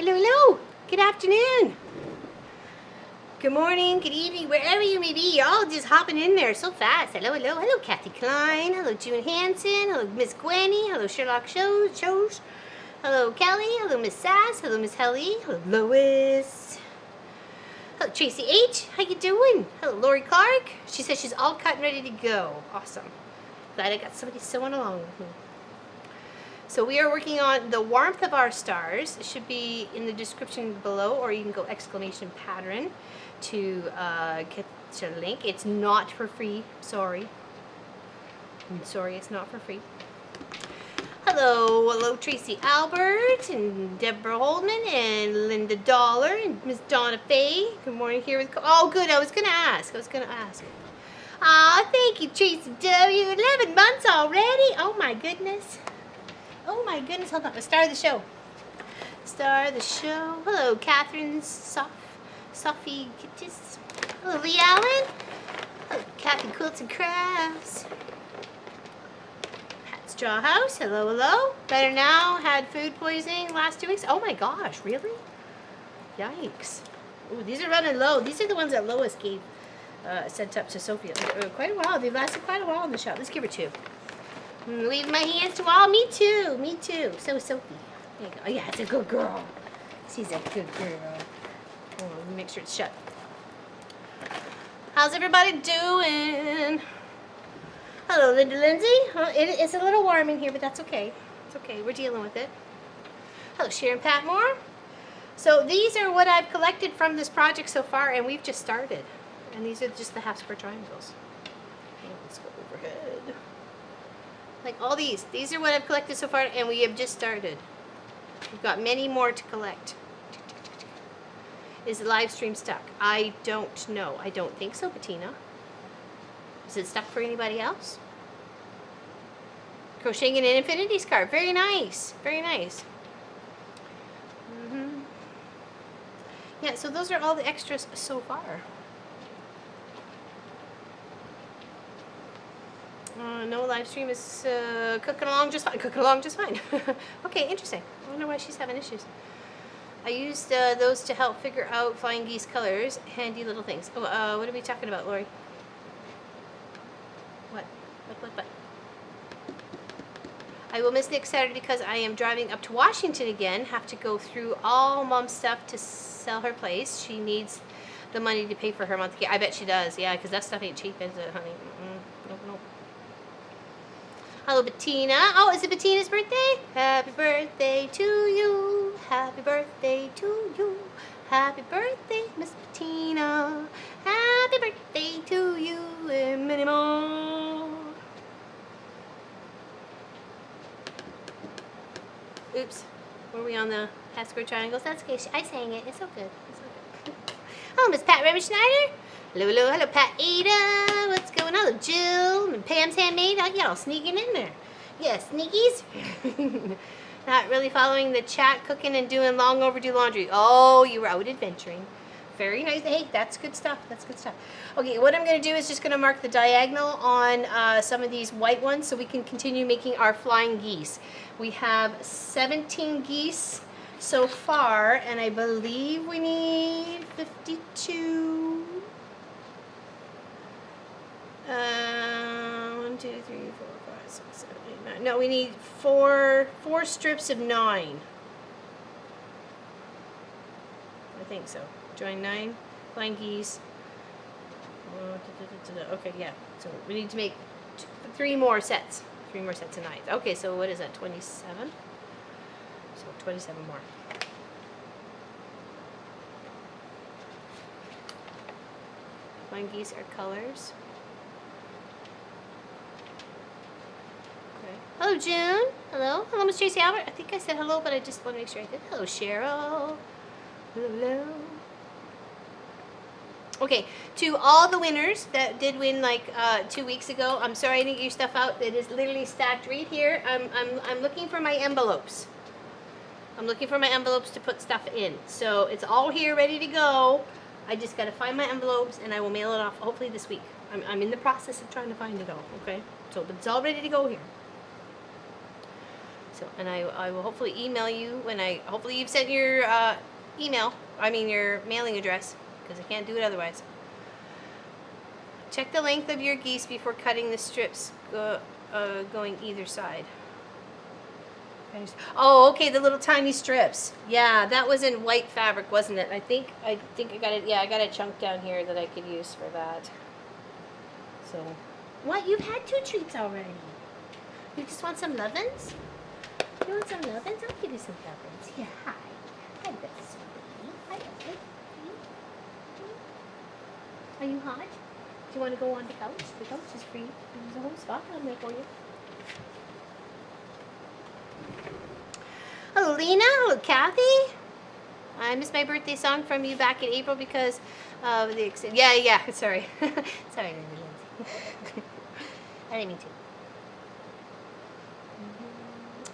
Hello, hello. Good afternoon. Good morning, good evening, wherever you may be. You're all just hopping in there so fast. Hello, hello, hello, Kathy Klein. Hello, June Hansen. Hello, Miss Gwenny. Hello, Sherlock Shows. Hello, Kelly. Hello, Miss Sass. Hello, Miss Helly. Hello, Lois. Hello, Tracy H. How you doing? Hello, Lori Clark. She says she's all cut and ready to go. Awesome. Glad I got somebody sewing along with me. So we are working on the warmth of our stars. It should be in the description below, or you can go exclamation pattern to get to the link. It's not for free. Sorry. I'm sorry, it's not for free. Hello, Tracy Albert and Deborah Holdman and Linda Dollar and Miss Donna Faye. Good morning here with. Oh, good. I was gonna ask. Aw, thank you, Tracy W. 11 months already. Oh my goodness. Oh my goodness, hold on, let's start the show. Hello, Catherine Sophie Kittis. Hello, Lee Allen. Hello, Kathy Quilts and Crafts. Pat Straw House, hello, hello. Better now, had food poisoning last 2 weeks. Oh my gosh, really? Yikes. Ooh, these are running low. These are the ones that Lois gave, sent up to Sophia. Quite a while, they've lasted quite a while in the shop. Let's give her 2. Leave my hands to all. Me too. Me too. So is Sophie. There you go. Oh yeah, it's a good girl. She's a good girl. Oh, let me make sure it's shut. How's everybody doing? Hello, Linda Lindsay. It's a little warm in here, but that's okay. It's okay. We're dealing with it. Hello, Sharon Patmore. So these are what I've collected from this project so far, and we've just started. And these are just the half square triangles. Let's go overhead. Like all these are what I've collected so far, and we have just started. We've got many more to collect. Is the live stream stuck? I don't know. I don't think so, Bettina. Is it stuck for anybody else? Crocheting an infinity scarf. Very nice. Very nice. Yeah, so those are all the extras so far. No live stream is cooking along just fine. Okay, interesting. I wonder why she's having issues. I used those to help figure out flying geese colors. Handy little things. Oh, what are we talking about, Lori? What? I will miss next Saturday because I am driving up to Washington again. Have to go through all Mom's stuff to sell her place. She needs the money to pay for her monthly. I bet she does. Yeah, because that stuff ain't cheap, is it, honey? Nope. Hello, Bettina. Oh, is it Bettina's birthday? Happy birthday to you. Happy birthday to you. Happy birthday, Miss Bettina. Happy birthday to you and many more. Oops. Were we on the half square triangles? That's okay. I sang it. It's so good. Oh, Miss Pat Remy Schneider. Hello, Pat Ada. What's going on? Hello, Jill. And Pam's Handmade. Oh, y'all sneaking in there. Yeah, sneakies. Not really following the chat, cooking and doing long overdue laundry. Oh, you were out adventuring. Very nice. Hey, that's good stuff. Okay, what I'm going to do is just going to mark the diagonal on some of these white ones so we can continue making our flying geese. We have 17 geese so far, and I believe we need 52. 1, 2, 3, 4, 5, 6, 7, 8, 9. No, we need four strips of 9. I think so. Join 9 flying geese. Okay, yeah. So we need to make 3 more sets. 3 more sets of 9. Okay, so what is that? 27. So 27 more. Flying geese are colors. Hello, June. Hello, Miss Tracy Albert. I think I said hello, but I just want to make sure I did. Hello, Cheryl. Hello. Okay, to all the winners that did win like 2 weeks ago, I'm sorry I didn't get your stuff out. It is literally stacked right here. I'm looking for my envelopes. I'm looking for my envelopes to put stuff in. So it's all here, ready to go. I just got to find my envelopes, and I will mail it off hopefully this week. I'm in the process of trying to find it all. Okay, so but it's all ready to go here. So, and I will hopefully email you when hopefully you've sent your your mailing address, because I can't do it otherwise. Check the length of your geese before cutting the strips going either side. Oh, okay, the little tiny strips. Yeah, that was in white fabric, wasn't it? I think I got it. Yeah, I got a chunk down here that I could use for that. So, what? You've had 2 treats already. You just want some lovin's? You want some lovin's? I'll give you some lovin's. Yeah, hi. Hi, Betsy. Hi, Betsy. Are you hot? Do you want to go on the couch? The couch is free. There's a whole spot on there for you. Hello, Lena. Hello, Kathy. I missed my birthday song from you back in April because of the yeah. Sorry, sorry, Lindsay. I didn't mean to.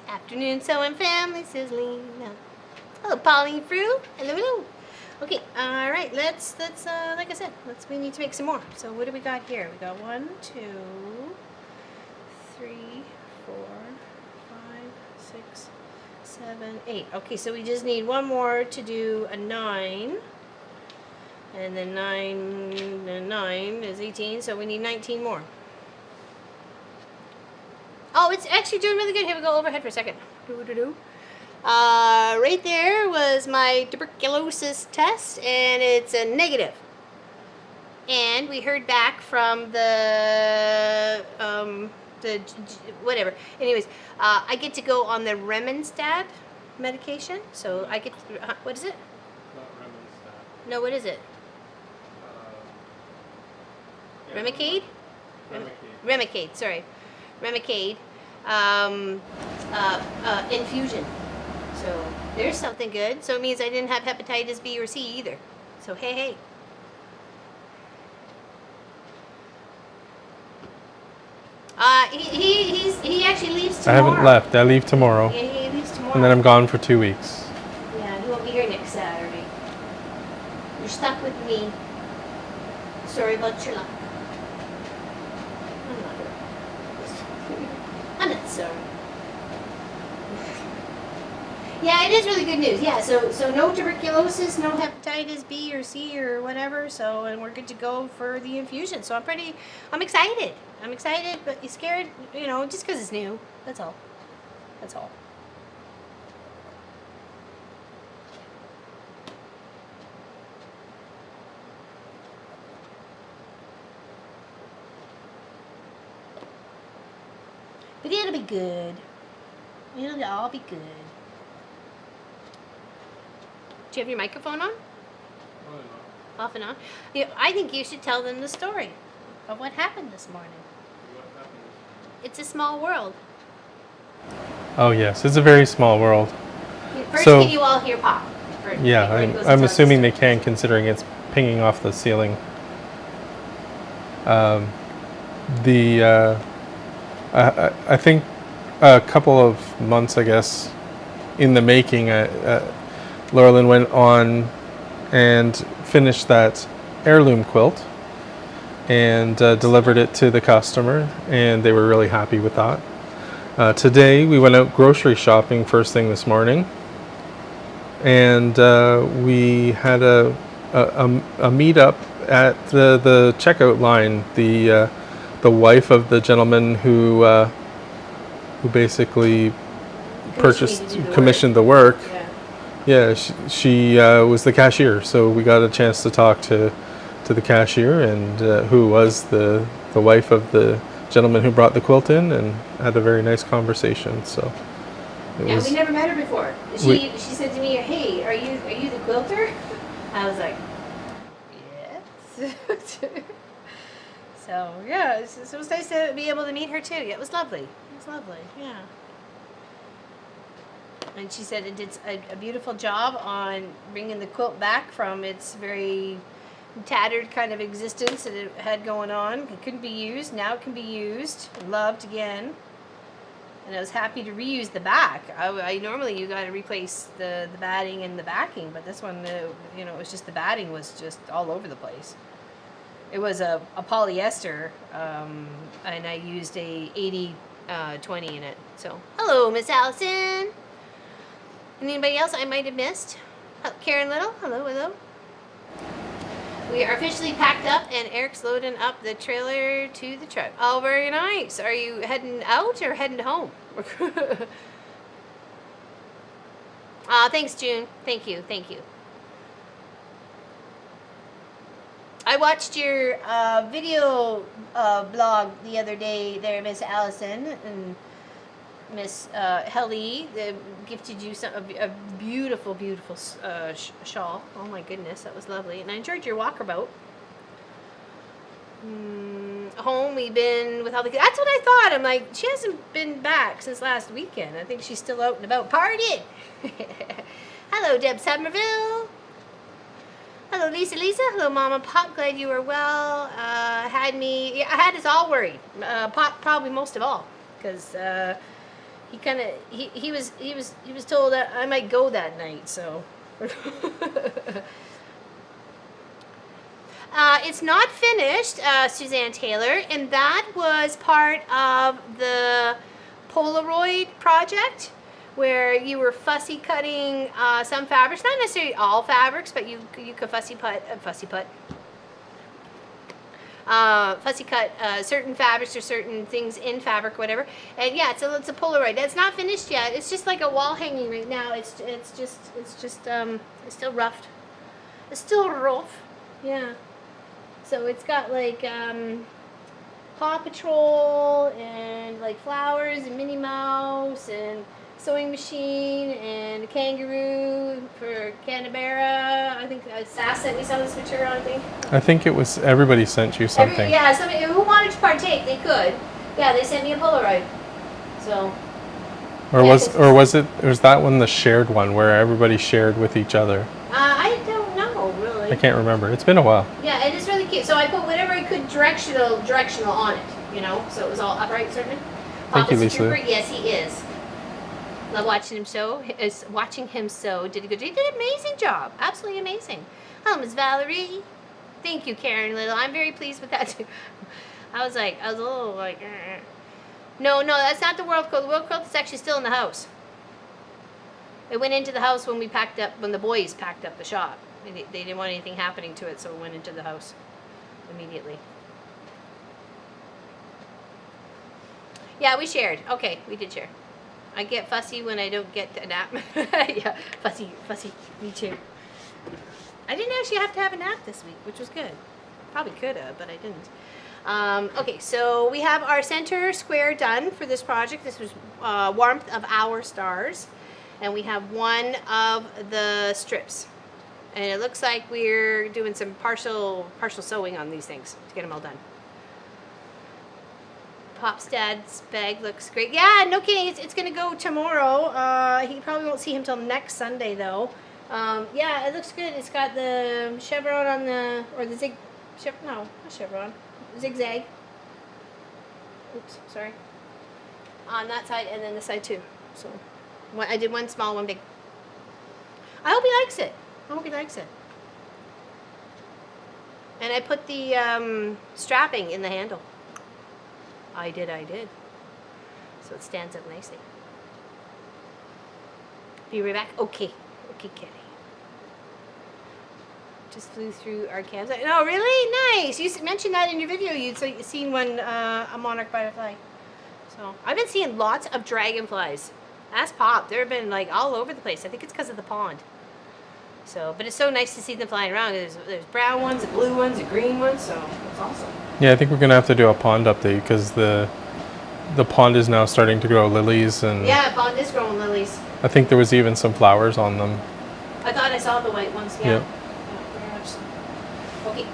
Afternoon sewing family, says Lena. Hello, Pauline Frew. Hello. Okay, all right. Let's like I said, we need to make some more. So what do we got here? We got 1, 2, 3, 4, 5, 6, 7, 8. Okay, so we just need 1 more to do a 9. And then 9 is 18, so we need 19 more. Oh, it's actually doing really good. Here we go overhead for a second. Right there was my tuberculosis test, and it's a negative. And we heard back from the whatever. Anyways, I get to go on the Remenstat medication. So I get to, what is it? Not Remenstat. No, what is it? Yeah, Remicade? Remicade, sorry. Remicade infusion. So there's something good. So it means I didn't have hepatitis B or C either. So hey. He actually leaves tomorrow. I haven't left. I leave tomorrow. Yeah, he leaves tomorrow. And then I'm gone for 2 weeks. Yeah, he won't be here next Saturday. You're stuck with me. Sorry about your luck. I'm not sorry. Yeah, it is really good news. Yeah, so no tuberculosis, no hepatitis B or C or whatever. So, and we're good to go for the infusion. So I'm excited. I'm excited, but you're scared, just because it's new. That's all. That's all. But it'll be good. It'll all be good. Do you have your microphone on? Off and on? Yeah, I think you should tell them the story of what happened this morning. It's a small world. Oh yes, it's a very small world. First, can you all hear Pop? Yeah, I'm assuming they can, considering it's pinging off the ceiling. I think a couple of months, I guess, in the making, Laurelyn went on and finished that heirloom quilt and delivered it to the customer, and they were really happy with that. Today we went out grocery shopping first thing this morning, and we had a meetup at the checkout line. The wife of the gentleman who basically commissioned the work. Yeah, she was the cashier, so we got a chance to talk to the cashier, and who was the wife of the gentleman who brought the quilt in, and had a very nice conversation. So we never met her before. She said to me, "Hey, are you the quilter?" I was like, "Yes." So yeah, it was nice to be able to meet her too. Yeah, it was lovely. Yeah. And she said it did a beautiful job on bringing the quilt back from its very tattered kind of existence that it had going on. It couldn't be used. Now it can be used and loved again. And I was happy to reuse the back. I normally you got to replace the batting and the backing, but this one, it was just the batting was just all over the place. It was a polyester, and I used a 20 in it. So, hello, Miss Allison. Anybody else I might have missed? Karen Little, hello, hello. We are officially packed up, and Eric's loading up the trailer to the truck. Oh, very nice. Are you heading out or heading home? Thanks, June. Thank you, thank you. I watched your video blog the other day there, Miss Allison, and Miss Helly gifted you a beautiful, beautiful shawl. Oh my goodness, that was lovely. And I enjoyed your walkabout. Home, we've been with all the kids. That's what I thought. I'm like, she hasn't been back since last weekend. I think she's still out and about partying. Hello, Deb Somerville. Hello, Lisa. Hello, Mama Pop. Glad you were well. I had us all worried. Pop probably most of all, because he was told that I might go that night. So it's not finished, Suzanne Taylor, and that was part of the Polaroid project, where you were fussy cutting some fabrics, not necessarily all fabrics, but you could fussy cut certain fabrics or certain things in fabric, whatever. And yeah, so it's a Polaroid. It's not finished yet. It's just like a wall hanging right now. It's still rough. It's still rough. Yeah. So it's got like Paw Patrol and like flowers and Minnie Mouse and sewing machine and a kangaroo for Canberra. I think Sass sent me some of this material, I think it was everybody sent you something. Somebody who wanted to partake, they could. Yeah, they sent me a Polaroid. So. Or was that one the shared one where everybody shared with each other? I don't know, really. I can't remember. It's been a while. Yeah, it is really cute. So I put whatever I could directional on it, so it was all upright, certainly. Thank you, Lisa. Trooper, yes, he is. Love watching him sew. Did an amazing job. Absolutely amazing. Hello, Miss Valerie. Thank you, Karen Little. I'm very pleased with that too. I was a little like, No, that's not the World Quilt. The World Quilt is actually still in the house. It went into the house when the boys packed up the shop. They didn't want anything happening to it, so it went into the house immediately. Yeah, we shared. Okay, we did share. I get fussy when I don't get a nap. Yeah, fussy, me too. I didn't actually have to have a nap this week, which was good. Probably could have, but I didn't. Okay, so we have our center square done for this project. This was Warmth of Our Stars. And we have one of the strips. And it looks like we're doing some partial sewing on these things to get them all done. Pop's dad's bag looks great. Yeah, no kidding. It's going to go tomorrow. He probably won't see him till next Sunday, though. Yeah, it looks good. It's got the chevron on the, or the not chevron, zigzag. Oops, sorry. On that side, and then this side too. So, I did one small, one big. I hope he likes it. And I put the strapping in the handle. I did. So it stands up nicely. Be right back. Okay, Kitty. Just flew through our campsite. No, really? Nice. You mentioned that in your video. You'd seen one, a monarch butterfly. So I've been seeing lots of dragonflies. Ask Pop. They've been like all over the place. I think it's because of the pond. So, but it's so nice to see them flying around. There's brown ones, the blue ones, the green ones. So it's awesome. Yeah, I think we're gonna have to do a pond update because the pond is now starting to grow lilies and. Yeah, the pond is growing lilies. I think there was even some flowers on them. I thought I saw the white ones. Yeah. Yep. Yeah, very much so. Okay.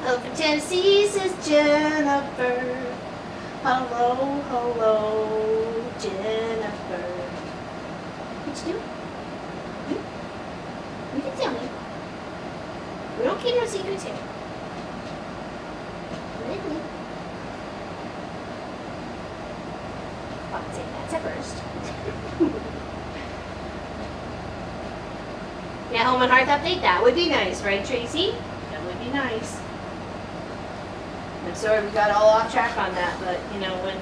Hello from Tennessee, says Jennifer. Hello, Jennifer. What you doing? You can tell me. We don't keep no secrets here. Really? I'll say that's at first. Yeah, Home and Hearth update. That would be nice, right, Tracy? That would be nice. I'm sorry we got all off track on that, but when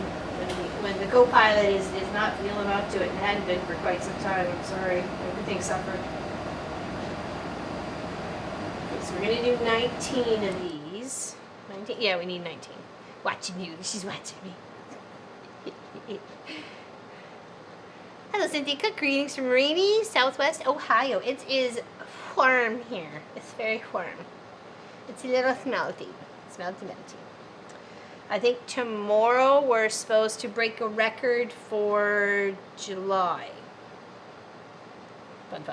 when the co-pilot is not feeling up to it and hadn't been for quite some time. I'm sorry. Everything suffered. Okay, so we're going to do 19 of these. 19? Yeah, we need 19. Watching you. She's watching me. Hello, Cynthia Cook. Greetings from rainy Southwest Ohio. It is warm here. It's very warm. It's a little smelty. Smelty. I think tomorrow we're supposed to break a record for July. Fun.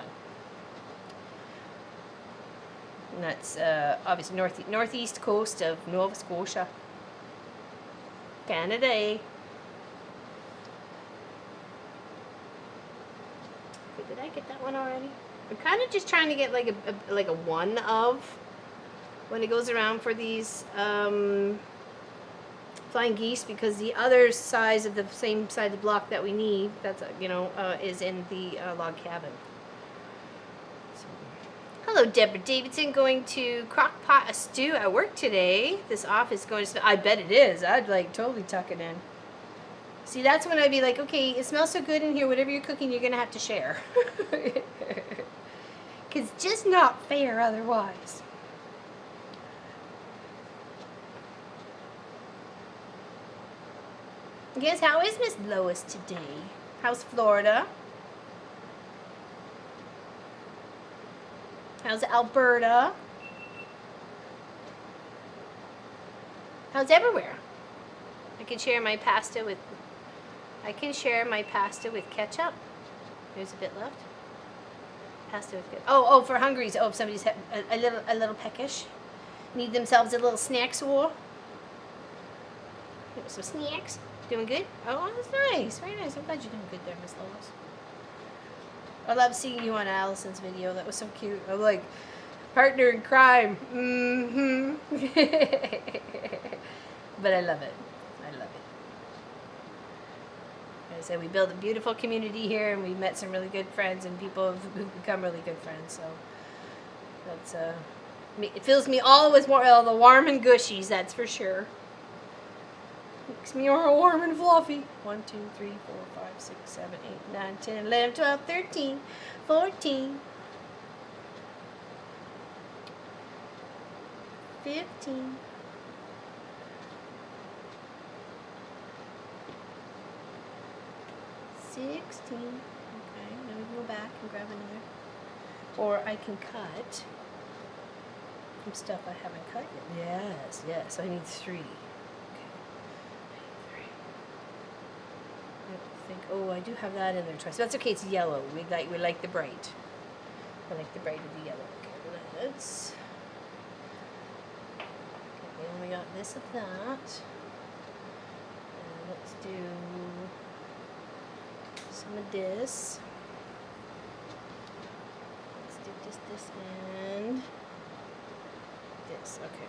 And that's obviously northeast coast of Nova Scotia, Canada. Okay, did I get that one already? I'm kind of just trying to get like a one of when it goes around for these flying geese, because the other size of the same side of the block that we need, that's is in the log cabin. So. Hello, Deborah Davidson. Going to crock pot a stew at work today. This office going to smell. I bet it is. I'd like totally tuck it in. See, that's when I'd be like, okay, it smells so good in here. Whatever you're cooking, you're gonna have to share. Cause it's just not fair otherwise. Guess how is Miss Lois today? How's Florida? How's Alberta? How's everywhere? I can share my pasta with ketchup. There's a bit left. Pasta with ketchup. Oh, for Hungries. Oh, if somebody's a little peckish, need themselves a little snacks or some snacks. Doing good? Oh, that's nice. Very nice. I'm glad you're doing good there, Miss Lois. I love seeing you on Allison's video. That was so cute. I'm like, partner in crime. But I love it. Like I said, we built a beautiful community here, and we met some really good friends, and people who've become really good friends. So that's it fills me all with all the warm and gushies. That's for sure. Makes me all warm and fluffy. 1, 2, 3, 4, 5, 6, 7, 8, 9, 10, 11, 12, 13, 14, 15. 16. Okay, let me go back and grab another. Or I can cut some stuff I haven't cut yet. Yes, so I need 3. Oh, I do have that in there twice. That's okay. It's yellow. We like the bright. I like the bright of the yellow. Okay, let's. Okay, we only got this of that. And let's do some of this. Let's do this, and this. Okay.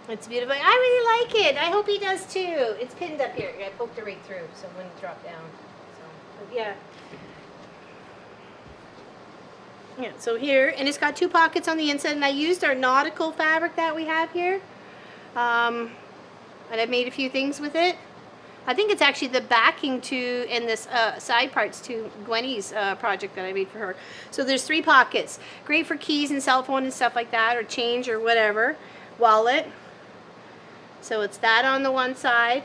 It's beautiful. I really like it. I hope he does too. It's pinned up here. I poked it right through, so it wouldn't drop down. So, but yeah. Yeah, so here, and it's got 2 pockets on the inside, and I used our nautical fabric that we have here. And I've made a few things with it. I think it's actually the backing to, and this side parts to Gwenny's project that I made for her. So there's 3 pockets. Great for keys and cell phone and stuff like that, or change or whatever. Wallet. So it's that on the one side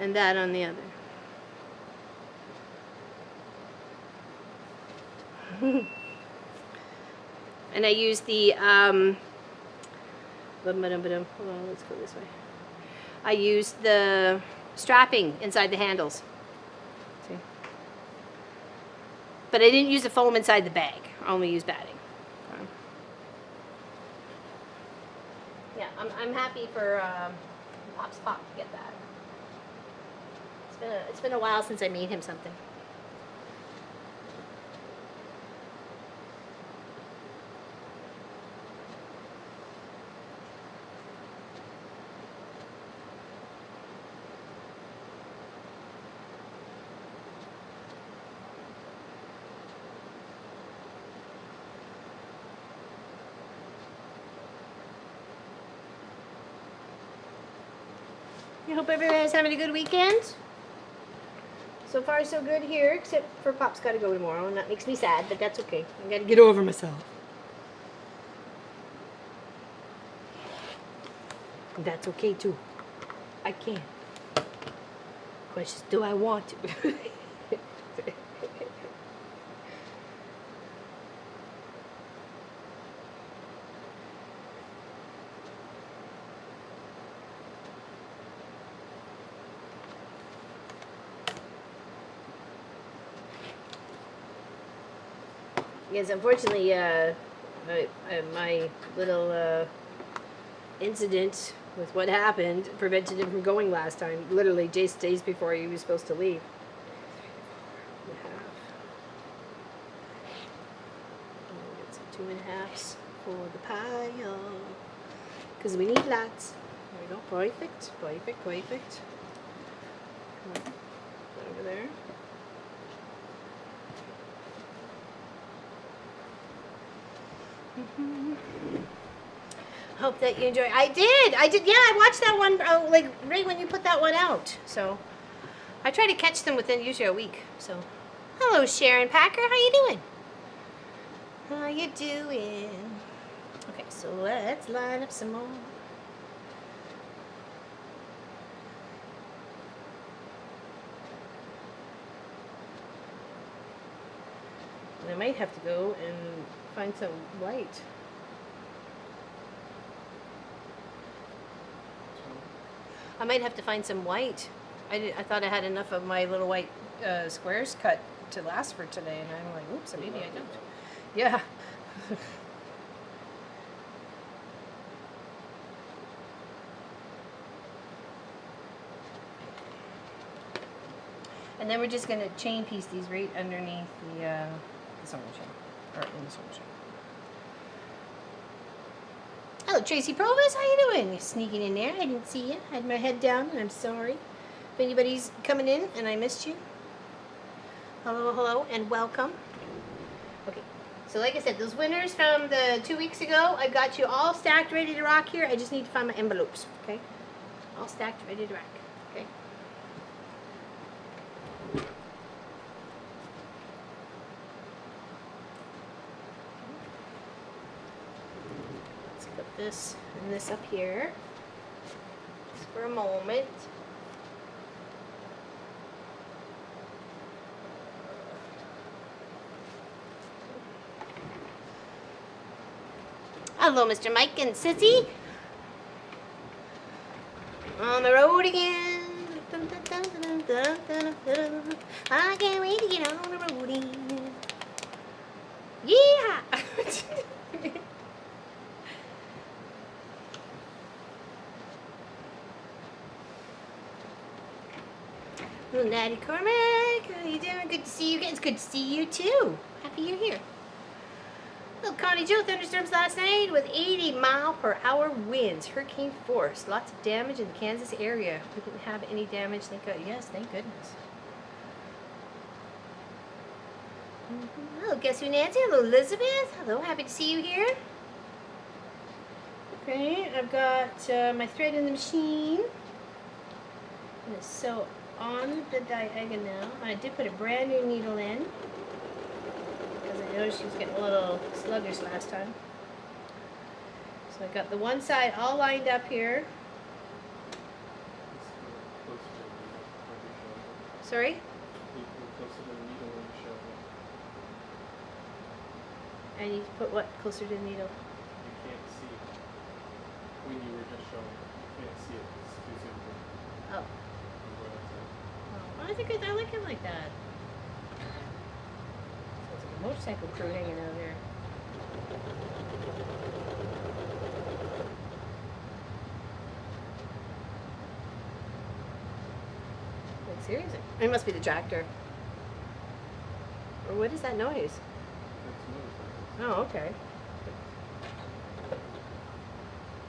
and that on the other. And I use the hold on, let's go this way. I use the strapping inside the handles. See? But I didn't use the foam inside the bag. I only use batting. Yeah, I'm happy for Pop's Pop to get that. It's been a while since I made him something. I hope everyone's having a good weekend. So far, so good here, except for Pop's got to go tomorrow, and that makes me sad, but that's okay. I got to get over myself. And that's okay, too. I can. Question, do I want to? Yes, unfortunately, my little incident with what happened prevented him from going last time. Literally, just days before he was supposed to leave. Get some 2.5s for the pile. Because we need lots. There we go. Perfect. Perfect. Perfect. Over there. Hope that you enjoy. I did. Yeah, I watched that one like right when you put that one out. So I try to catch them within usually a week. So hello, Sharon Packer. How you doing? How you doing? Okay, so let's line up some more. And I might have to go and find some white. I might have to find some white. I thought I had enough of my little white squares cut to last for today, and I'm like, oops, maybe I don't. Yeah. And then we're just going to chain piece these right underneath the sewing machine, or in the sewing machine. Hello, Tracy Provis. How you doing? You're sneaking in there. I didn't see you. I had my head down, and I'm sorry. If anybody's coming in and I missed you, hello, hello, and welcome. Okay, so like I said, those winners from the 2 weeks ago, I got you all stacked, ready to rock here. I just need to find my envelopes, okay? All stacked, ready to rock, okay? This and this up here just for a moment. Hello, Mr. Mike and Sissy. On the road again. I can't wait to get on the road again. Yeah. Little Natty Cormac, how you doing? Good to see you guys. Good to see you too. Happy you're here. Little Connie Joe, thunderstorms last night with 80-mile-per-hour winds, hurricane force, lots of damage in the Kansas area. We didn't have any damage, thank God. Yes, thank goodness. Hello, guess who, Nancy? Hello, Elizabeth. Hello, happy to see you here. Okay, I've got my thread in the machine. I'm going to sew on the diagonal. I did put a brand new needle in because I noticed she was getting a little sluggish last time. So I got the one side all lined up here. Sorry? I need to put what closer to the needle? You can't see when you were just showing. You can't see it. It's too simple. Oh. I think I like it like that. Sounds like a motorcycle crew hanging out there. Like seriously? It must be the tractor. Or what is that noise? Oh, okay.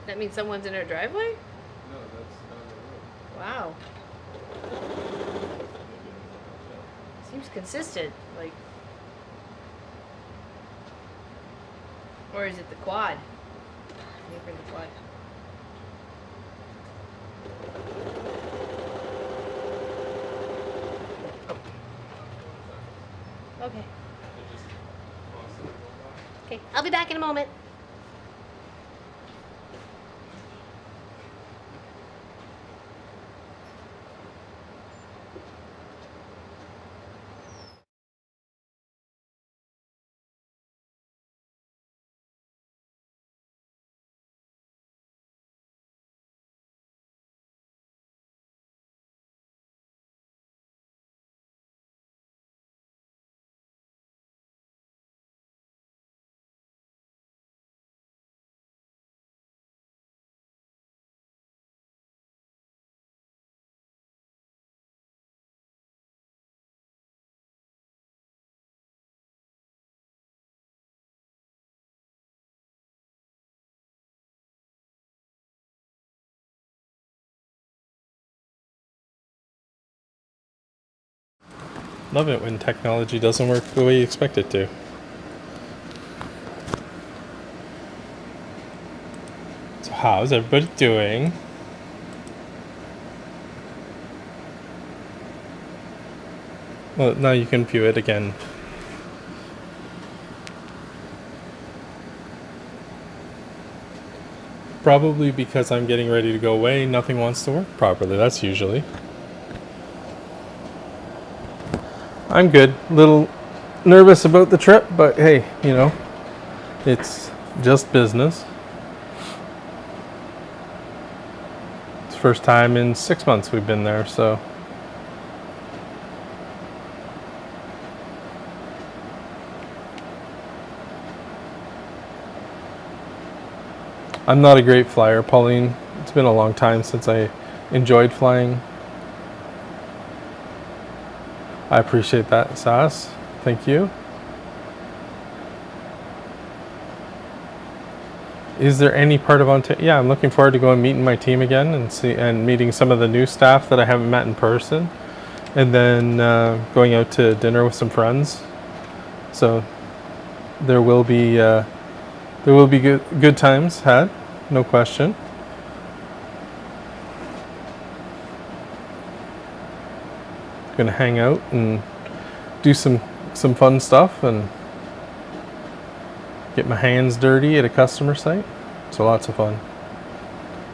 That means someone's in our driveway? No, that's down the road. Wow. Seems consistent, like. Or is it the quad? Maybe the quad. Okay. Okay, I'll be back in a moment. Love it when technology doesn't work the way you expect it to. So how's everybody doing? Well, now you can view it again. Probably because I'm getting ready to go away, nothing wants to work properly. That's usually. I'm good. A little nervous about the trip, but hey, you know, it's just business. It's the first time in 6 months we've been there, so. I'm not a great flyer, Pauline. It's been a long time since I enjoyed flying. I appreciate that, Sass. Thank you. Is there any part of Ontario? Yeah, I'm looking forward to going meeting my team again and meeting some of the new staff that I haven't met in person, and then going out to dinner with some friends. So there will be good times had, no question. Gonna hang out and do some fun stuff and get my hands dirty at a customer site. So lots of fun.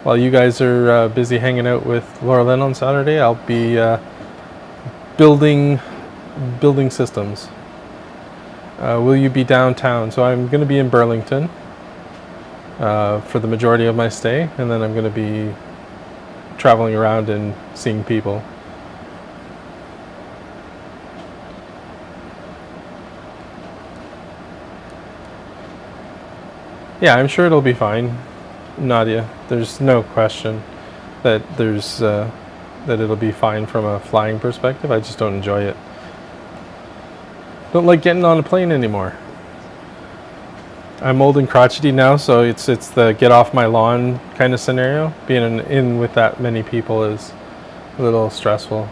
While you guys are busy hanging out with Laura Lynn on Saturday, I'll be building systems. Will you be downtown? So I'm going to be in Burlington for the majority of my stay, and then I'm going to be traveling around and seeing people. Yeah, I'm sure it'll be fine, Nadia. There's no question that that it'll be fine from a flying perspective. I just don't enjoy it. Don't like getting on a plane anymore. I'm old and crotchety now, so it's the get off my lawn kind of scenario. Being in with that many people is a little stressful.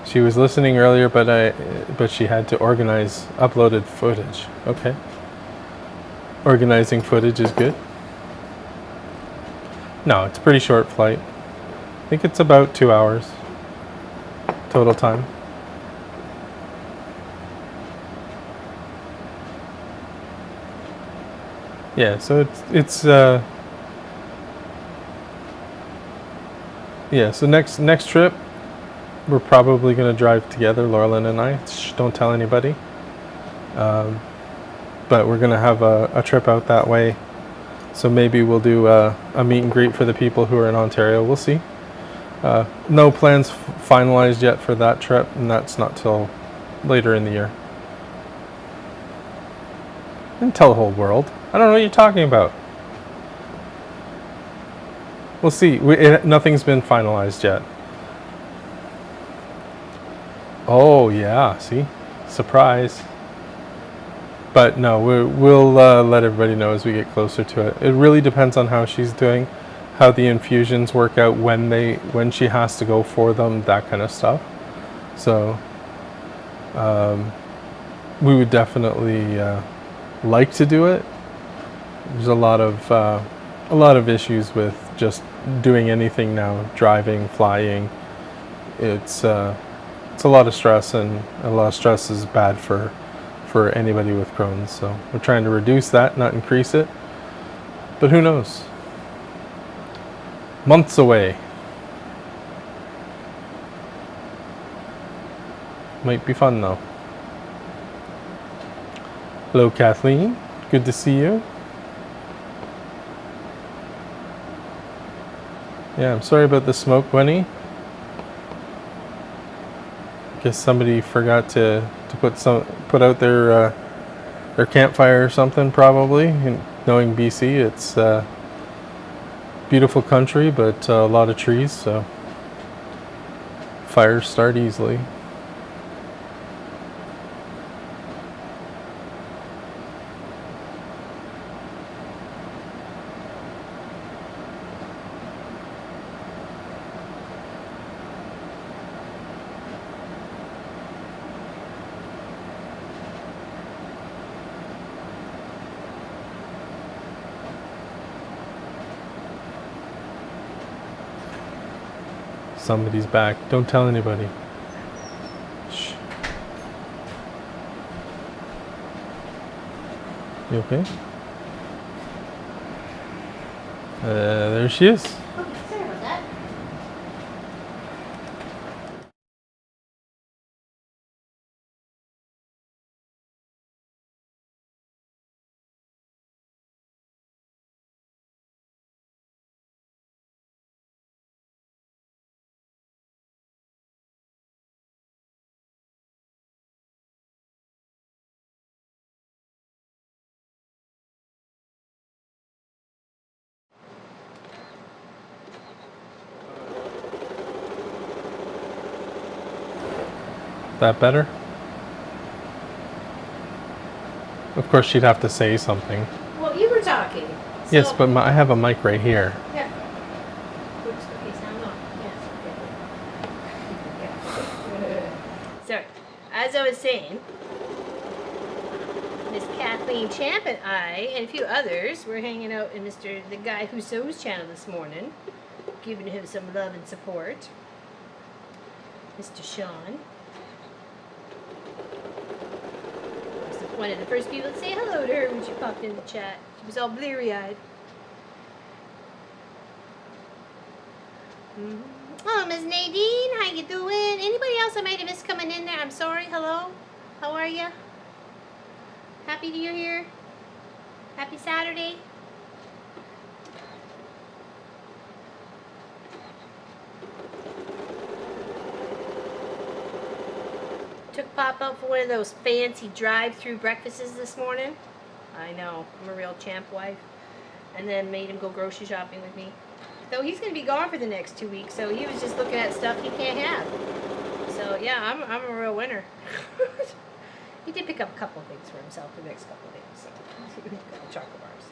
She was listening earlier, but she had to organize uploaded footage. Okay. Organizing footage is good. No, it's a pretty short flight. I think it's about 2 hours total time. Yeah, so it's yeah, so next trip we're probably going to drive together, Laurelyn and I. Don't tell anybody. But we're going to have a trip out that way. So maybe we'll do a meet and greet for the people who are in Ontario. We'll see. No plans finalized yet for that trip, and that's not till later in the year. And tell the whole world. I don't know what you're talking about. We'll see. Nothing's been finalized yet. Oh yeah, see? Surprise. But no, we'll let everybody know as we get closer to it. It really depends on how she's doing, how the infusions work out, when she has to go for them, that kind of stuff. So we would definitely like to do it. There's a lot of a lot of issues with just doing anything now, driving, flying. It's a lot of stress, and a lot of stress is bad for anybody with Crohn's. So we're trying to reduce that, not increase it. But who knows? Months away. Might be fun though. Hello, Kathleen. Good to see you. Yeah, I'm sorry about the smoke, Gwenny. Guess somebody forgot to put out their campfire or something, probably. And knowing BC, it's beautiful country, but a lot of trees, so fires start easily. Somebody's back. Don't tell anybody. Shh. You okay? There she is. Okay, sorry about that. That better? Of course, she'd have to say something. Well, you were talking. Yes, but I have a mic right here. Yeah. Oops, okay, sound on. Yes, okay. Sorry. As I was saying, Miss Kathleen Champ and I, and a few others, were hanging out in the guy who sews channel this morning, giving him some love and support. Mr. Sean. One of the first people to say hello to her when she popped in the chat. She was all bleary-eyed. Oh, Miss Nadine, how you doing? Anybody else I might have missed coming in there? I'm sorry. Hello? How are you? Happy you're here? Happy Saturday? Took Pop out for one of those fancy drive-through breakfasts this morning. I know, I'm a real champ wife. And then made him go grocery shopping with me. Though he's going to be gone for the next 2 weeks, so he was just looking at stuff he can't have. So yeah, I'm a real winner. He did pick up a couple of things for himself for the next couple of days. So. A couple chocolate bars.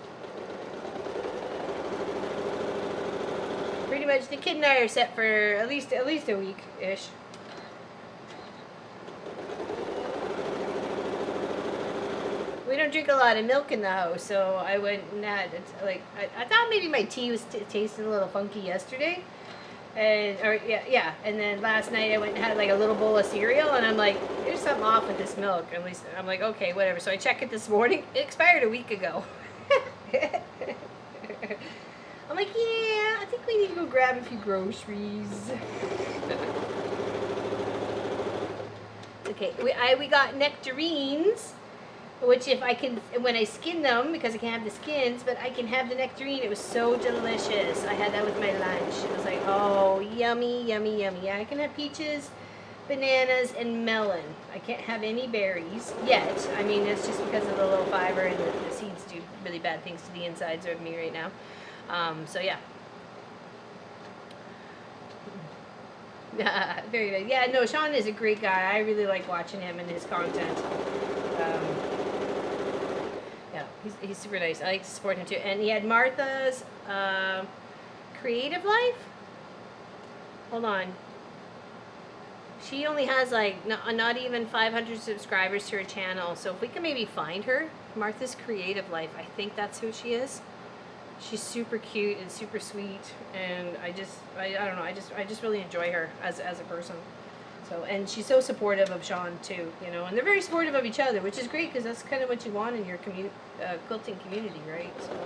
Pretty much, the kid and I are set for at least a week-ish. We don't drink a lot of milk in the house, so I went and had, I thought maybe my tea was tasting a little funky yesterday. And then last night I went and had like a little bowl of cereal, and I'm like, there's something off with this milk. At least I'm like, okay, whatever. So I checked it this morning. It expired a week ago. I'm like, yeah, I think we need to go grab a few groceries. Okay, we got nectarines, which when I skin them, because I can't have the skins, but I can have the nectarine. It was so delicious. I had that with my lunch. It was like, oh, yummy, yummy, yummy. Yeah, I can have peaches, bananas, and melon. I can't have any berries yet. I mean, it's just because of the low fiber, and the seeds do really bad things to the insides of me right now. So yeah. Very good. Yeah, no, Sean is a great guy. I really like watching him and his content. Yeah, he's super nice. I like to support him too. And he had Martha's Creative Life. Hold on. She only has like not even 500 subscribers to her channel. So if we can maybe find her, Martha's Creative Life. I think that's who she is. She's super cute and super sweet, and I don't know, I just really enjoy her as a person. So, and she's so supportive of Sean too, you know, and they're very supportive of each other, which is great because that's kind of what you want in your quilting community, right? So.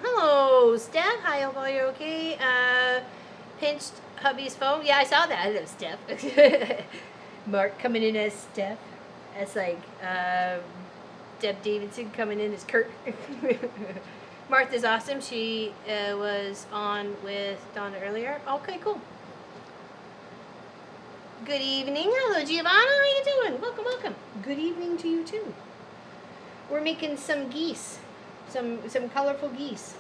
Hello, Steph. Hi, hope all you're okay. Pinched hubby's phone. Yeah, I saw that. Hello, Steph. Mark coming in as Steph. That's like Deb Davidson coming in as Kurt. Martha's awesome. She was on with Donna earlier. Okay, cool. Good evening. Hello, Giovanna. How you doing? Welcome, welcome. Good evening to you too. We're making some geese. Some colorful geese.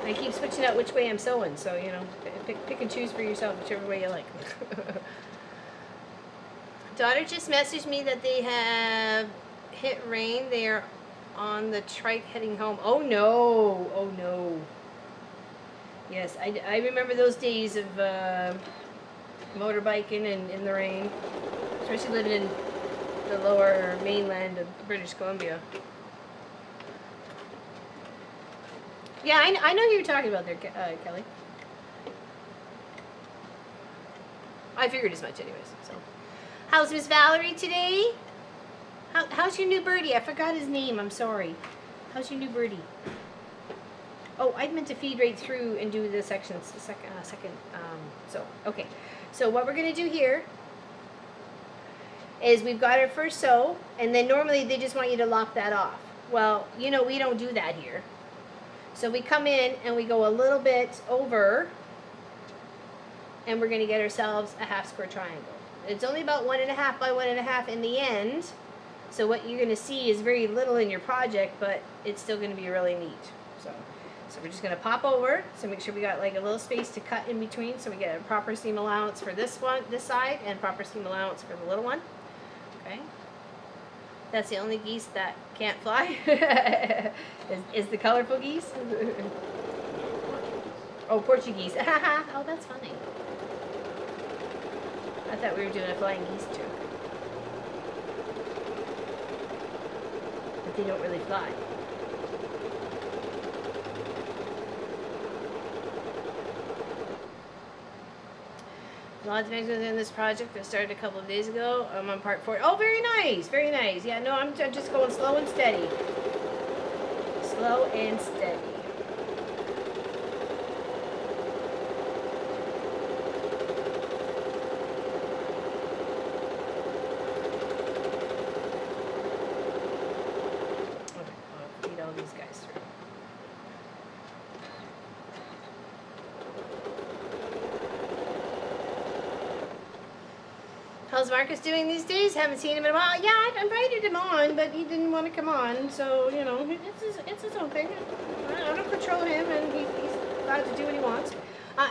I keep switching out which way I'm sewing, so you know, pick and choose for yourself, whichever way you like. Daughter just messaged me that they have hit rain. They are on the trike heading home. Oh no! Oh no! Yes, I remember those days of motorbiking and in the rain, especially living in the lower mainland of British Columbia. Yeah, I know who you're talking about there, Kelly. I figured as much anyways. So, how's Miss Valerie today? How's your new birdie? I forgot his name. I'm sorry. How's your new birdie? Oh, I meant to feed right through and do the sections second. So okay. So what we're gonna do here is we've got our first sew, and then normally they just want you to lop that off. Well, you know, we don't do that here. So we come in and we go a little bit over, and we're going to get ourselves a half square triangle. It's only about 1.5 by 1.5 in the end. So what you're going to see is very little in your project, but it's still going to be really neat. So we're just going to pop over. So make sure we got like a little space to cut in between, so we get a proper seam allowance for this side, and proper seam allowance for the little one. Okay. That's the only geese that can't fly. is the colorful geese? Oh, Portuguese. Oh, that's funny. I thought we were doing a flying geese too. But they don't really fly. Lots of things within this project that started a couple of days ago. I'm on part 4. Oh, very nice, very nice. Yeah, no, I'm just going slow and steady. Slow and steady. Okay, I'll feed all these guys through. How's Marcus doing these days? Haven't seen him in a while. Yeah, I invited him on, but he didn't want to come on. So, you know, it's his own thing. I don't control him, and he's allowed to do what he wants.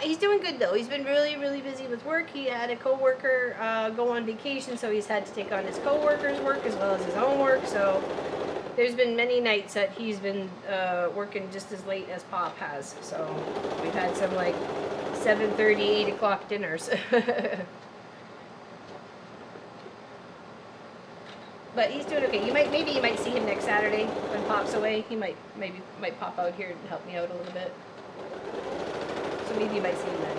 He's doing good, though. He's been really, really busy with work. He had a coworker go on vacation, so he's had to take on his coworker's work as well as his own work. So there's been many nights that he's been working just as late as Pop has. So we've had some, like, 7:30, 8 o'clock dinners. But he's doing okay. Maybe you might see him next Saturday when Pop's away. He might pop out here and help me out a little bit. So maybe you might see him then.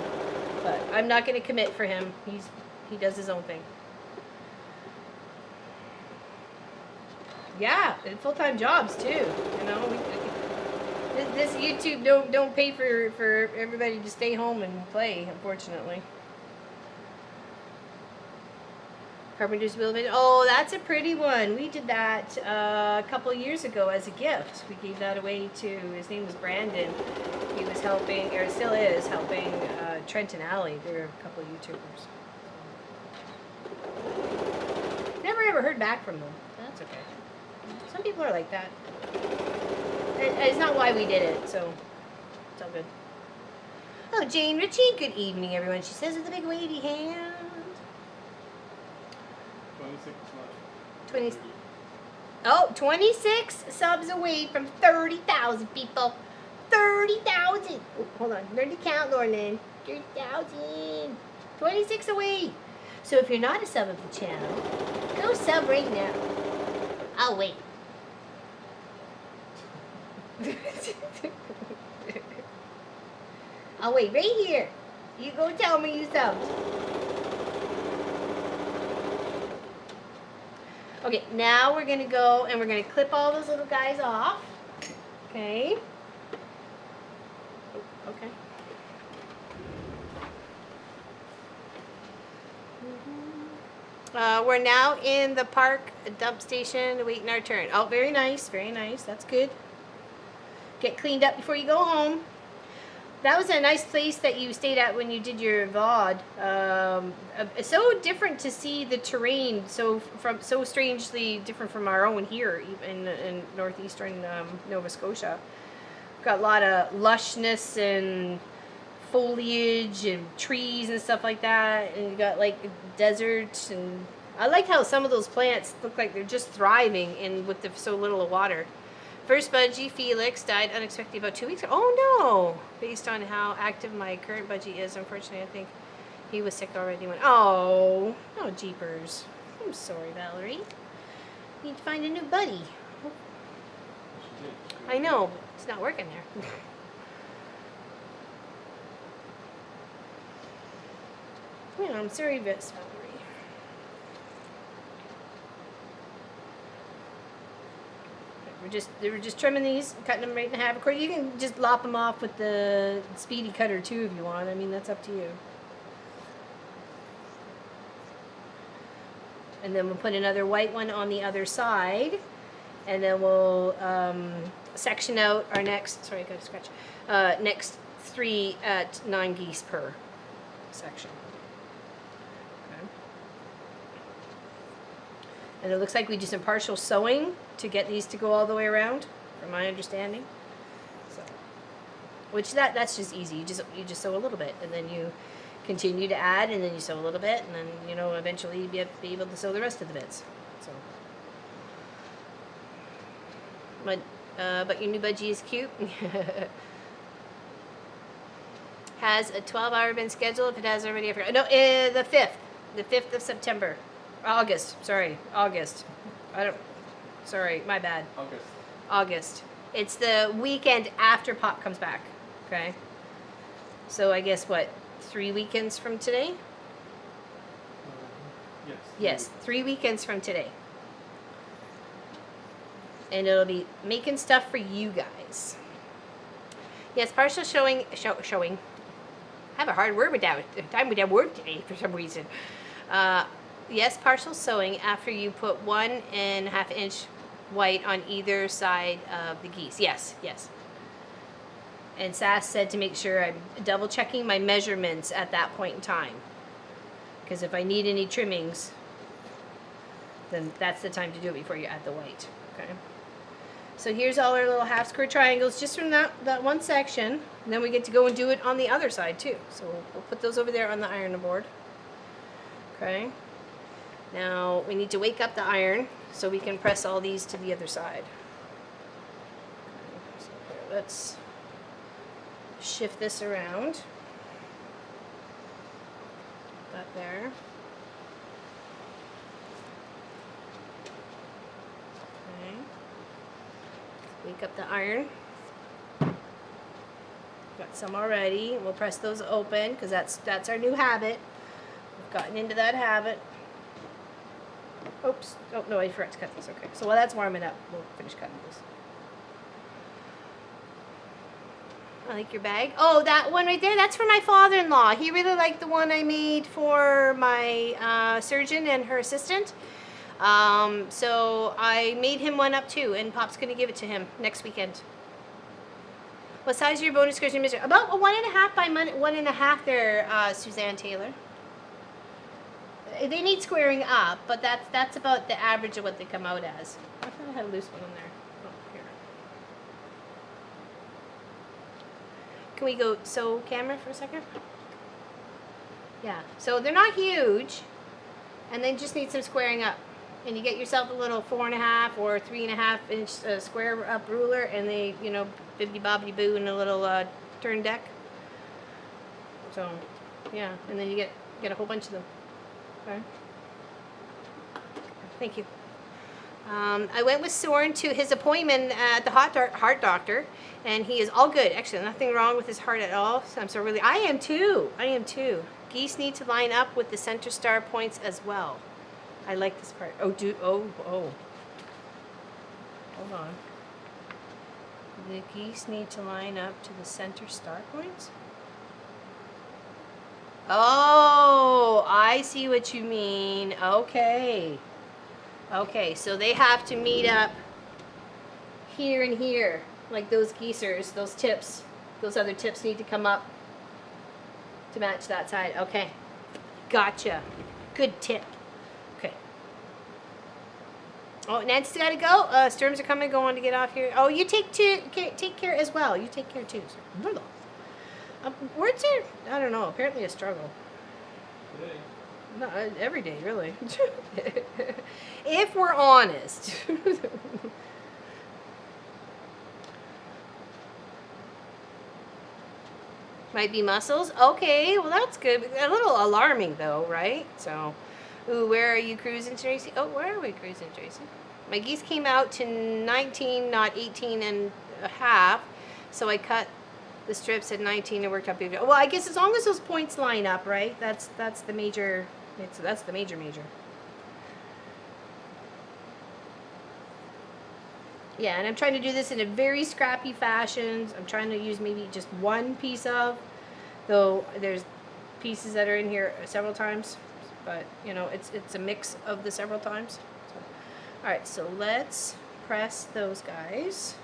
But I'm not going to commit for him. He does his own thing. Yeah, and full-time jobs too. You know, this YouTube don't pay for everybody to stay home and play, unfortunately. Carpenter's Wheel Video. Oh, that's a pretty one. We did that a couple years ago as a gift. We gave that away to, his name was Brandon. He was helping, or still is, helping Trent and Allie. They're a couple of YouTubers. Never ever heard back from them. That's okay. Some people are like that. It's not why we did it, so it's all good. Oh, Jane Ritchie, good evening, everyone. She says with a big wavy hand. 26 subs away from 30,000 people. 30,000. Oh, hold on. Learn to count, Lauren. 30,000. 26 away. So if you're not a sub of the channel, go sub right now. I'll wait. I'll wait right here. You go tell me you subbed. Okay, now we're gonna go and we're gonna clip all those little guys off. Okay. Okay. We're now in the park dump station waiting our turn. Oh, very nice, very nice. That's good. Get cleaned up before you go home. That was a nice place that you stayed at when you did your VOD. It's so different to see the terrain, so strangely different from our own here in northeastern Nova Scotia. Got a lot of lushness and foliage and trees and stuff like that, and you got like desert, and I like how some of those plants look like they're just thriving in with so little water. First budgie, Felix, died unexpectedly about 2 weeks ago. Oh no! Based on how active my current budgie is, unfortunately, I think he was sick already when... Oh jeepers. I'm sorry, Valerie. Need to find a new buddy. I know, it's not working there. Yeah, I'm sorry, Valerie. We're just trimming these, cutting them right in half. Of course, you can just lop them off with the speedy cutter too if you want. I mean, that's up to you. And then we'll put another white one on the other side, and then we'll section out our next. Sorry, I got to scratch. Next 3 at 9 geese per section. And it looks like we do some partial sewing to get these to go all the way around, from my understanding. So, which that's just easy. You just sew a little bit, and then you continue to add, and then you sew a little bit, and then eventually you'll be able to sew the rest of the bits. So, but your new budgie is cute. Has a 12-hour bin schedule. If it has already, I forgot. No, the 5th of September. August. Sorry, my bad. August. It's the weekend after Pop comes back. Okay. So I guess what, 3 weekends from today? Yes, 3 weekends from today. And it'll be making stuff for you guys. Yes, partial showing. I have a hard word with that word today for some reason. Yes, partial sewing after you put 1.5 inch white on either side of the geese. Yes. And Sass said to make sure I'm double checking my measurements at that point in time. Because if I need any trimmings, then that's the time to do it before you add the white. Okay. So here's all our little half square triangles just from that one section. And then we get to go and do it on the other side too. So we'll put those over there on the ironing board. Okay. Now we need to wake up the iron so we can press all these to the other side. Okay, so here, let's shift this around. That there. Okay. Wake up the iron. Got some already. We'll press those open because that's our new habit. We've gotten into that habit. Oops. Oh, no, I forgot to cut this. Okay. So while that's warming up, we'll finish cutting this. I like your bag. Oh, that one right there, that's for my father-in-law. He really liked the one I made for my surgeon and her assistant. So I made him one up too, and Pop's going to give it to him next weekend. What size is your bonus skirt, Mister? About a 1.5 by 1.5 there, Suzanne Taylor. They need squaring up, but that's about the average of what they come out as. I thought I had a loose one in there. Oh, here. Can we go sew camera for a second? Yeah. So they're not huge, and they just need some squaring up. And you get yourself a little 4.5 or 3.5 inch square up ruler, and they, bibbidi bobbidi boo, and a little turn deck. So, yeah, and then you get Get a whole bunch of them. Okay. Thank you. I went with Soren to his appointment at the heart doctor, and he is all good. Actually, nothing wrong with his heart at all. So I'm so really, I am too. Geese need to line up with the center star points as well. I like this part. Oh. Hold on. The geese need to line up to the center star points? Oh, I see what you mean. Okay. Okay, so they have to meet up here and here, like those geesers, those tips. Those other tips need to come up to match that side. Okay, gotcha. Good tip. Okay. Oh, Nancy's got to go. Sturms are coming. Go on to get off here. Oh, you take care as well. You take care too. Words are, I don't know, apparently a struggle. Today. No, every day, really. If we're honest. Might be mussels. Okay, well that's good. A little alarming though, right? So, ooh, where are you cruising, Tracy? Oh, where are we cruising, Tracy? My geese came out to 19, not 18 and a half. So I cut the strips at 19 and worked up. Well, I guess as long as those points line up, right? That's the major. That's the major. Yeah, and I'm trying to do this in a very scrappy fashion. I'm trying to use maybe just one piece of, though there's pieces that are in here several times, but you know, it's a mix of the several times. So, all right, so let's press those guys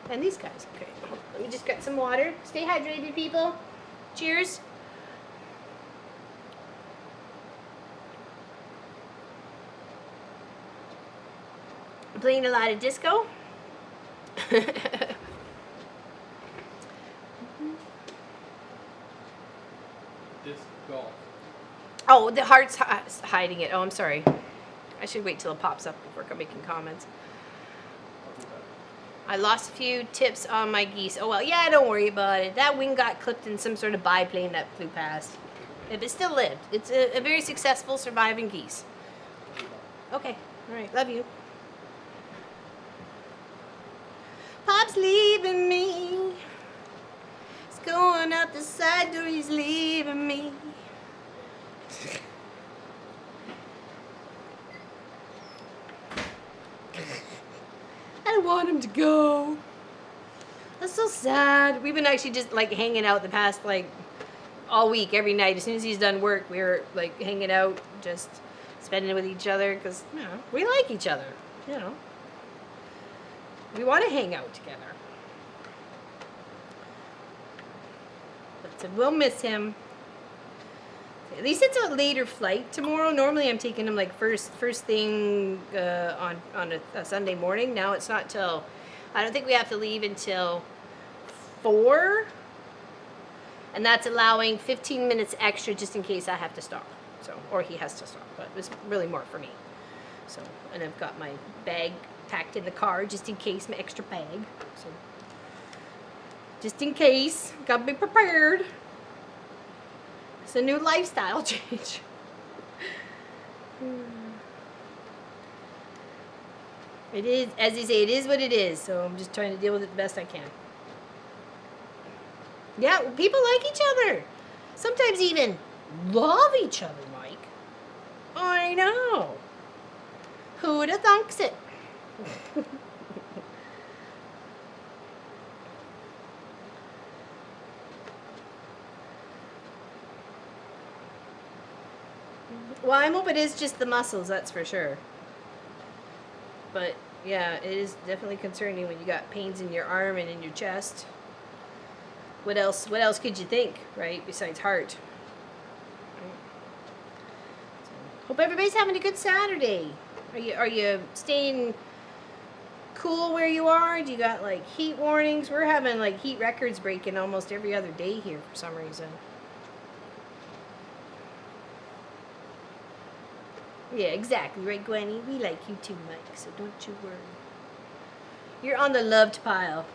and these guys. Okay, let me just get some water. Stay hydrated, people. Cheers. I'm playing a lot of disco. Disc golf. Oh, the heart's hiding it. Oh, I'm sorry. I should wait till it pops up before making comments. I lost a few tips on my geese. Oh, well, yeah, don't worry about it. That wing got clipped in some sort of biplane that flew past. But it still lived. It's a very successful surviving geese. Okay. All right. Love you. Pop's leaving me. He's going out the side door. He's leaving me. I don't want him to go. That's so sad. We've been actually just like hanging out the past like all week, every night. As soon as he's done work, we were like hanging out, just spending it with each other because, you know, we like each other, you know. We want to hang out together. But so we'll miss him. At least it's a later flight tomorrow. Normally I'm taking him like first thing on a Sunday morning. Now it's not till, I don't think we have to leave until 4. And that's allowing 15 minutes extra just in case I have to stop. So, or he has to stop, but it's really more for me. So, and I've got my bag packed in the car just in case, my extra bag. So, just in case, gotta be prepared. It's a new lifestyle change. It is, as they say, it is what it is. So I'm just trying to deal with it the best I can. Yeah, people like each other. Sometimes even love each other, Mike. I know. Who'da thunks it? Well, I hope it is just the muscles, that's for sure. But yeah, it is definitely concerning when you got pains in your arm and in your chest. What else could you think, right? Besides heart. Hope everybody's having a good Saturday. Are you staying cool where you are? Do you got like heat warnings? We're having like heat records breaking almost every other day here for some reason. Yeah, exactly, right, Gwenny? We like you too, Mike, so don't you worry. You're on the loved pile.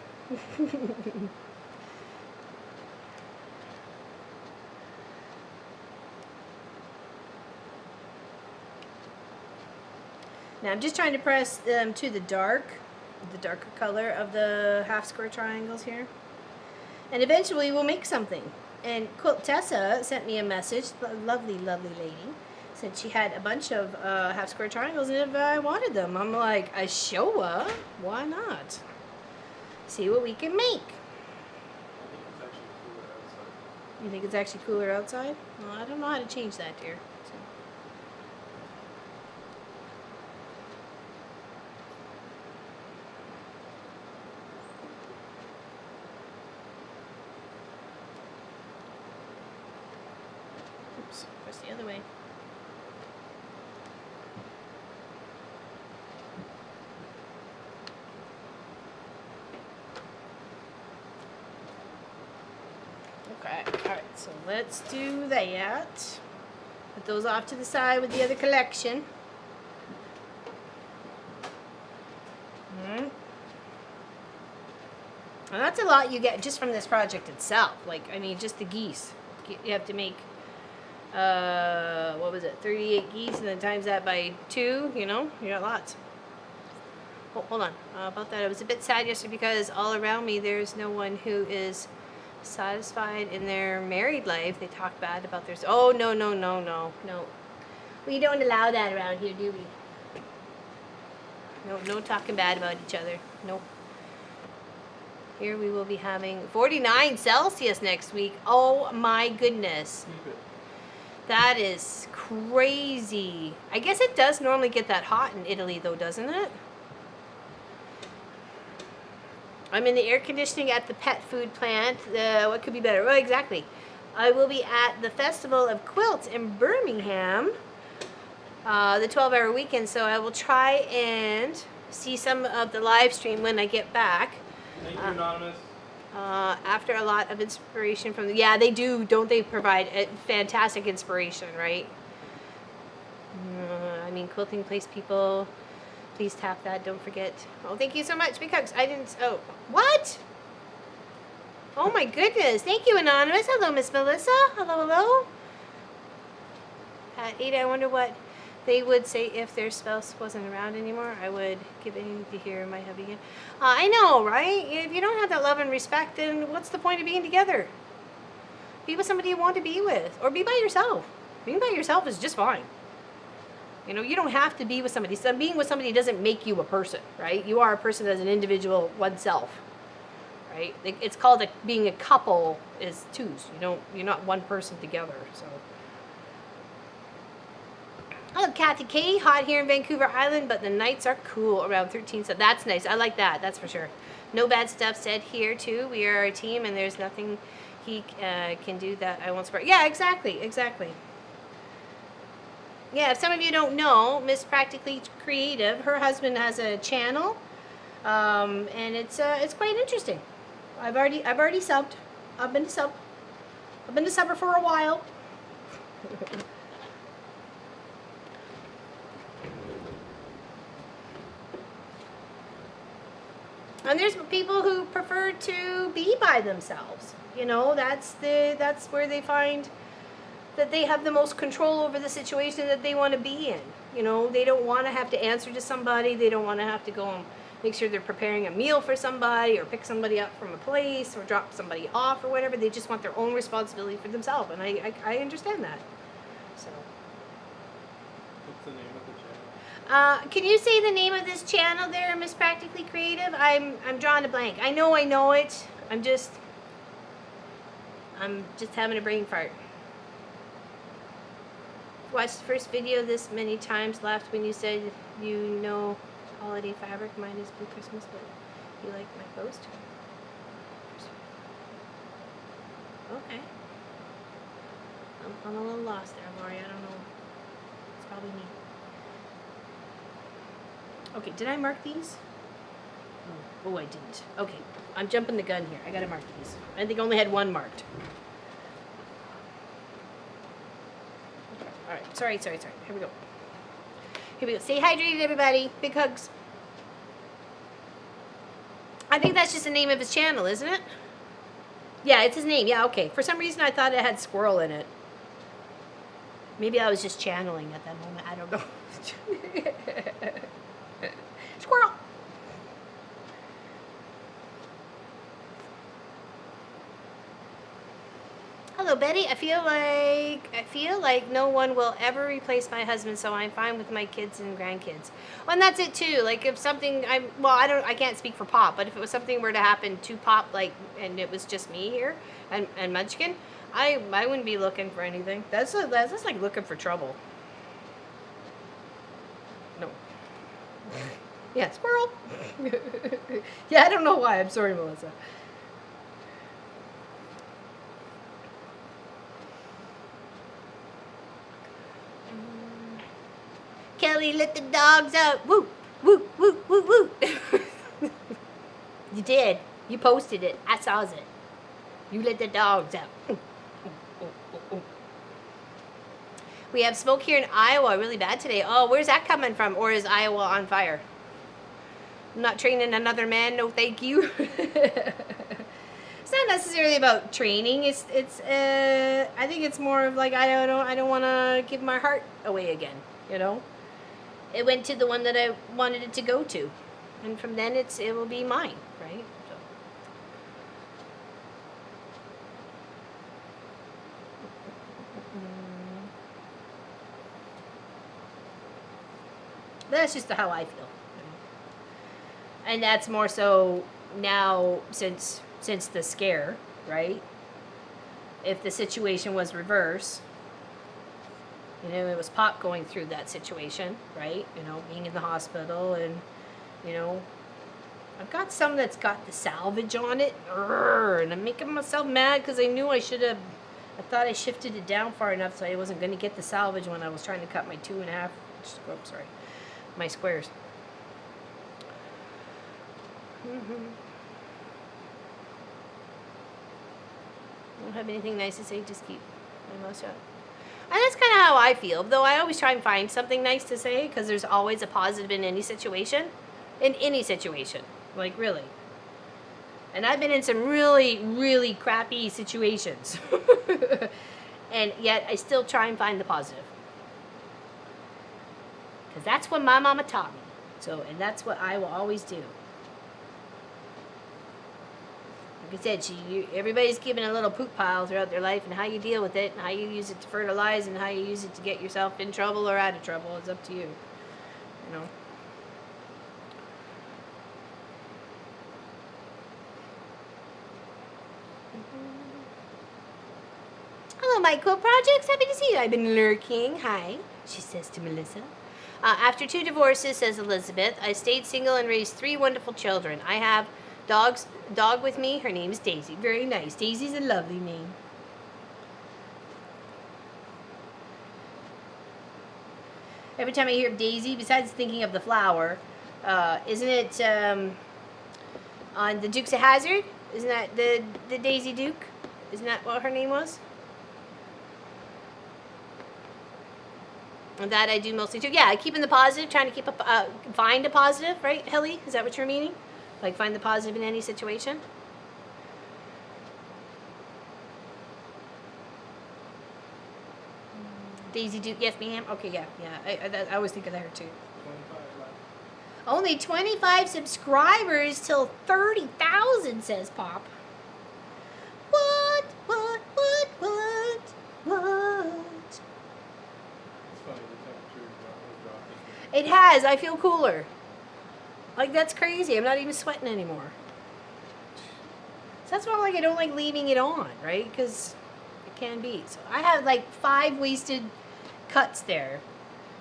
Now I'm just trying to press them to the darker color of the half square triangles here. And eventually we'll make something. And Quilt Tessa sent me a message, lovely, lovely lady, said she had a bunch of half square triangles and if I wanted them. I'm like, a showa? Why not? See what we can make. You think it's actually cooler outside? Well, I don't know how to change that, dear. So. Oops, press the other way. Okay, alright, so let's do that. Put those off to the side with the other collection. Alright. And that's a lot you get just from this project itself. Like, I mean, just the geese. You have to make, what was it, 38 geese and then times that by 2, you know? You got lots. Oh, hold on. About that, I was a bit sad yesterday because all around me there's no one who is satisfied in their married life. They talk bad about their... Oh, no, no, no, no, no. We don't allow that around here, do we? No, no talking bad about each other. Nope. Here we will be having 49 Celsius next week. Oh my goodness. That is crazy. I guess it does normally get that hot in Italy though, doesn't it? I'm in the air conditioning at the pet food plant. What could be better? Well, exactly. I will be at the Festival of Quilts in Birmingham, the 12-hour weekend, so I will try and see some of the live stream when I get back. Thank you, Anonymous. After a lot of inspiration from... Yeah, they do. Don't they provide fantastic inspiration, right? I mean, quilting place people... Please tap that. Don't forget. Oh, thank you so much. Because I didn't... Oh, what? Oh, my goodness. Thank you, Anonymous. Hello, Miss Melissa. Hello, hello. Ada, I wonder what they would say if their spouse wasn't around anymore. I would give anything to hear my hubby again. I know, right? If you don't have that love and respect, then what's the point of being together? Be with somebody you want to be with. Or be by yourself. Being by yourself is just fine. You know, you don't have to be with somebody. So being with somebody doesn't make you a person, right? You are a person as an individual, oneself, right? It's called being a couple is twos. You're not one person together. So, hello, Kathy K. Hot here in Vancouver Island, but the nights are cool around 13. So that's nice. I like that. That's for sure. No bad stuff said here too. We are a team, and there's nothing he can do that I won't support. Yeah, exactly, exactly. Yeah, if some of you don't know, Miss Practically Creative, her husband has a channel, and it's quite interesting. I've already subbed. I've been to sub. I've been to subber for a while. And there's people who prefer to be by themselves. You know, that's where they find that they have the most control over the situation that they want to be in. You know, they don't want to have to answer to somebody. They don't want to have to go and make sure they're preparing a meal for somebody or pick somebody up from a place or drop somebody off or whatever. They just want their own responsibility for themselves, and I understand that. So. What's the name of the channel? Can you say the name of this channel there, Miss Practically Creative? I'm drawing a blank. I know it. I'm just having a brain fart. Watched the first video this many times, laughed when you said you know holiday fabric. Mine is Blue Christmas, but you like my post? Okay. I'm a little lost there, Lori. I don't know. It's probably me. Okay, did I mark these? Oh, I didn't. Okay, I'm jumping the gun here. I gotta mark these. I think I only had one marked. Alright, sorry. Here we go. Stay hydrated, everybody. Big hugs. I think that's just the name of his channel, isn't it? Yeah, it's his name. Yeah, okay. For some reason, I thought it had squirrel in it. Maybe I was just channeling at that moment. I don't know. Hello, Betty. I feel like no one will ever replace my husband, so I'm fine with my kids and grandkids. Well, and that's it too. Like if something, I can't speak for Pop, but if it was something were to happen to Pop, like, and it was just me here and Munchkin, I wouldn't be looking for anything. That's like looking for trouble. No. Yeah, squirrel. Yeah, I don't know why. I'm sorry, Melissa. Kelly, let the dogs out. Woo, woo, woo, woo, woo. You did. You posted it. I saw it. You let the dogs out. We have smoke here in Iowa really bad today. Oh, where's that coming from? Or is Iowa on fire? I'm not training another man. No, thank you. It's not necessarily about training. It's I think it's more of like I don't want to give my heart away again, you know? It went to the one that I wanted it to go to. And from then it will be mine, right? So. That's just how I feel. And that's more so now since the scare, right? If the situation was reverse, you know, it was Pop going through that situation, right? You know, being in the hospital and, you know, I've got some that's got the salvage on it. And I'm making myself mad because I knew I thought I shifted it down far enough so I wasn't going to get the salvage when I was trying to cut my 2.5, my squares. Don't have anything nice to say, just keep my mouth shut. And that's kind of how I feel, though I always try and find something nice to say because there's always a positive in any situation. In any situation. Like, really. And I've been in some really, really crappy situations. And yet, I still try and find the positive. Because that's what my mama taught me. So, and that's what I will always do. Like I said, everybody's given a little poop pile throughout their life, and how you deal with it, and how you use it to fertilize, and how you use it to get yourself in trouble or out of trouble is up to you. You know. Hello, my quilt projects. Happy to see you. I've been lurking. Hi, she says to Melissa. After 2 divorces, says Elizabeth, I stayed single and raised 3 wonderful children. I have dog with me. Her name is Daisy. Very nice. Daisy's a lovely name. Every time I hear of Daisy, besides thinking of the flower, isn't it on the Dukes of Hazzard? Isn't that the Daisy Duke? Isn't that what her name was? And that I do mostly too. Yeah, keeping the positive, trying to find a positive, right, Helly? Is that what you're meaning? Like find the positive in any situation? Daisy Duke, yes, ma'am. Okay, yeah. I always think of her too. 25 left. Only 25 subscribers till 30,000, says Pop. What? It's funny, the temperature is dropping. It has. I feel cooler. Like, that's crazy. I'm not even sweating anymore. So that's why I don't like leaving it on, right? Because it can be. So I have like 5 wasted cuts there.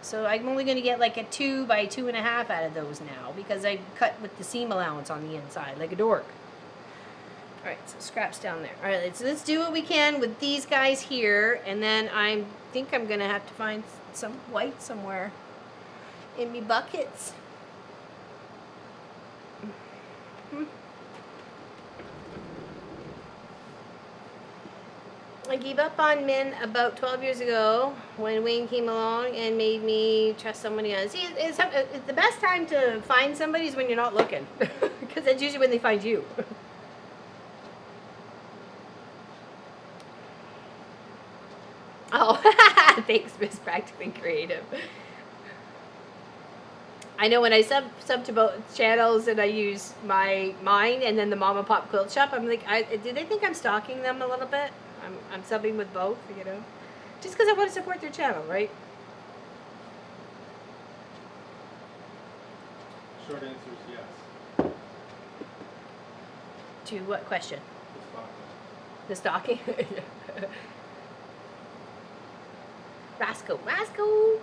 So I'm only going to get like a 2 by 2.5 out of those now because I cut with the seam allowance on the inside like a dork. Alright, so scraps down there. Alright, so let's do what we can with these guys here, and then I think I'm going to have to find some white somewhere in me buckets. I gave up on men about 12 years ago when Wayne came along and made me trust somebody else. See, it's the best time to find somebody is when you're not looking, because that's usually when they find you. Oh, thanks, Miss Practically Creative. I know when I sub to both channels and I use mine and then the Mom and Pop Quilt Shop, I'm like, do they think I'm stalking them a little bit? I'm subbing with both, you know, just because I want to support their channel, right? Short answer is yes. To what question? It's fine. The stocking? Roscoe.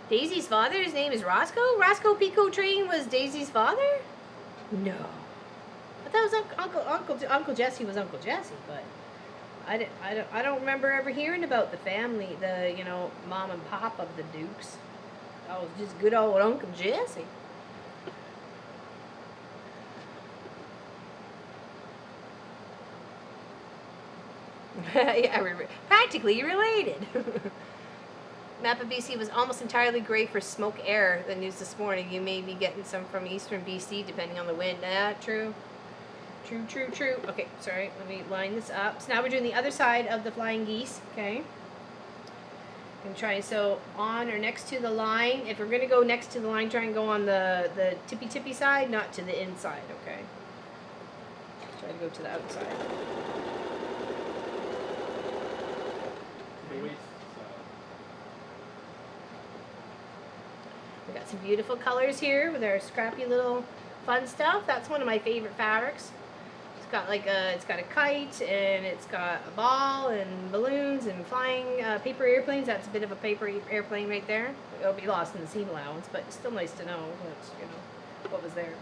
Daisy's father, his name is Roscoe? Roscoe Pico Train was Daisy's father? No. I thought it was Uncle Jesse was Uncle Jesse, but I don't remember ever hearing about the family, the, you know, mom and pop of the Dukes. I was just good old Uncle Jesse. Yeah, practically related. Map of BC was almost entirely gray for smoke air. The news this morning. You may be getting some from eastern BC depending on the wind. True. True. Okay, sorry. Let me line this up. So now we're doing the other side of the flying geese. Okay. I'm trying, so on or next to the line. If we're going to go next to the line, try and go on the tippy side, not to the inside. Okay. Try to go to the outside. The waist We got some beautiful colors here with our scrappy little fun stuff. That's one of my favorite fabrics. It's got like it's got a kite, and it's got a ball and balloons and flying paper airplanes. That's a bit of a paper airplane right there. It'll be lost in the seam allowance, but it's still nice to know that, you know, what was there.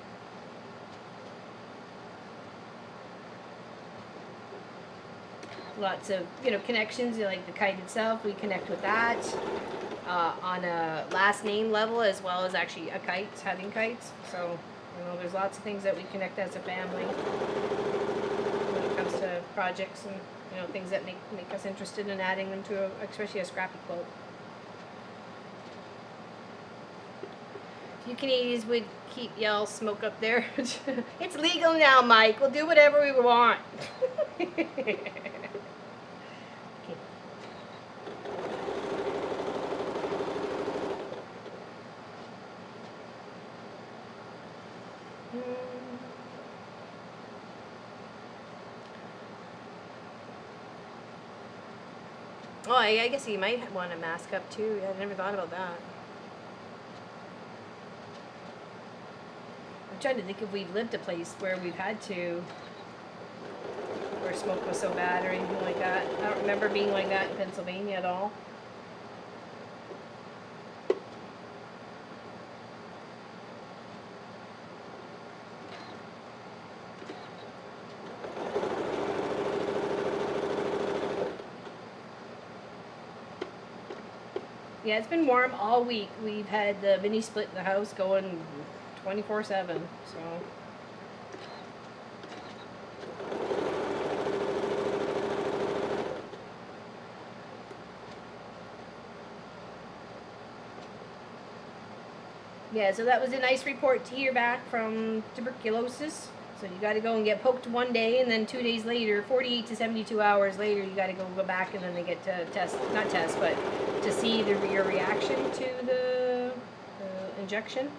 Lots of, you know, connections, like the kite itself, we connect with that on a last name level, as well as actually a kite, having kites. So, you know, there's lots of things that we connect as a family when it comes to projects and, you know, things that make us interested in adding them to, especially a scrappy quilt. You Canadians would keep y'all smoke up there. It's legal now, Mike. We'll do whatever we want. Oh, I guess you might want to mask up too. Yeah, I never thought about that. I'm trying to think if we've lived a place where we've had to, where smoke was so bad or anything like that. I don't remember being like that in Pennsylvania at all. Yeah, it's been warm all week. We've had the mini split in the house going 24/7, so. Yeah, so that was a nice report to hear back from tuberculosis. So you got to go and get poked one day, and then 2 days later, 48 to 72 hours later, you got to go back, and then they get to test, not test, but to see your reaction to the injection.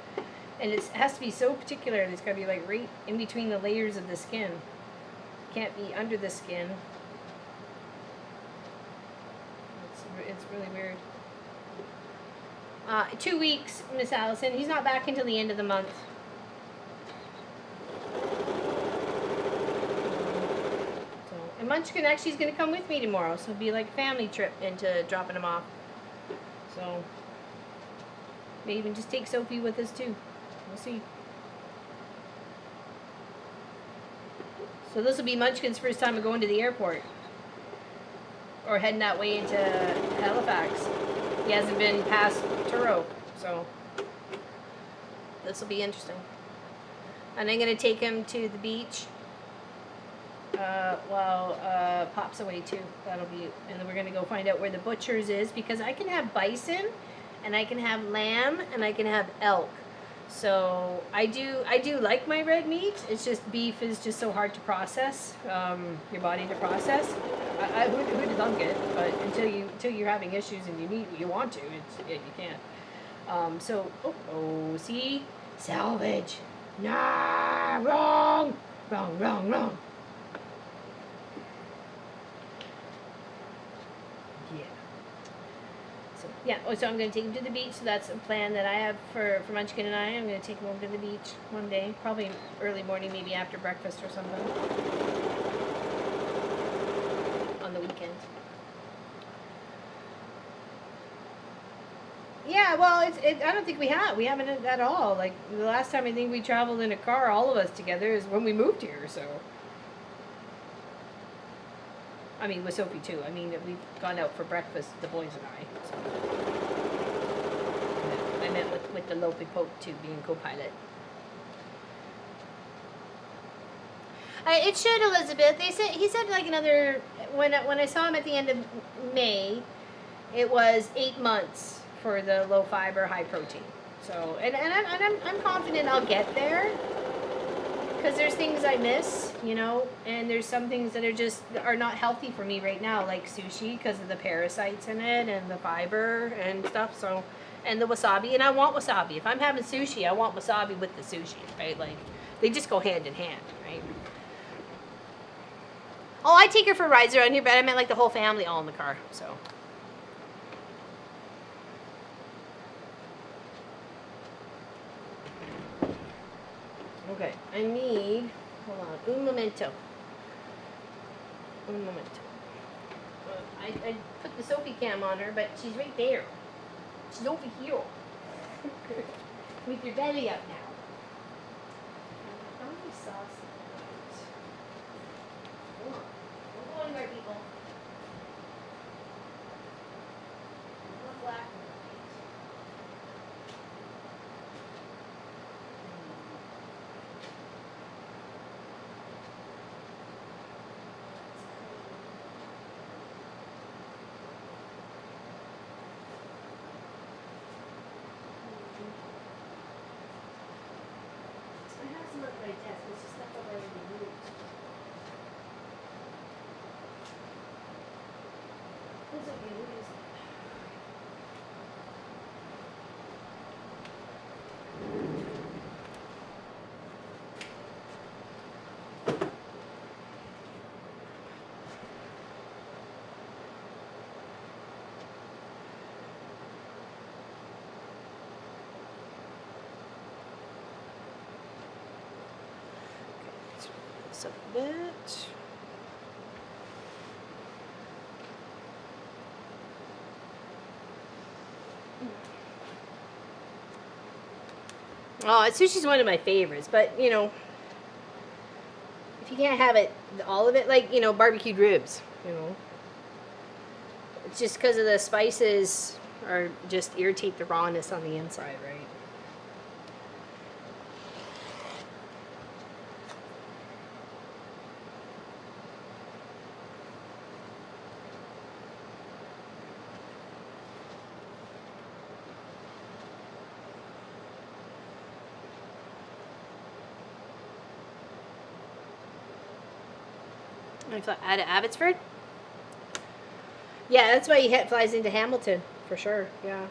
And it has to be so particular. It's got to be like right in between the layers of the skin. Can't be under the skin. It's really weird. 2 weeks, Miss Allison. He's not back until the end of the month. And Munchkin actually is going to come with me tomorrow, so it'll be like a family trip into dropping him off. So, maybe even just take Sophie with us too. We'll see. So this will be Munchkin's first time of going to the airport. Or heading that way into Halifax. He hasn't been past Truro, so this will be interesting. And I'm going to take him to the beach while Pop's away too. That'll be, and then we're going to go find out where the butcher's is, because I can have bison, and I can have lamb, and I can have elk. So I do like my red meat. It's just beef is just so hard to process, your body to process. Who'd thunk it? But until you're having issues and you want to, you can't. So see, salvage. Nah, wrong. awesome. Yeah. Oh, so I'm going to take him to the beach. So that's a plan that I have for Munchkin and I. I'm going to take him over to the beach one day, probably early morning, maybe after breakfast or something, on the weekend. Yeah, well, I don't think we haven't at all. Like, the last time I think we traveled in a car, all of us together, is when we moved here, so. I mean, with Sophie too. I mean, we've gone out for breakfast, the boys and I. So. I met with the Lope Pope too, being co-pilot. It should, Elizabeth. He said like another, when I saw him at the end of May, it was 8 months for the low fiber, high protein. So, and I'm confident I'll get there, because there's things I miss, you know, and there's some things that are not healthy for me right now, like sushi, because of the parasites in it and the fiber and stuff. So, and the wasabi, and I want wasabi. If I'm having sushi, I want wasabi with the sushi, right? Like, they just go hand in hand, right? Oh, I take her for rides around here, but I meant like the whole family all in the car, so. Okay, I need, hold on, un momento. Un momento. I put the Sophie cam on her, but she's right there. She's over here. With your belly up now. How many sauce? Hold on. Don't go anywhere, people. One black and one white. Up a bit. Oh, sushi's one of my favorites, but you know, if you can't have it, all of it, like, you know, barbecued ribs, you know, it's just because of the spices or just irritate the rawness on the inside, right? Out of Abbotsford? Yeah, that's why he flies into Hamilton, for sure, yeah.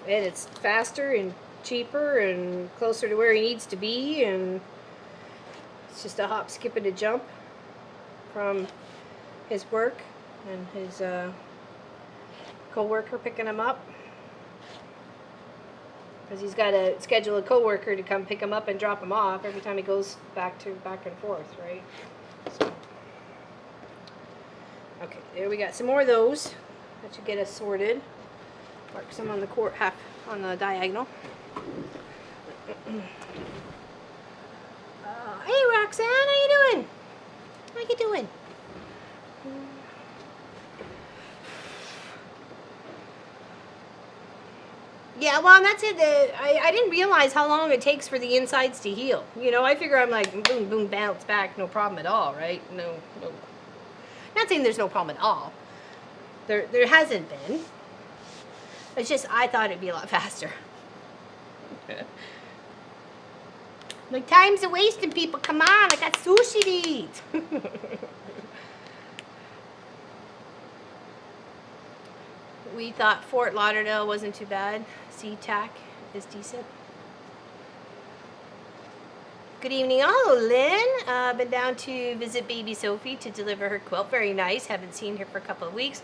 And it's faster and cheaper and closer to where he needs to be, and it's just a hop, skip, and a jump from his work and his co-worker picking him up. Because he's got to schedule a co-worker to come pick him up and drop him off every time he goes back and forth, right? So. Okay, there we got some more of those. That should get us sorted. Mark some on the half on the diagonal. Hey Roxanne, how you doing? How you doing? Yeah, well, that's it. I didn't realize how long it takes for the insides to heal. You know, I figure I'm like boom, boom, bounce back, no problem at all, right? No. Not saying there's no problem at all. There hasn't been. It's just I thought it'd be a lot faster. Like, time's a wasting, people. Come on, I got sushi to eat. We thought Fort Lauderdale wasn't too bad. SeaTac is decent. Good evening. Oh, Lynn. Been down to visit baby Sophie to deliver her quilt. Very nice. Haven't seen her for a couple of weeks.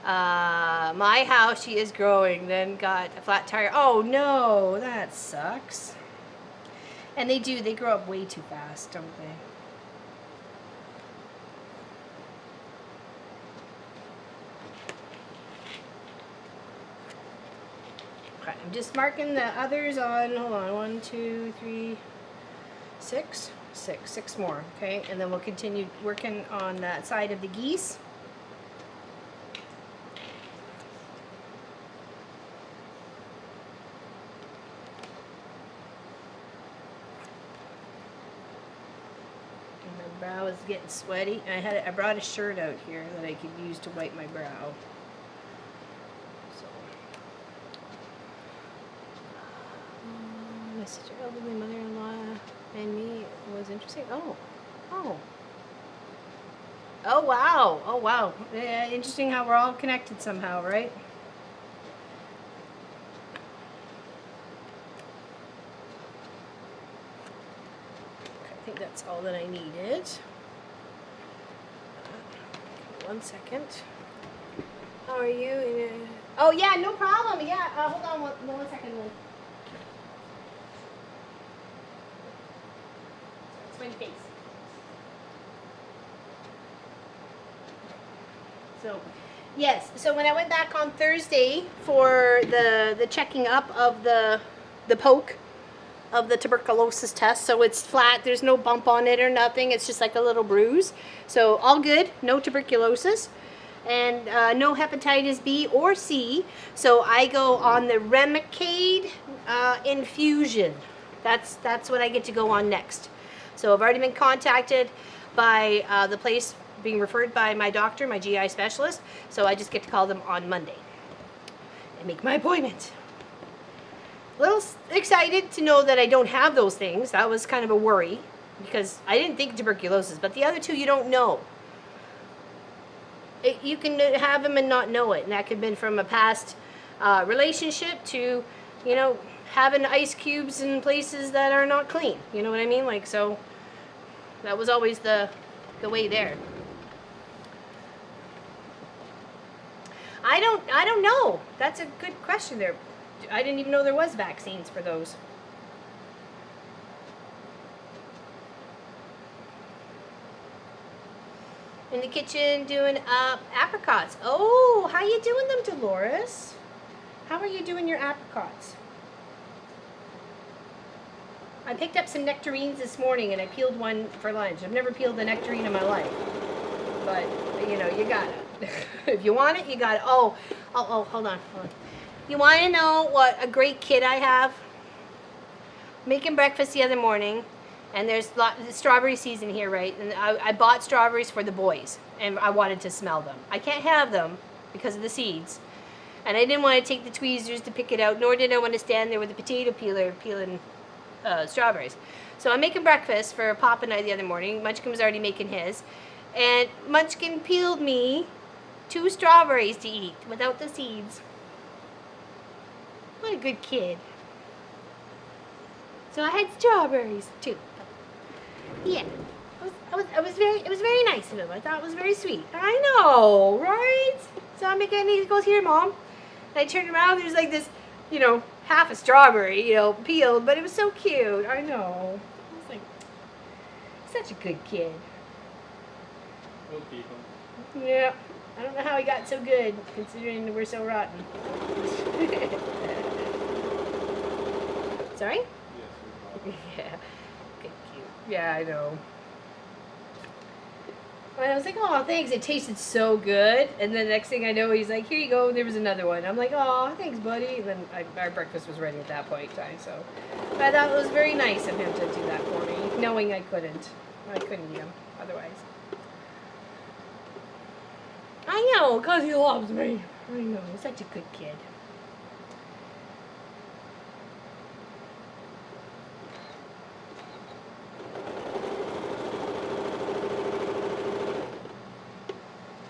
My house, she is growing, then got a flat tire. Oh no, that sucks. And they grow up way too fast, don't they? Okay, I'm just marking the others on, hold on, 1, 2, 3, 6, 6 more, okay? And then we'll continue working on that side of the geese. My brow is getting sweaty. I brought a shirt out here that I could use to wipe my brow. My sister, elderly mother-in-law, and me was interesting. Oh wow, oh wow. Yeah, interesting how we're all connected somehow, right? Okay, I think that's all that I needed. 1 second. How are you? Oh yeah, no problem. Yeah, hold on one second. Face. So, yes. So when I went back on Thursday for the checking up of the poke of the tuberculosis test, so it's flat. There's no bump on it or nothing. It's just like a little bruise. So all good. No tuberculosis. And no hepatitis B or C. So I go on the Remicade infusion. That's what I get to go on next. So I've already been contacted by the place, being referred by my doctor, my GI specialist. So I just get to call them on Monday and make my appointment. A little excited to know that I don't have those things. That was kind of a worry because I didn't think tuberculosis, but the other two you don't know. You can have them and not know it, and that could have been from a past relationship to, you know, having ice cubes in places that are not clean. You know what I mean? Like, so that was always the way there. I don't know. That's a good question there. I didn't even know there was vaccines for those. In the kitchen doing apricots. Oh, how you doing them, Dolores? How are you doing your apricots? I picked up some nectarines this morning and I peeled one for lunch. I've never peeled a nectarine in my life. But, you know, you got it. If you want it, you got it. Oh, hold on. You want to know what a great kid I have? Making breakfast the other morning, and there's strawberry season here, right? And I bought strawberries for the boys, and I wanted to smell them. I can't have them because of the seeds. And I didn't want to take the tweezers to pick it out, nor did I want to stand there with a potato peeler peeling strawberries. So I'm making breakfast for Pop and I the other morning. Munchkin was already making his. And Munchkin peeled me 2 strawberries to eat without the seeds. What a good kid. So I had strawberries too. Yeah. It was very nice of him. I thought it was very sweet. I know, right? So I'm making, he goes, "Here, Mom." And I turned around, there's like this, you know, half a strawberry, you know, peeled, but it was so cute. I know. I was like, such a good kid. We'll keep him. Yeah. I don't know how he got so good, considering we're so rotten. Sorry? Yes, we Yeah. Good, cute. Yeah, I know. And I was like, "Oh, thanks. It tasted so good." And then the next thing I know, he's like, "Here you go." And there was another one. I'm like, "Oh, thanks, buddy." And then our breakfast was ready at that point in time. So I thought it was very nice of him to do that for me, knowing I couldn't eat him otherwise. I know, because he loves me. I know, he's such a good kid.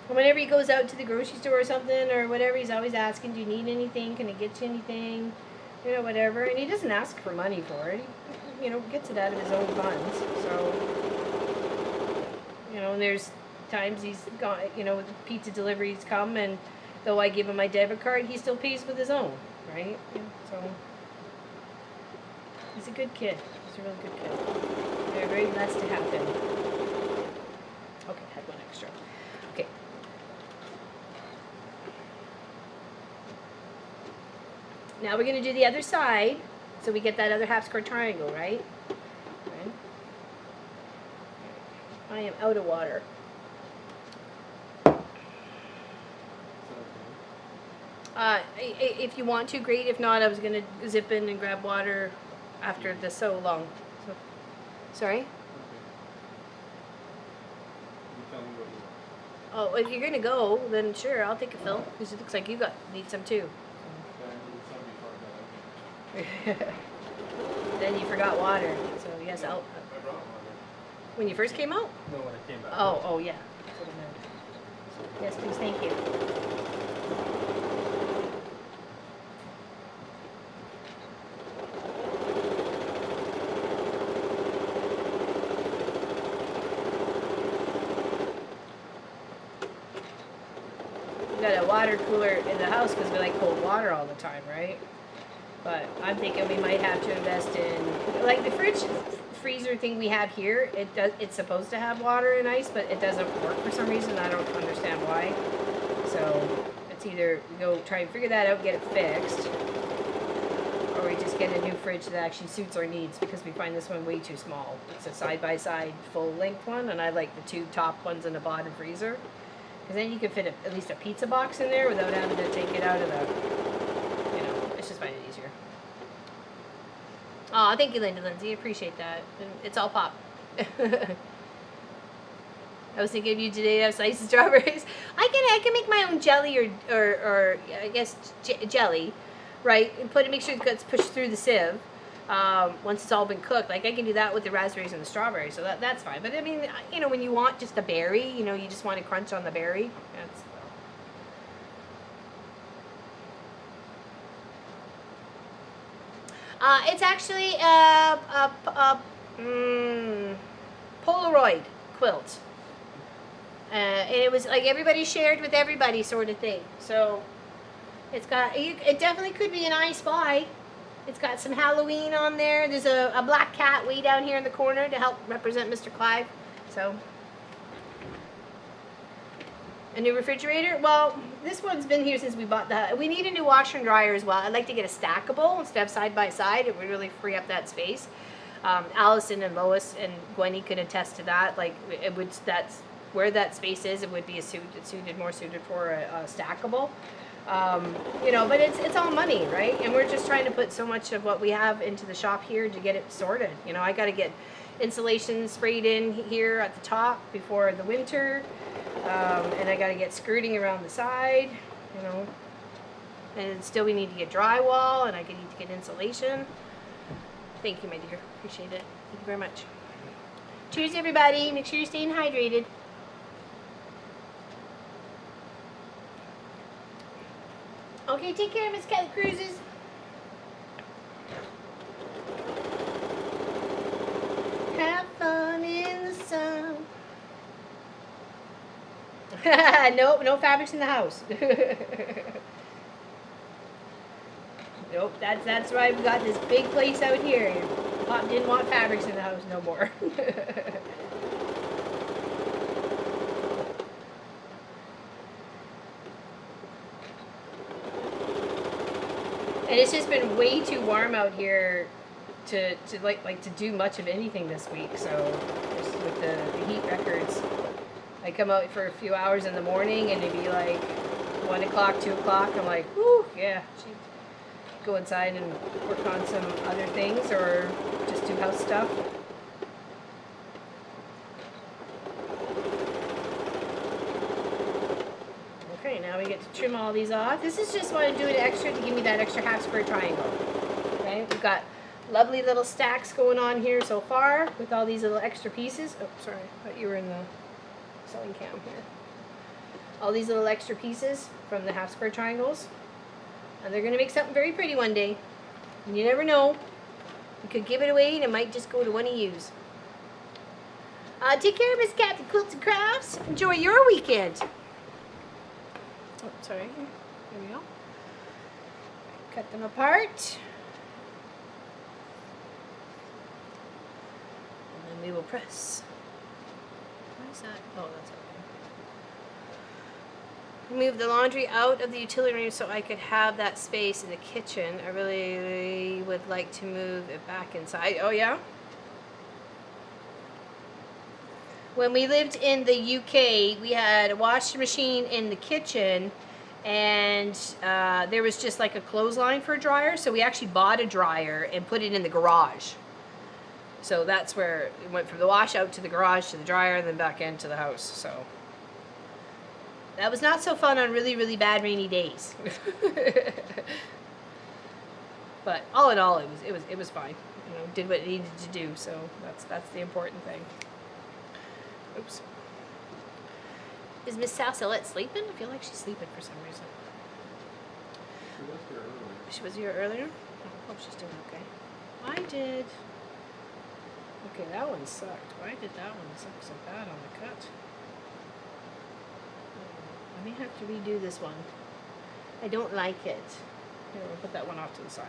Whenever he goes out to the grocery store or something or whatever, he's always asking, "Do you need anything? Can I get you anything?" You know, whatever. And he doesn't ask for money for it. He, you know, gets it out of his own funds. So, you know, and there's times he's gone, you know, the pizza deliveries come and Though I give him my debit card, he still pays with his own, right? Yeah, so he's a good kid. He's a really good kid. We're very blessed to have him. Okay, I had one extra. Okay. Now we're going to do the other side, so we get that other half square triangle, right? Okay. I am out of water. If you want to, great. If not, I was going to zip in and grab water after the so long. So, sorry? Okay. You tell me what you want. Oh, if you're going to go, then sure, I'll take a fill, because it looks like you need some too. Okay, I need some before that. Then you forgot water, so yes, I'll. I brought water. When you first came out? No, when I came back. Oh, yeah. That's what I meant. Yes, please, thank you. We got a water cooler in the house because we like cold water all the time, right? But I'm thinking we might have to invest in, like the fridge freezer thing we have here. It's supposed to have water and ice, but it doesn't work for some reason. I don't understand why. So it's either we go try and figure that out, get it fixed, or we just get a new fridge that actually suits our needs, because we find this one way too small. It's a side-by-side full-length one, and I like the two top ones in the bottom freezer, because then you can fit at least a pizza box in there without having to take it out of the, you know, it's just find it easier. Aw, thank you, Lindsay. I appreciate that. It's all pop. I was thinking of you today to have sliced strawberries. I can make my own jelly or I guess jelly, right? And make sure it gets pushed through the sieve once it's all been cooked. Like I can do that with the raspberries and the strawberries, so that's fine. But I mean, you know, when you want just a berry, you know, you just want to crunch on the berry. That's it's actually a Polaroid quilt. And it was like everybody shared with everybody sort of thing. So it's got, it definitely could be an I Spy. It's got some Halloween on there. There's a black cat way down here in the corner to help represent Mr. Clive. So, a new refrigerator. Well, this one's been here since we bought the, we need a new washer and dryer as well. I'd like to get a stackable instead of side by side. It would really free up that space. Allison and Lois and Gwenny could attest to that. Like, it would, that's where that space is. It would be more suited for a stackable. You know, but it's all money, right? And we're just trying to put so much of what we have into the shop here to get it sorted. You know, I got to get insulation sprayed in here at the top before the winter, and I got to get skirting around the side, you know, and still we need to get drywall, and I need to get insulation. Thank you, my dear. Appreciate it. Thank you very much. Cheers, everybody. Make sure you're staying hydrated. Okay, take care, Miss Kelly Cruises. Have fun in the sun. Nope, no fabrics in the house. Nope, that's right. We got this big place out here. Pop didn't want fabrics in the house no more. And it's just been way too warm out here to like to do much of anything this week. So just with the heat records, I come out for a few hours in the morning and it'd be like 1 o'clock, 2 o'clock. I'm like, whoo, yeah. Go inside and work on some other things or just do house stuff. Okay, now we get to trim all these off. This is just want to do it extra to give me that extra half square triangle. Okay, we've got lovely little stacks going on here so far with all these little extra pieces. Oh, sorry, I thought you were in the sewing cam here. All these little extra pieces from the half square triangles. And they're going to make something very pretty one day. And you never know. You could give it away and it might just go to one of yous. Take care, Miss Captain Quilts and Crafts. Enjoy your weekend. Oh, sorry. Here we go. Cut them apart. And then we will press. What is that? Oh, that's okay. Move the laundry out of the utility room so I could have that space in the kitchen. I really would like to move it back inside. Oh, yeah? When we lived in the UK, we had a washing machine in the kitchen, and there was just like a clothesline for a dryer. So we actually bought a dryer and put it in the garage. So that's where it went from the wash out to the garage to the dryer and then back into the house. So that was not so fun on really, really bad rainy days. But all in all, it was fine. You know, did what it needed to do. So that's the important thing. Oops. Is Miss Salsalette sleeping? I feel like she's sleeping for some reason. She was here earlier. She was here earlier? I hope she's doing okay. Why did... Okay, that one sucked. Why did that one suck so bad on the cut? I may have to redo this one. I don't like it. Here, we'll put that one off to the side.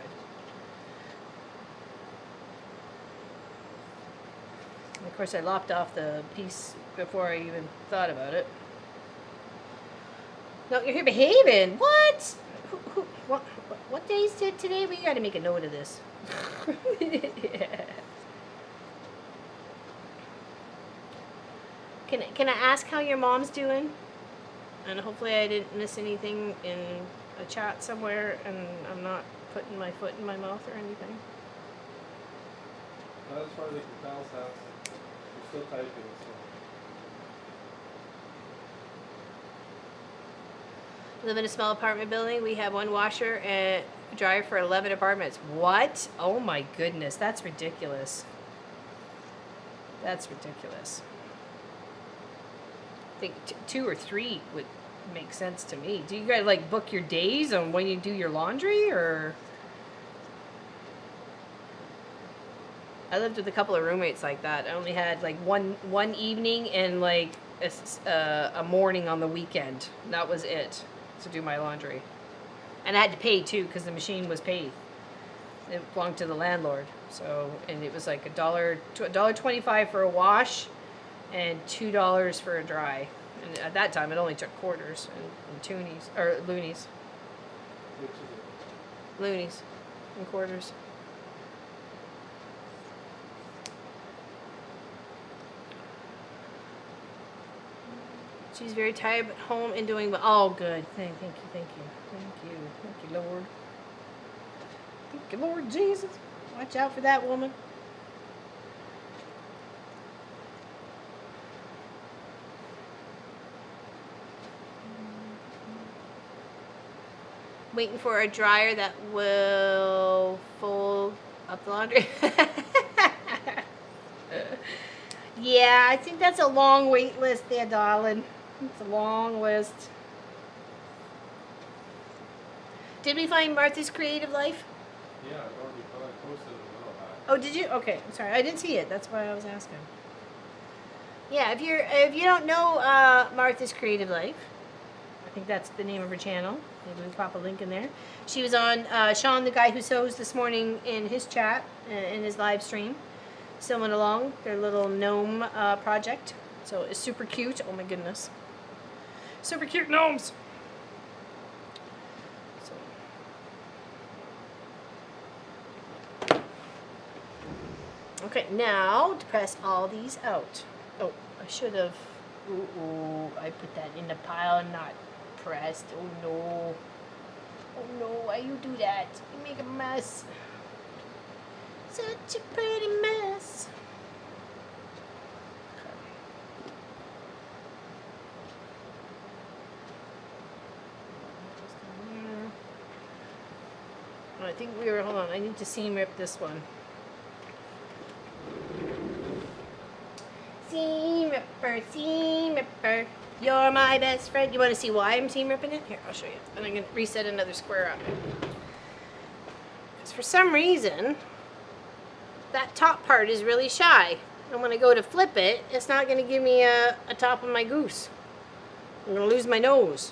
And of course, I lopped off the piece before I even thought about it. No, you're here behaving. What? What day is it today? We got to make a note of this. Yeah. Can I ask how your mom's doing? And hopefully I didn't miss anything in a chat somewhere, and I'm not putting my foot in my mouth or anything. As far as I can tell, Sal, you're still typing. So. Live in a small apartment building. We have one washer and dryer for 11 apartments. What? Oh my goodness, that's ridiculous. That's ridiculous. I think 2 or 3 would make sense to me. Do you guys like book your days on when you do your laundry, or? I lived with a couple of roommates like that. I only had like one evening and like a morning on the weekend. That was it to do my laundry, and I had to pay too because the machine was paid. It belonged to the landlord. So, and it was like $1.25 for a wash and $2 for a dry. And at that time, it only took quarters and toonies, or loonies. Which is it? Loonies and quarters. She's very tired, but home and doing well. Oh, good. Thank you, Lord. Thank you, Lord Jesus. Watch out for that woman. Waiting for a dryer that will fold up the laundry. Yeah, I think that's a long wait list there, darling. It's a long list. Did we find Martha's Creative Life? Yeah, I've already posted it a little high. Oh, did you? Okay, I'm sorry. I didn't see it. That's why I was asking. Yeah, if you don't know Martha's Creative Life, I think that's the name of her channel. Maybe we can pop a link in there. She was on Sean, the guy who sews, this morning in his chat, in his live stream, sewing along their little gnome project. So it's super cute. Oh my goodness, super cute gnomes. Okay, now to press all these out. Oh, I should have. Ooh, I put that in the pile, not pressed. Oh no. Oh no, why you do that? You make a mess. Such a pretty mess. Oh, I think we were, hold on, I need to seam rip this one. Seam ripper, you're my best friend. You want to see why I'm seam ripping it? Here, I'll show you. And I'm going to reset another square up. Because for some reason, that top part is really shy. And when I go to flip it, it's not going to give me a top of my goose. I'm going to lose my nose.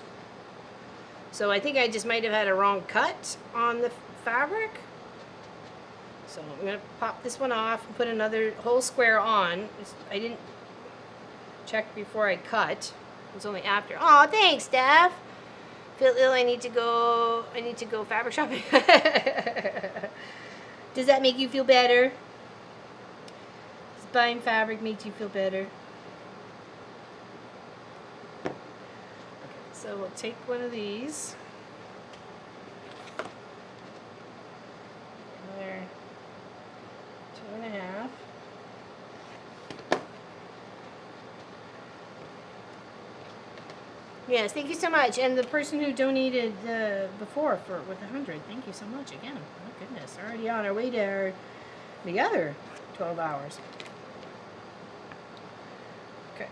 So I think I just might have had a wrong cut on the fabric. So I'm going to pop this one off and put another whole square on. I didn't check before I cut. It was only after. Oh, thanks, Steph. Feel ill, I need to go fabric shopping. Does that make you feel better? Does buying fabric make you feel better? Okay, so we'll take one of these. Another 2.5. Yes, thank you so much. And the person who donated before with 100, thank you so much again. Oh goodness, already on our way to the other 12 hours. Okay.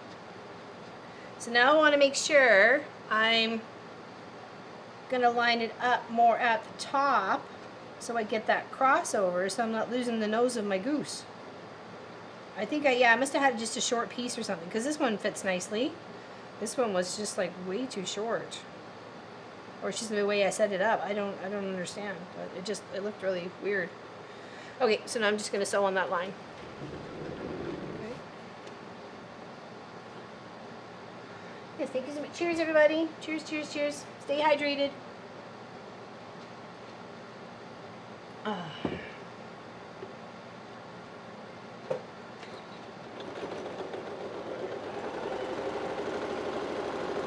So now I want to make sure I'm going to line it up more at the top so I get that crossover so I'm not losing the nose of my goose. I think I must have had just a short piece or something because this one fits nicely. This one was just like way too short. Or it's just the way I set it up. I don't understand, but it looked really weird. Okay, so now I'm just going to sew on that line. Okay. Yes, thank you so much. Cheers, everybody. Cheers, cheers, cheers. Stay hydrated.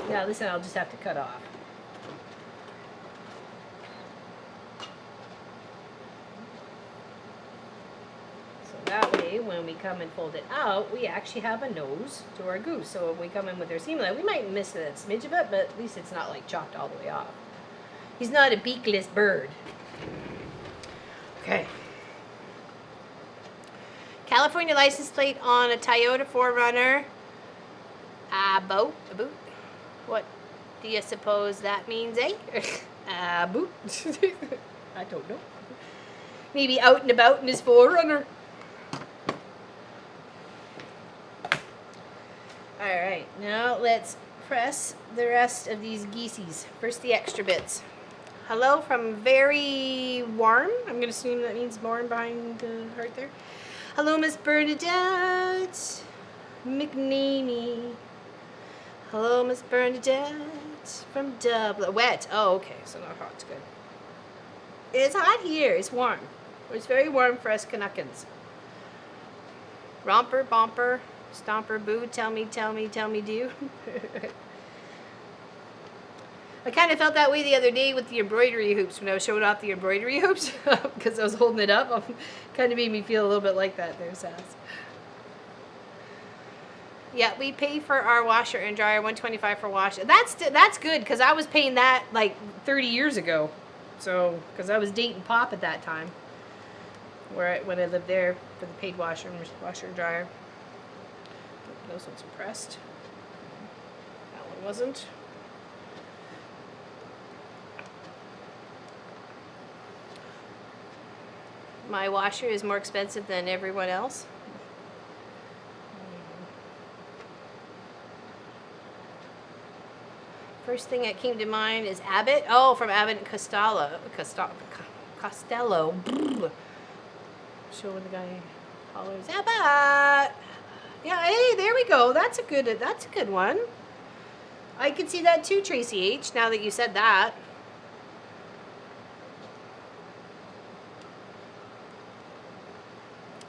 Now listen, I'll just have to cut off. So that way, when we come and fold it out, we actually have a nose to our goose. So if we come in with our seam line, we might miss a smidge of it, but at least it's not like chopped all the way off. He's not a beakless bird. Okay. California license plate on a Toyota 4Runner. Boat. What do you suppose that means, eh? Boot. I don't know. Maybe out and about in his 4Runner. Alright, now let's press the rest of these geeseys. First the extra bits. Hello from very warm. I'm going to assume that means warm behind the heart there. Hello, Miss Bernadette McNamee. Hello, Miss Bernadette from Dublin. Wet. Oh, okay. So not hot. It's good. It's hot here. It's warm. It's very warm for us Canuckans. Romper, bomper, stomper, boo. Tell me, do. I kind of felt that way the other day with the embroidery hoops when I was showing off the embroidery hoops because I was holding it up. Kind of made me feel a little bit like that there, Sass. Yeah, we pay for our washer and dryer, $125 for wash. That's good because I was paying that like 30 years ago. So, because I was dating Pop at that time, when I lived there for the paid washer and dryer. Those ones are pressed. That one wasn't. My washer is more expensive than everyone else. First thing that came to mind is Abbott. Oh, from Abbott and Costello. Showing the guy hollers, Abbott! Yeah, hey, there we go. That's a good one. I could see that too, Tracy H, now that you said that.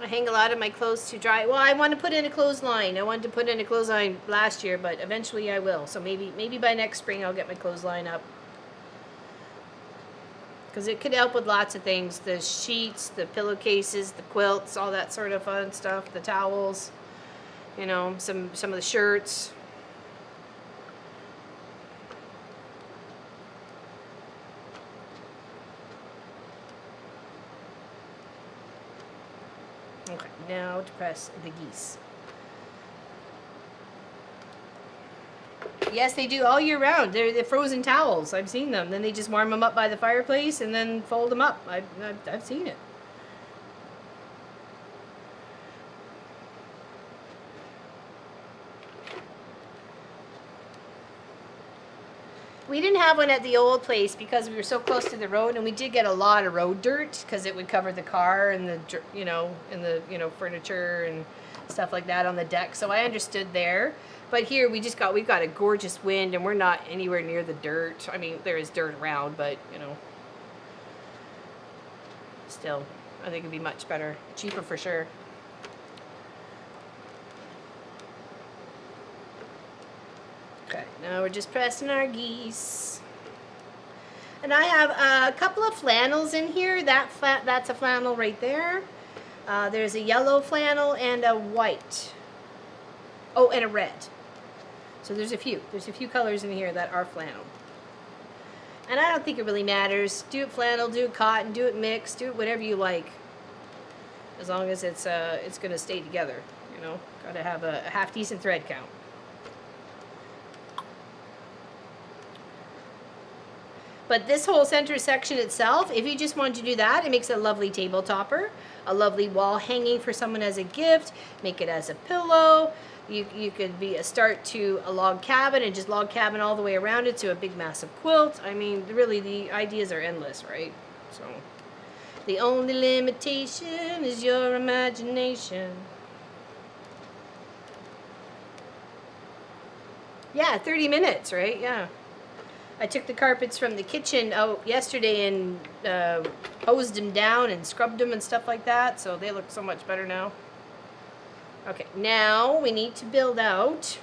I hang a lot of my clothes to dry. Well, I want to put in a clothesline. I wanted to put in a clothesline last year, but eventually I will. So maybe by next spring I'll get my clothesline up. Because it could help with lots of things. The sheets, the pillowcases, the quilts, all that sort of fun stuff. The towels, you know, some of the shirts. Okay, now to press the geese. Yes, they do all year round. They're frozen towels. I've seen them. Then they just warm them up by the fireplace and then fold them up. I've seen it. We didn't have one at the old place because we were so close to the road, and we did get a lot of road dirt because it would cover the car and the furniture and stuff like that on the deck. So I understood there. But here we've got a gorgeous wind, and we're not anywhere near the dirt. I mean, there is dirt around, but still, I think it'd be much better, cheaper for sure. Okay, now we're just pressing our geese. And I have a couple of flannels in here. That's a flannel right there. There's a yellow flannel and a white. Oh, and a red. So there's a few colors in here that are flannel. And I don't think it really matters. Do it flannel, do it cotton, do it mixed, do it whatever you like. As long as it's going to stay together, Got to have a half decent thread count. But this whole center section itself, if you just want to do that, it makes a lovely table topper, a lovely wall hanging for someone as a gift, make it as a pillow. You could be a start to a log cabin and just log cabin all the way around it to a big massive quilt. I mean, really the ideas are endless, right? So the only limitation is your imagination. Yeah, 30 minutes, right? Yeah. I took the carpets from the kitchen out yesterday and hosed them down and scrubbed them and stuff like that, so they look so much better now. Okay, now we need to build out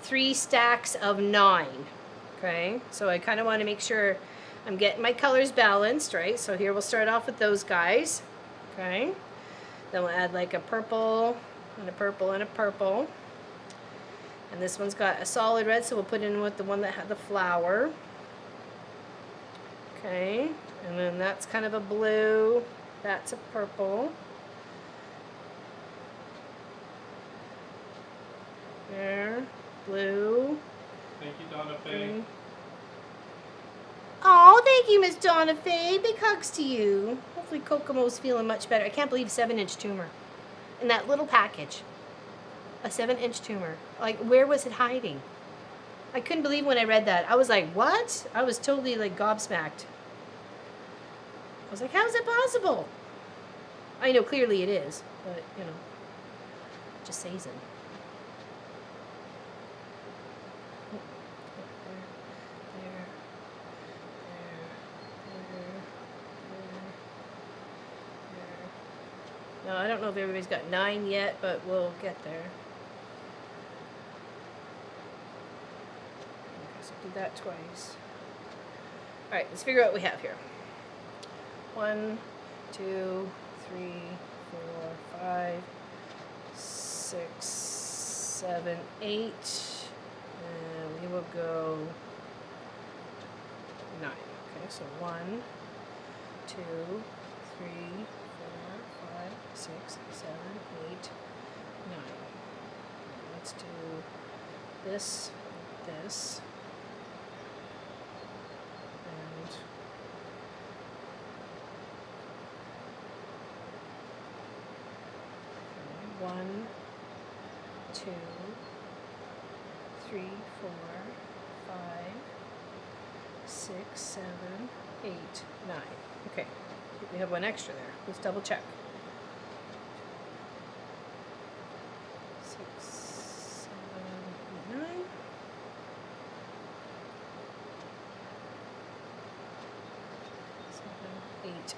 3 stacks of 9. Okay, so I kind of want to make sure I'm getting my colors balanced, right? So here we'll start off with those guys. Okay, then we'll add like a purple and a purple and a purple. And this one's got a solid red, so we'll put in with the one that had the flower. Okay, and then that's kind of a blue. That's a purple. There, blue. Thank you, Donna Faye. Oh, thank you, Miss Donna Faye. Big hugs to you. Hopefully Kokomo's feeling much better. I can't believe 7-inch tumor in that little package. A 7-inch tumor. Like, where was it hiding? I couldn't believe when I read that. I was like, what? I was totally like gobsmacked. I was like, how is it possible? I know clearly it is, but just saying. No, I don't know if everybody's got 9 yet, but we'll get there. Okay, so do that twice. Alright, let's figure out what we have here. 1, 2, 3, 4, 5, 6, 7, 8. And we will go 9. Okay, so 1, 2, 3, 6, 7, 8, 9. Let's do this, this, and 1, 2, 3, 4, 5, 6, 7, 8, 9. Okay, we have one extra there. Let's double check. 6, 7, 8, 9.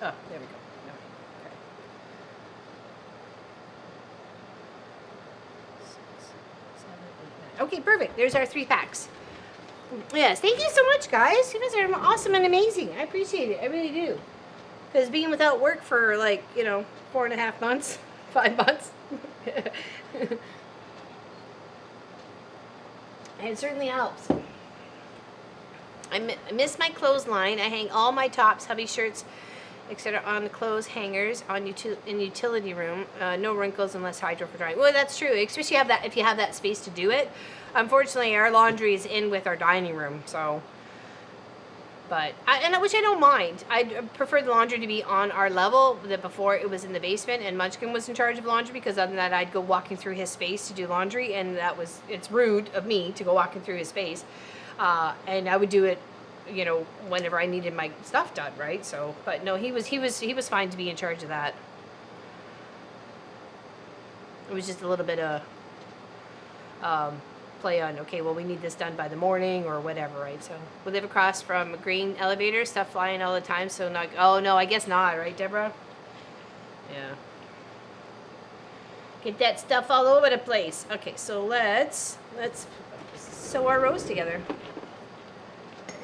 Oh, there we go. 9. Okay. 6, 7, 8, 9. Okay, perfect. There's our 3 packs. Yes, thank you so much, guys. You guys are awesome and amazing. I appreciate it. I really do. Because being without work for 4.5 months, 5 months, it certainly helps. I miss my clothesline. I hang all my tops, hubby shirts, etc. on the clothes hangers in utility room. No wrinkles unless hydro for drying. Well, that's true, especially if you have that space to do it. Unfortunately, our laundry is in with our dining room, so. Which I don't mind. I prefer the laundry to be on our level. That before it was in the basement, and Munchkin was in charge of laundry, because other than that, I'd go walking through his space to do laundry, and it's rude of me to go walking through his space. And I would do it, you know, whenever I needed my stuff done, right? So, but no, he was fine to be in charge of that. It was just a little bit of play on, okay, well, we need this done by the morning or whatever, right? So we live across from a green elevator, stuff flying all the time, so not, oh no, I guess not, right, Deborah? Yeah. Get that stuff all over the place. Okay, so let's sew our rows together.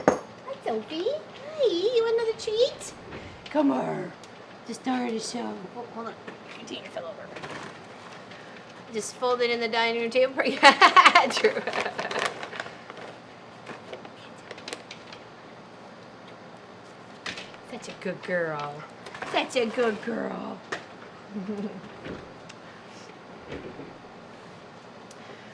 Hi, Sophie. Hi, you want another treat? Come on. To start the show. Oh, hold on. Container fell over. Just fold it in the dining room table. True. Such a good girl. Such a good girl.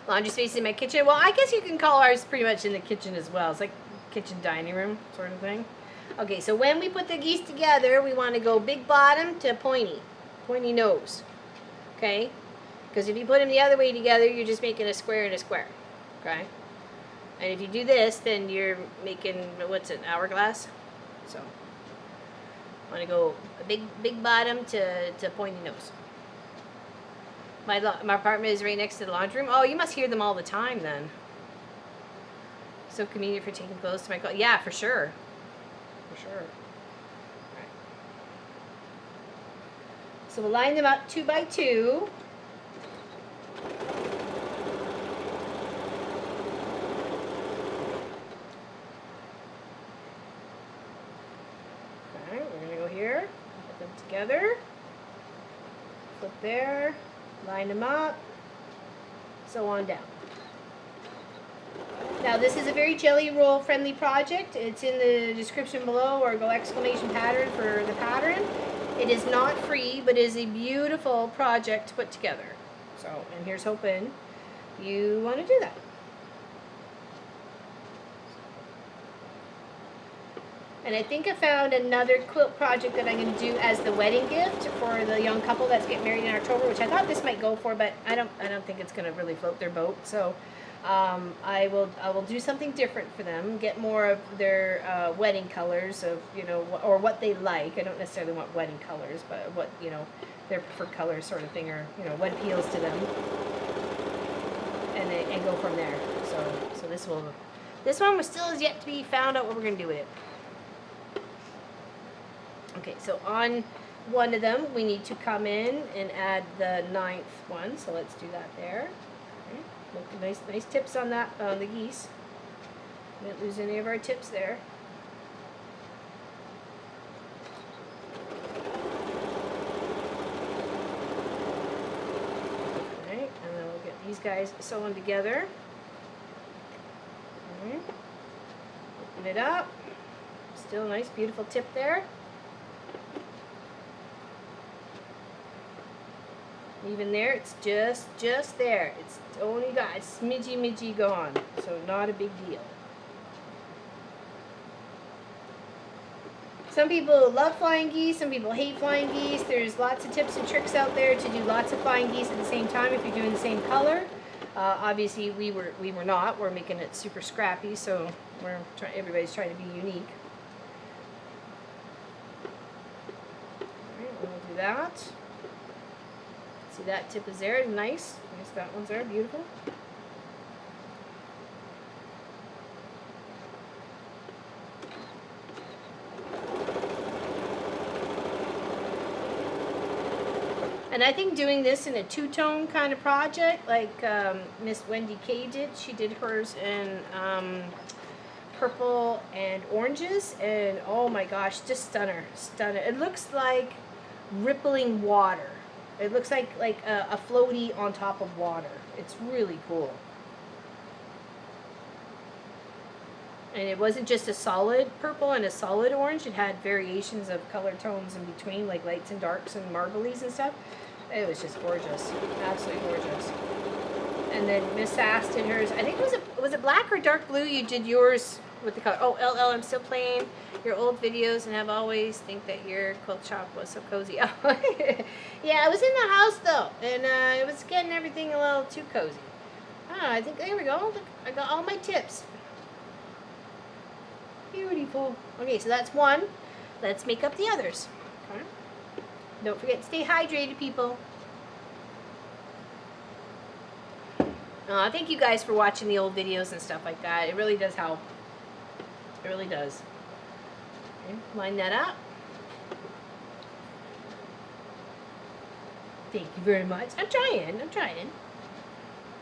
Laundry space in my kitchen. Well, I guess you can call ours pretty much in the kitchen as well. It's like kitchen dining room sort of thing. Okay, so when we put the geese together, we want to go big bottom to pointy nose. Okay? Because if you put them the other way together, you're just making a square and a square. Okay? And if you do this, then you're making, what's it, hourglass? So, I want to go a big bottom to pointy nose. My apartment is right next to the laundry room. Oh, you must hear them all the time then. So convenient for taking clothes to my clothes. Yeah, for sure. For sure. All right. So we'll line them up 2 by 2. Okay, we're gonna go here, put them together, flip there, line them up, so on down. Now this is a very jelly roll friendly project. It's in the description below, or go exclamation pattern for the pattern. It is not free, but it is a beautiful project to put together. So, and here's hoping you want to do that. And I think I found another quilt project that I'm going to do as the wedding gift for the young couple that's getting married in October, which I thought this might go for, but I don't think it's going to really float their boat. So I will do something different for them, get more of their wedding colors of, you know, or what they like. I don't necessarily want wedding colors, but what, you know, their preferred colors sort of thing, or, you know, what appeals to them, and go from there. So this one was still is yet to be found out what we're going to do with it. Okay, so on one of them, we need to come in and add the 9th one. So let's do that there. Okay. Nice tips on that, on the geese. We didn't lose any of our tips there. Okay, and then we'll get these guys sewn together. Okay. Open it up. Still a nice, beautiful tip there. Even there, it's just there. It's only got a smidgy gone, so not a big deal. Some people love flying geese, some people hate flying geese. There's lots of tips and tricks out there to do lots of flying geese at the same time if you're doing the same color. Obviously, we were not. We're making it super scrappy, so everybody's trying to be unique. All right, we'll do that. See, that tip is there, nice. Nice, that one's there, beautiful. And I think doing this in a two-tone kind of project, like Miss Wendy K did. She did hers in purple and oranges, and oh my gosh, just stunner. It looks like rippling water. It looks like a floaty on top of water. It's really cool. And it wasn't just a solid purple and a solid orange. It had variations of color tones in between, like lights and darks and marblies and stuff. It was just gorgeous. Absolutely gorgeous. And then Miss Sass did hers. I think was it black or dark blue? You did yours with the color. Oh, LL, I'm still playing your old videos and have always think that your quilt shop was so cozy. Yeah, I was in the house though, and it was getting everything a little too cozy. I don't know, I think, there we go. Look, I got all my tips. Beautiful. Okay, so that's one. Let's make up the others. Okay. Don't forget to stay hydrated, people. Thank you guys for watching the old videos and stuff like that. It really does help. It really does. Okay, line that up. Thank you very much. I'm trying.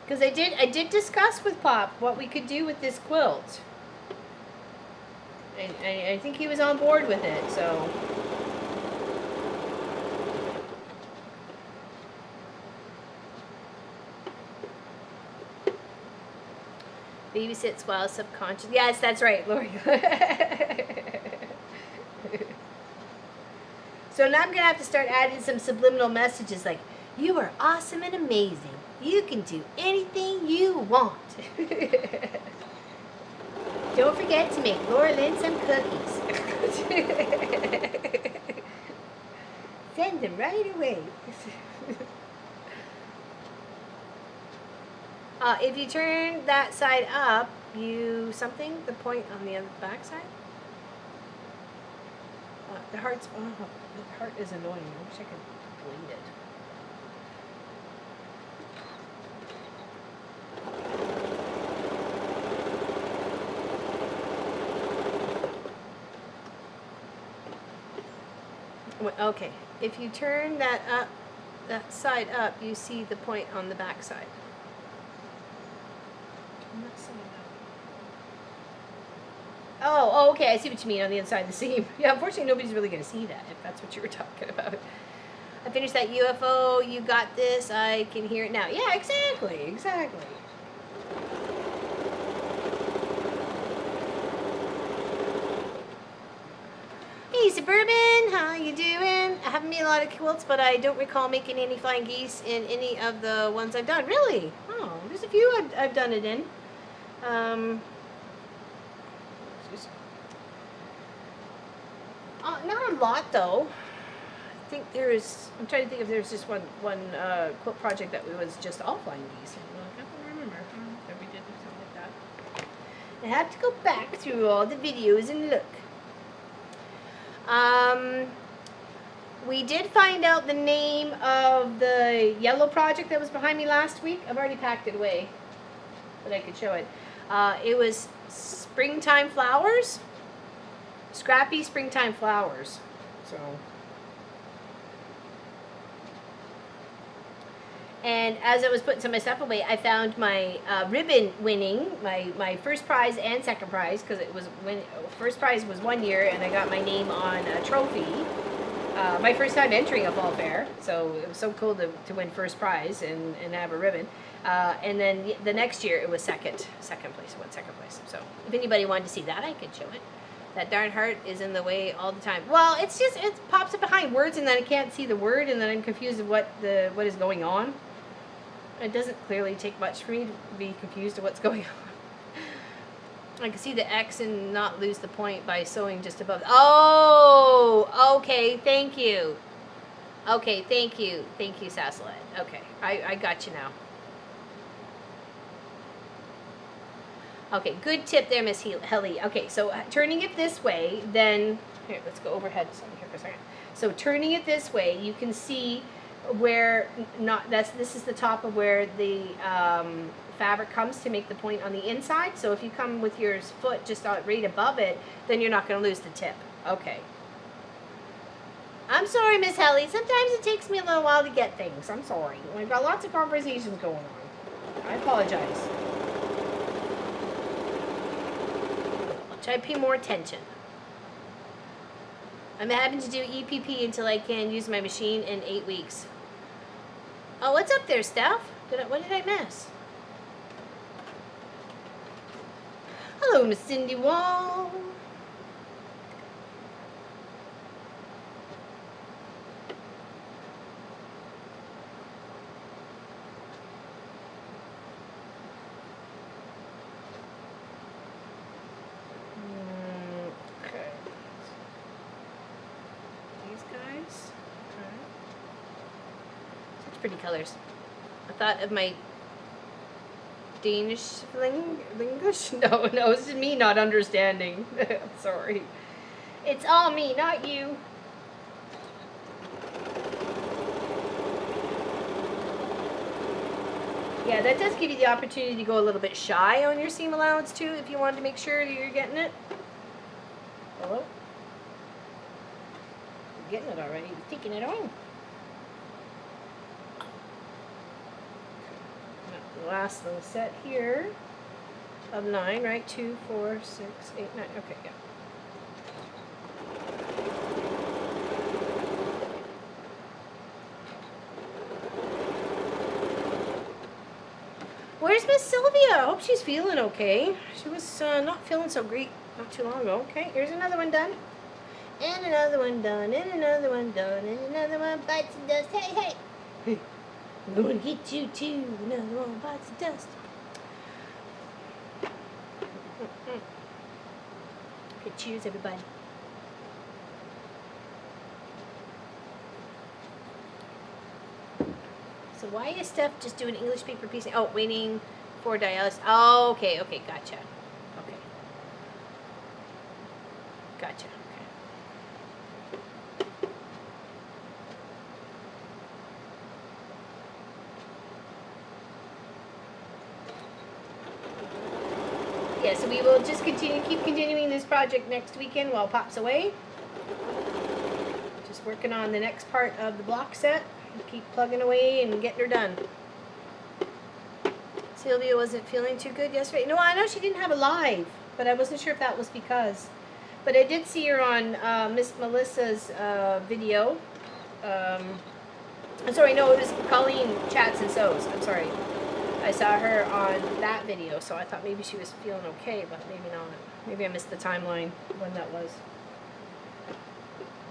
Because I did discuss with Pop what we could do with this quilt. And I think he was on board with it, so. Babysits while subconscious. Yes, that's right, Lori. So now I'm going to have to start adding some subliminal messages like, you are awesome and amazing. You can do anything you want. Don't forget to make Laura Lynn some cookies. Send them right away. If you turn that side up, the point on the other back side. The heart is annoying. I wish I could delete it. Okay, if you turn that side up, you see the point on the back side. Turn that side up. Oh, okay, I see what you mean on the inside of the seam. Yeah, unfortunately, nobody's really going to see that, if that's what you were talking about. I finished that UFO, you got this, I can hear it now. Yeah, exactly. Hey, Suburban, how you doing? I haven't made a lot of quilts, but I don't recall making any flying geese in any of the ones I've done. Really? Oh, there's a few I've done it in. Not a lot, though. I think I'm trying to think if there's just one quilt project that was just all flying geese. I don't remember if we did something like that. I have to go back through all the videos and look. We did find out the name of the yellow project that was behind me last week. I've already packed it away, but I could show it. It was Springtime Flowers. Scrappy Springtime Flowers. So. And as I was putting some of my stuff away, I found my ribbon winning, my first prize and second prize, because it was first prize was 1 year, and I got my name on a trophy. My first time entering a fall fair, so it was so cool to win first prize and have a ribbon. And then the next year it was second place. I won second place. So if anybody wanted to see that, I could show it. That darn heart is in the way all the time. Well, it pops up behind words, and then I can't see the word, and then I'm confused of what is going on. It doesn't clearly take much for me to be confused of what's going on. I can see the X and not lose the point by sewing just above. Oh, okay, thank you. Okay, thank you. Thank you, Sassalet. Okay, I got you now. Okay, good tip there, Miss Helly. Okay, so turning it this way, then... Here, let's go overhead here for a second. So turning it this way, you can see where this is the top of where the fabric comes to make the point on the inside. So if you come with your foot just right above it, then you're not going to lose the tip. Okay. I'm sorry, Miss Helly. Sometimes it takes me a little while to get things. I'm sorry. I've got lots of conversations going on. I apologize. I'll try to pay more attention. I'm having to do EPP until I can use my machine in 8 weeks. Oh, what's up there, Steph? What did I miss? Hello, Miss Cindy Wall. Okay. These guys. Okay. Such pretty colors. I thought of my Danish English? No, this is me not understanding. Sorry. It's all me, not you. Yeah, that does give you the opportunity to go a little bit shy on your seam allowance too, if you wanted to make sure that you're getting it. Hello? You're getting it already. You're taking it on. The last little set here of 9, right? 2, 4, 6, 8, 9. Okay, yeah. Where's Miss Sylvia? I hope she's feeling okay. She was not feeling so great not too long ago. Okay, here's another one done. And another one done. And another one done. And another one bites the dust. Hey, hey! I'm going to get you too. Another one bites the dust. Okay, cheers, everybody. So why is Steph just doing English paper piecing? Oh, waiting for dialysis. Oh, okay, gotcha. Okay. Gotcha, okay. Yeah, so we will just keep continuing this project next weekend while Pop's away. Just working on the next part of the block set. Keep plugging away and getting her done. Sylvia wasn't feeling too good yesterday. No, I know she didn't have a live, but I wasn't sure if that was because. But I did see her on Miss Melissa's video. I'm sorry, no, it was Colleen Chats and Sews. I'm sorry. I saw her on that video, so I thought maybe she was feeling okay, but maybe not. Maybe I missed the timeline when that was.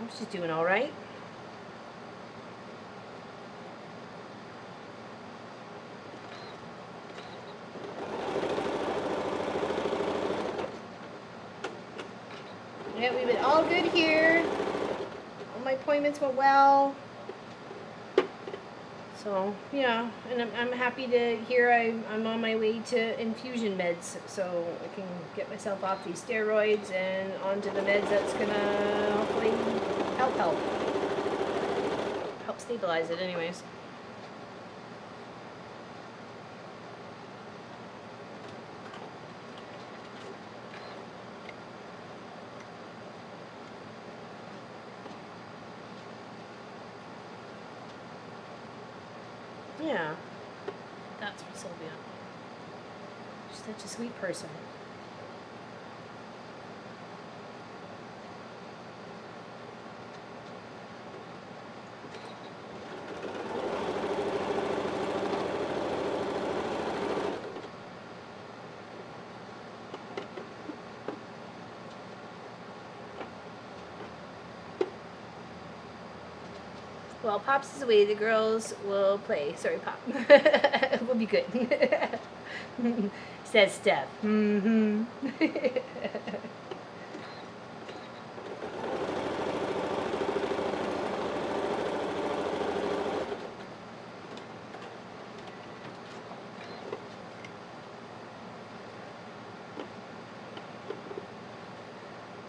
Oh, she's doing all right. Yeah, we've been all good here. All my appointments went well. So, yeah, and I'm happy to hear I'm on my way to infusion meds, so I can get myself off these steroids and onto the meds that's gonna hopefully help stabilize it anyways. Yeah, that's for Sylvia. She's such a sweet person. While Pops is away, the girls will play. Sorry, Pop. We'll be good. Says Steph. Mm-hmm.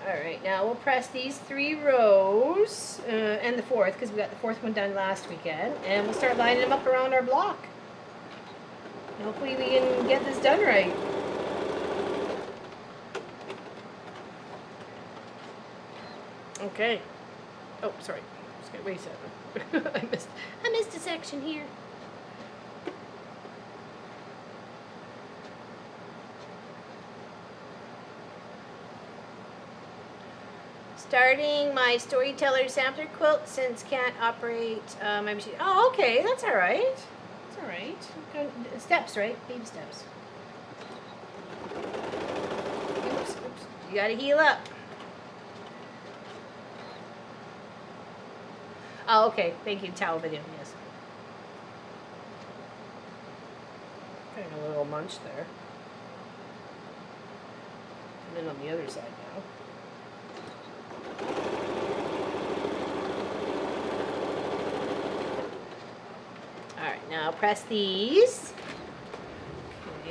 Alright, now we'll press these 3 rows, and the 4th, because we got the 4th one done last weekend, and we'll start lining them up around our block. And hopefully we can get this done right. Okay. Oh, sorry. Just got wait a second. I missed a section here. Starting my storyteller sampler quilt since can't operate my machine. Oh, okay, that's all right. That's all right. Steps, right? Baby steps. Oops, oops. You gotta heal up. Oh, okay. Thank you, towel video. Yes. Getting a little munch there. And then on the other side now. Alright, now press these.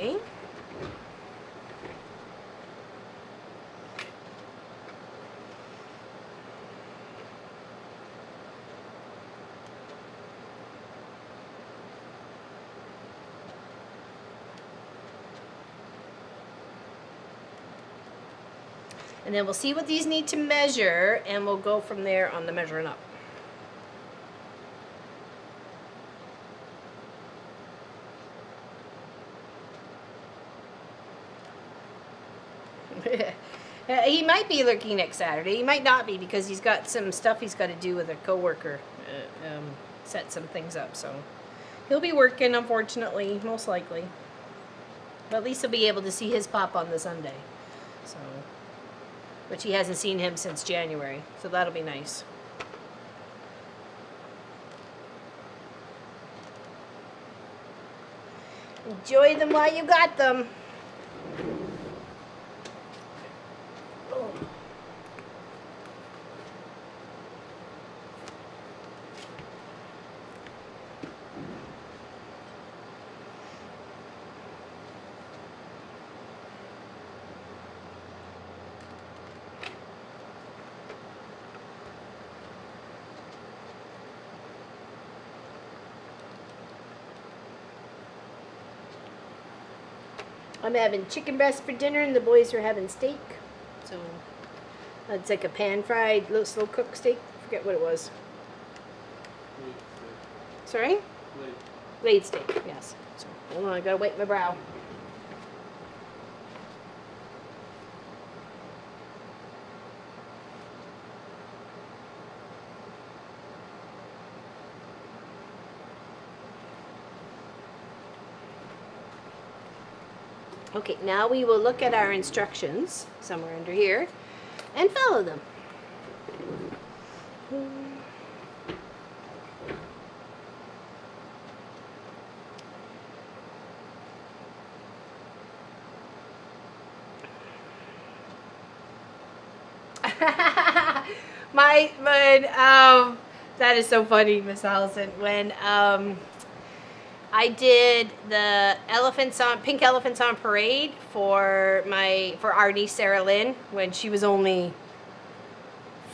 Okay. And then we'll see what these need to measure, and we'll go from there on the measuring up. He might be lurking next Saturday. He might not be, because he's got some stuff he's got to do with a coworker. Set some things up, so he'll be working, unfortunately, most likely. But at least he'll be able to see his pop on the Sunday. So, which he hasn't seen him since January, so that'll be nice. Enjoy them while you got them. I'm having chicken breast for dinner, and the boys are having steak. So it's like a pan-fried, slow-cooked steak. Forget what it was. Sorry? Laid steak, yes. So hold on, I gotta wipe my brow. Okay, now we will look at our instructions, somewhere under here, and follow them. That is so funny, Miss Allison. When I did the pink elephants on parade for our niece Sarah Lynn when she was only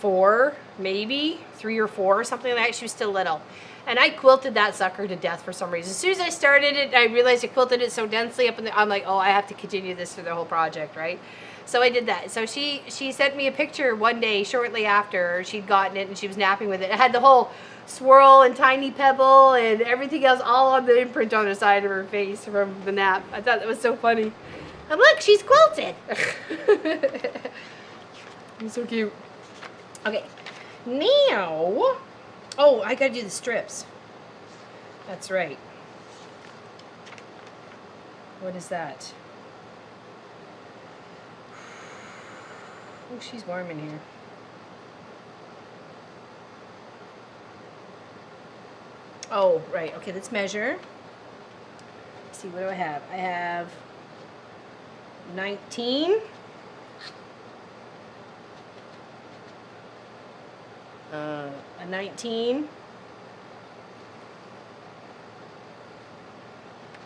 4, maybe 3 or 4 or something like that. She was still little, and I quilted that sucker to death for some reason. As soon as I started it, I realized I quilted it so densely up in the. I'm like, oh, I have to continue this through the whole project, right? So I did that. So she sent me a picture one day shortly after she'd gotten it, and she was napping with it. It had the whole swirl and tiny pebble and everything else all on the imprint on the side of her face from the nap. I thought that was so funny. And look, she's quilted. It's so cute. Okay, now, oh, I gotta do the strips. That's right. What is that? Oh, she's warm in here. Oh, right. Okay, let's measure. Let's see, what do I have? I have 19. A 19.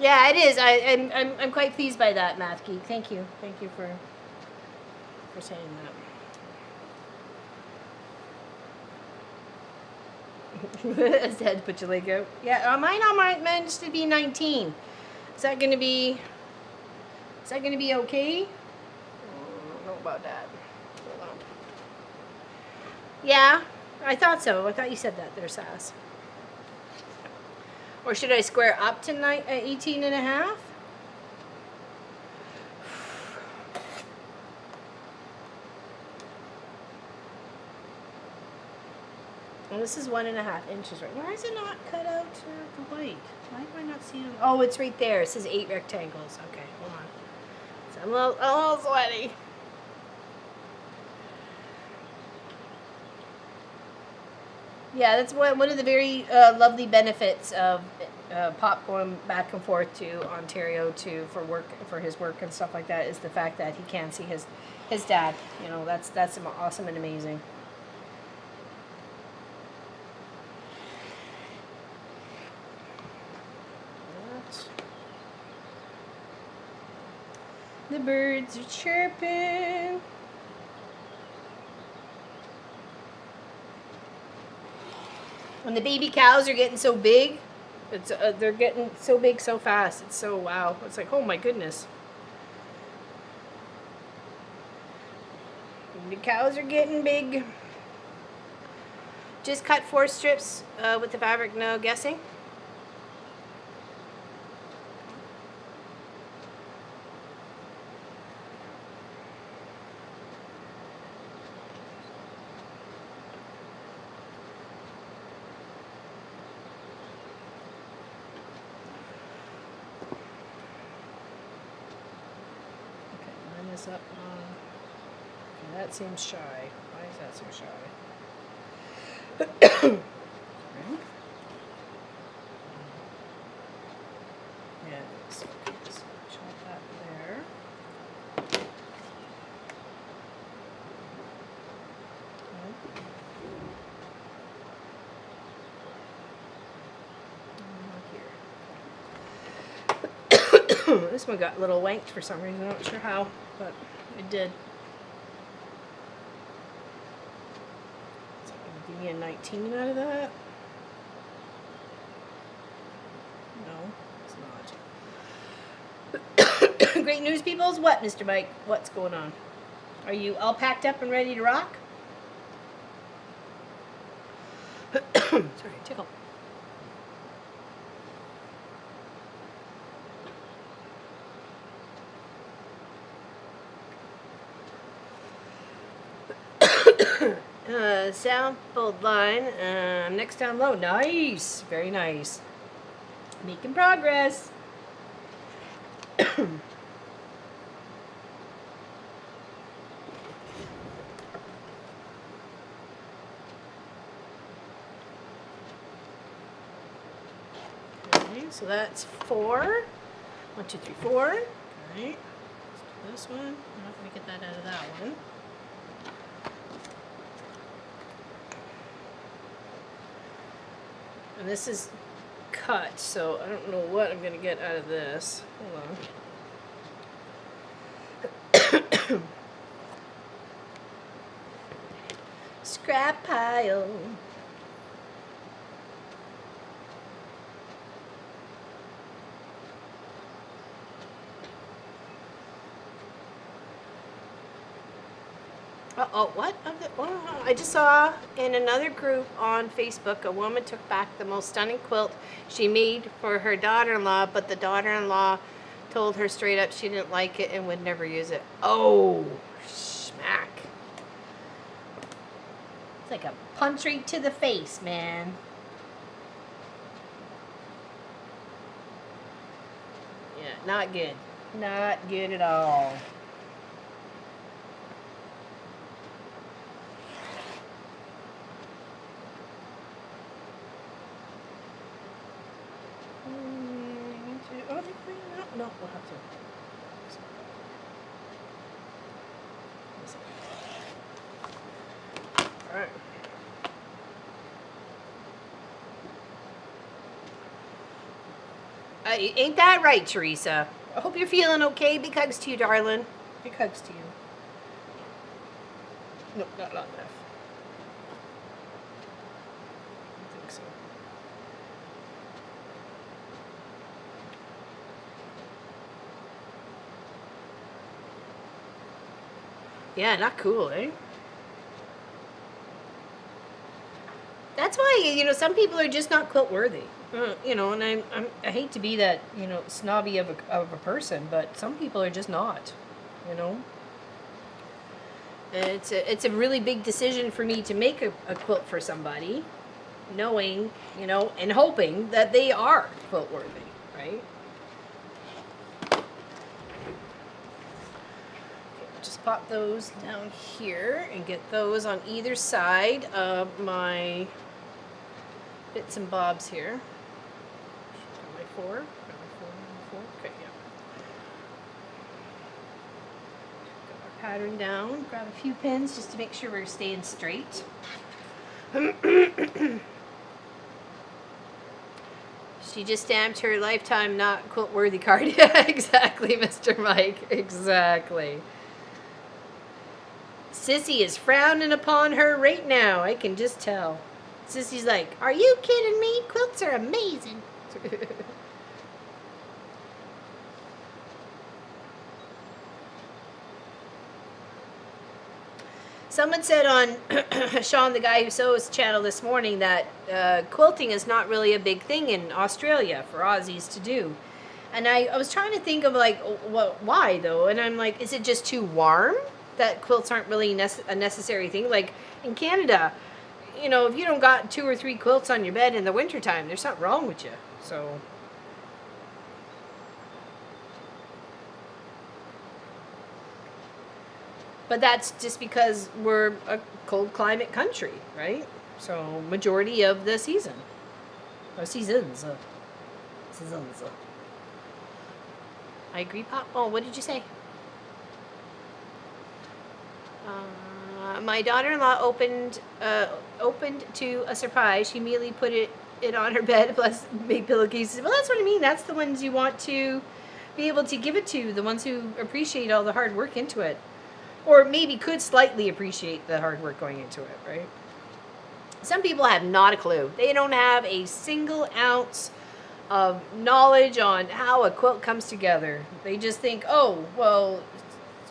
Yeah, it is. I'm quite pleased by that, Math Geek. Thank you. Thank you for saying that. I said, put your leg out. Yeah, mine managed to be 19. Is that gonna be okay? I don't know about that. Hold on. Yeah, I thought so. I thought you said that there, Sass. Or should I square up to 18 and a half? And this is 1.5 inches, right? Why is it not cut out complete? Why do I not see it? Oh, it's right there. It says 8 rectangles. Okay, hold on. So I'm a little sweaty. Yeah, that's one of the very lovely benefits of Pop going back and forth to Ontario for his work and stuff like that, is the fact that he can see his dad. You know, that's awesome and amazing. The birds are chirping. And the baby cows are getting so big. It's they're getting so big so fast. It's so wow. It's like, oh my goodness. The cows are getting big. Just cut 4 strips with the fabric, no guessing. Up on. Okay, that seems shy. Why does that seem shy? Okay. Yeah, so just chop that there. Okay. This one got a little wanked for some reason. I'm not sure how, but it did. Is that going to give me a 19 out of that? No, it's not. Great news, peoples. What, Mr. Mike? What's going on? Are you all packed up and ready to rock? Sorry, tickle. Sampled line. Next down low. Nice. Very nice. Making progress. Okay, so that's 4. 1, 2, 3, 4. Okay. Let's do this one. I'm not going to get that out of that one. And this is cut, so I don't know what I'm going to get out of this. Hold on. Scrap pile. Uh-oh, what? I just saw in another group on Facebook, a woman took back the most stunning quilt she made for her daughter-in-law, but the daughter-in-law told her straight up she didn't like it and would never use it. Oh, smack. It's like a punch right to the face, man. Yeah, not good. Not good at all. No, we'll have to. All right. Ain't that right, Teresa? I hope you're feeling okay. Big hugs to you, darling. Big hugs to you. Nope, not long enough. I don't think so. Yeah, not cool, eh? That's why, you know, some people are just not quilt worthy. You know, and I hate to be that, you know, snobby of a person, but some people are just not, you know. And it's a really big decision for me to make a quilt for somebody, knowing, you know, and hoping that they are quilt worthy, right? Just pop those down here and get those on either side of my bits and bobs here. Got my 4. Got my 4. Okay, yeah. Got our pattern down. Grab a few pins just to make sure we're staying straight. She just stamped her lifetime not quilt worthy card. Yeah, exactly, Mr. Mike. Exactly. Sissy is frowning upon her right now. I can just tell. Sissy's like, are you kidding me? Quilts are amazing. Someone said on Sean, the guy who sews channel this morning, that quilting is not really a big thing in Australia for Aussies to do. And I was trying to think of like, why though? And I'm like, is it just too warm that quilts aren't really a necessary thing? Like in Canada, you know, if you don't got 2 or 3 quilts on your bed in the wintertime, there's something wrong with you. So... But that's just because we're a cold climate country, right? So majority of the season. Or seasons. Seasons. I agree, Pop. Oh, what did you say? My daughter-in-law opened to a surprise. She immediately put it on her bed, plus made pillowcases. Well, that's what I mean. That's the ones you want to be able to give it to, the ones who appreciate all the hard work into it. Or maybe could slightly appreciate the hard work going into it, right? Some people have not a clue. They don't have a single ounce of knowledge on how a quilt comes together. They just think, oh, well,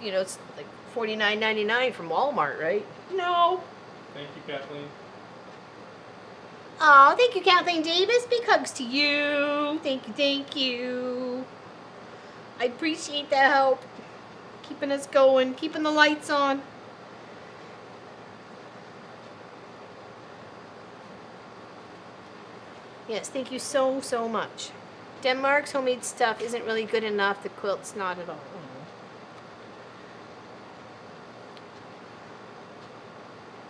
you know, it's like $49.99 from Walmart, right? No. Thank you, Kathleen. Oh, thank you, Kathleen Davis. Big hugs to you. Thank you, thank you. I appreciate the help. Keeping us going, keeping the lights on. Yes, thank you so, so much. Denmark's homemade stuff isn't really good enough. The quilt's not at all.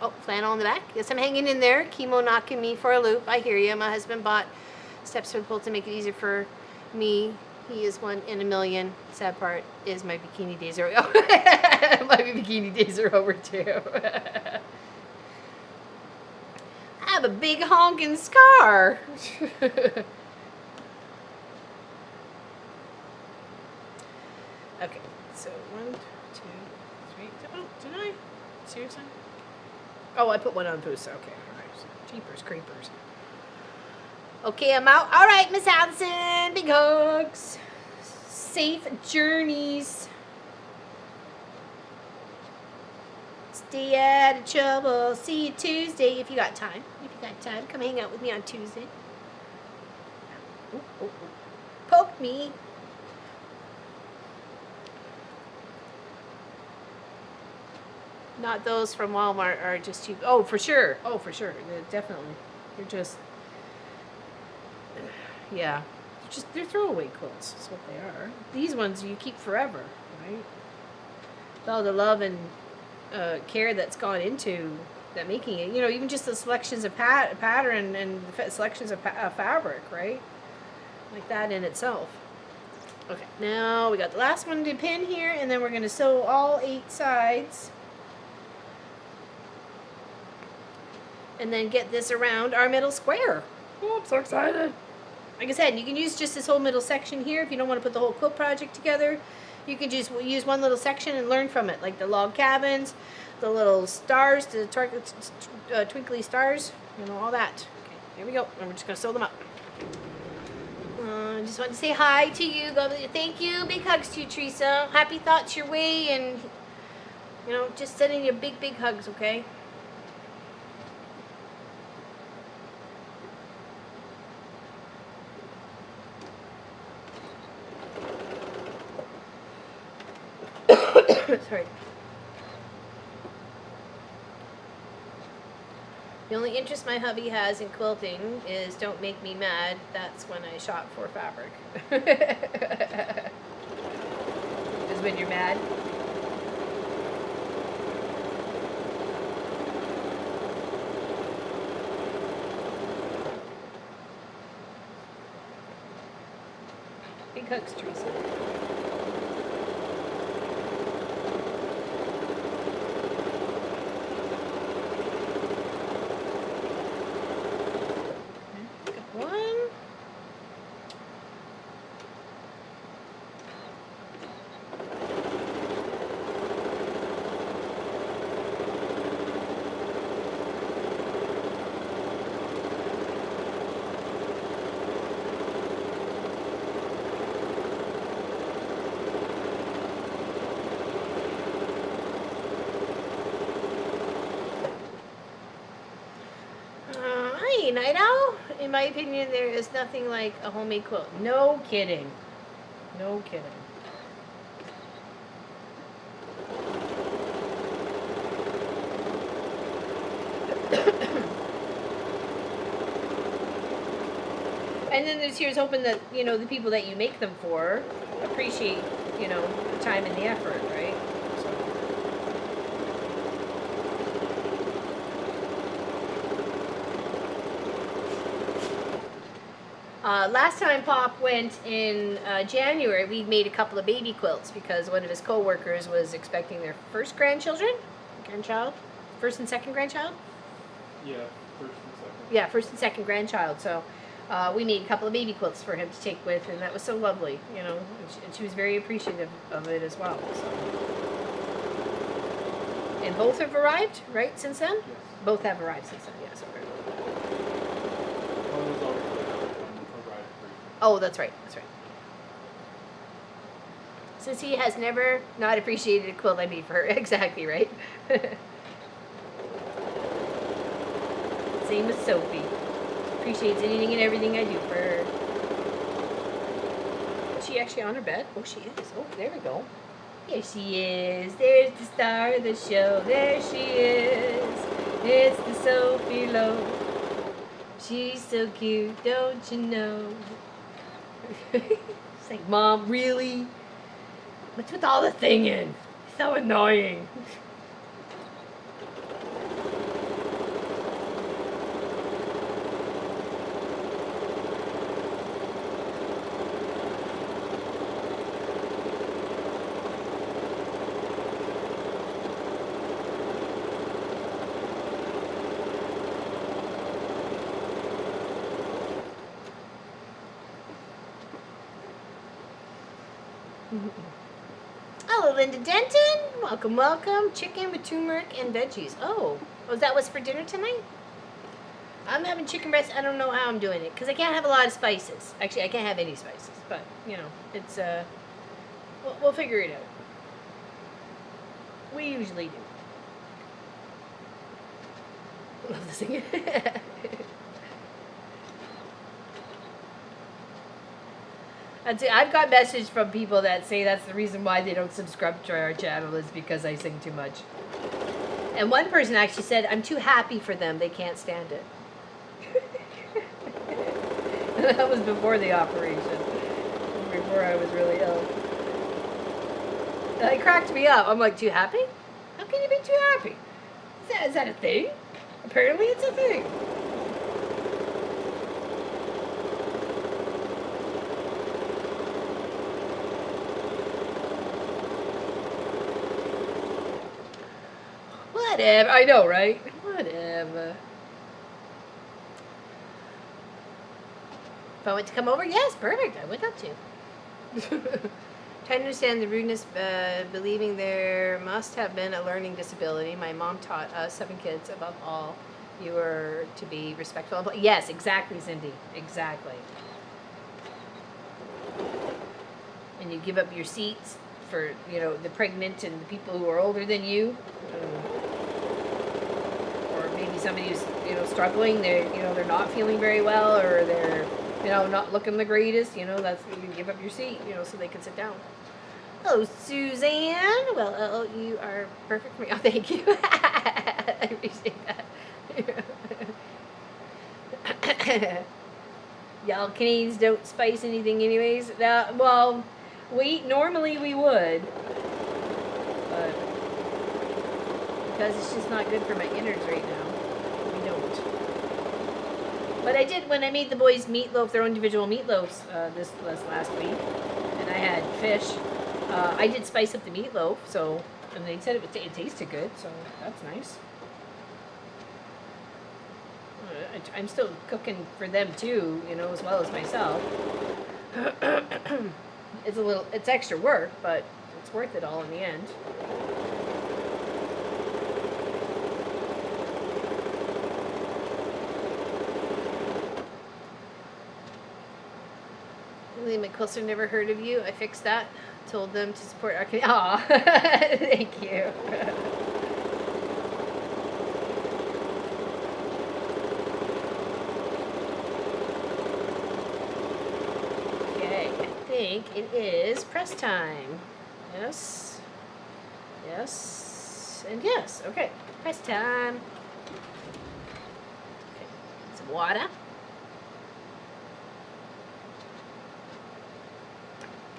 Oh, flannel in the back. Yes, I'm hanging in there. Chemo knocking me for a loop. I hear you. My husband bought steps for the quilt to make it easier for me. He is 1 in a million. Sad part is my bikini days are over. My bikini days are over too. I have a big honking scar. Okay, so 1, 2, 3. Oh, did I? Seriously? Oh, I put one on Boost. Okay, alright. Jeepers creepers. Okay, I'm out. All right, Miss Allison. Big hugs. Safe journeys. Stay out of trouble. See you Tuesday if you got time. If you got time, come hang out with me on Tuesday. Ooh, ooh, ooh. Poke me. Not those from Walmart are just cheap. Oh, for sure. Oh, for sure. Yeah, definitely. They're just... Yeah, they're throwaway quilts. That's what they are. These ones you keep forever, right? With all the love and care that's gone into that making it. You know, even just the selections of pattern and the selections of fabric, right? Like that in itself. Okay, now we got the last one to pin here, and then we're going to sew all 8 sides. And then get this around our middle square. Oh, I'm so excited. Like I said, you can use just this whole middle section here. If you don't want to put the whole quilt project together, you can just use one little section and learn from it. Like the log cabins, the little stars, the twinkly stars, you know, all that. Okay, here we go. And we're just going to sew them up. I just wanted to say hi to you. Thank you. Big hugs to you, Teresa. Happy thoughts your way. And, you know, just sending you big, big hugs, okay? Sorry. The only interest my hubby has in quilting is don't make me mad. That's when I shop for fabric. Is when you're mad. Big hugs, Teresa. Okay, Night Owl, in my opinion, there is nothing like a homemade quilt. No kidding. No kidding. And then here's hoping that, you know, the people that you make them for appreciate, you know, the time and the effort, right? Last time Pop went in January, we made a couple of baby quilts because one of his co-workers was expecting their first grandchild, first and second grandchild? Yeah, first and second. Yeah, first and second grandchild. So we made a couple of baby quilts for him to take with, and that was so lovely, you know, and she was very appreciative of it as well. So. And both have arrived, right, since then? Yes. Both have arrived since then, yes. Okay. One was already arrived for Oh, that's right, that's right. Since he has never not appreciated a quilt I made for her. Exactly, right? Same with Sophie. Appreciates anything and everything I do for her. Is she actually on her bed? Oh, she is. Oh, there we go. Here she is. There's the star of the show. There she is. It's the Sophie Lowe. She's so cute, don't you know? It's like, Mom, really? What's with all the singing? So annoying. Hello, Linda Denton. Welcome, welcome. Chicken with turmeric and veggies. Oh, that was for dinner tonight? I'm having chicken breast. I don't know how I'm doing it because I can't have a lot of spices. Actually, I can't have any spices, but you know, it's we'll figure it out. We usually do. Love the singing. I've got messages from people that say that's the reason why they don't subscribe to our channel is because I sing too much. And one person actually said, I'm too happy for them, they can't stand it. That was before the operation, before I was really ill. It cracked me up. I'm like, too happy? How can you be too happy? Is that a thing? Apparently it's a thing. Whatever. I know, right? Whatever. If I went to come over, yes, perfect. I would love to. Trying to understand the rudeness, believing there must have been a learning disability. My mom taught us 7 kids, above all, you were to be respectful. Yes, exactly, Cindy. Exactly. And you give up your seats for, you know, the pregnant and the people who are older than you. Or maybe somebody who's, you know, struggling. They're, you know, they're not feeling very well, or they're, you know, not looking the greatest. You know, that's, you can give up your seat, you know, so they can sit down. Hello, Suzanne. Well, you are perfect for me. Oh, thank you. I appreciate that. Y'all Canadians don't spice anything anyways. Well, normally we would. But because it's just not good for my innards right now, we don't. But I did when I made the boys meatloaf, their individual meatloafs this last week, and I had fish. I did spice up the meatloaf, so, and they said it tasted good, so that's nice. I'm still cooking for them too, you know, as well as myself. It's extra work, but it's worth it all in the end. My quilts have never heard of you. I fixed that. Told them to support our community. Aw, thank you. think it is press time. Yes. Yes. And yes. Okay. Press time. Okay. Some water.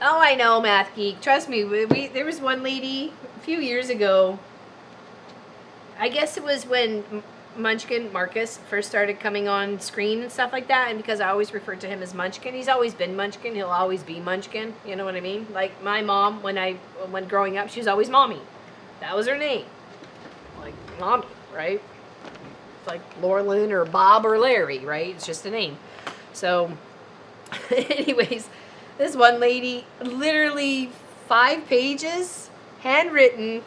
Oh, I know, Math Geek. Trust me, there was one lady a few years ago. I guess it was when Munchkin, Marcus, first started coming on screen and stuff like that, and because I always referred to him as Munchkin, he's always been Munchkin, he'll always be Munchkin, you know what I mean? Like, my mom, when growing up, she was always Mommy. That was her name. Like, Mommy, right? It's like Laurelyn or Bob or Larry, right? It's just a name. So, anyways, this one lady, literally 5 pages, handwritten,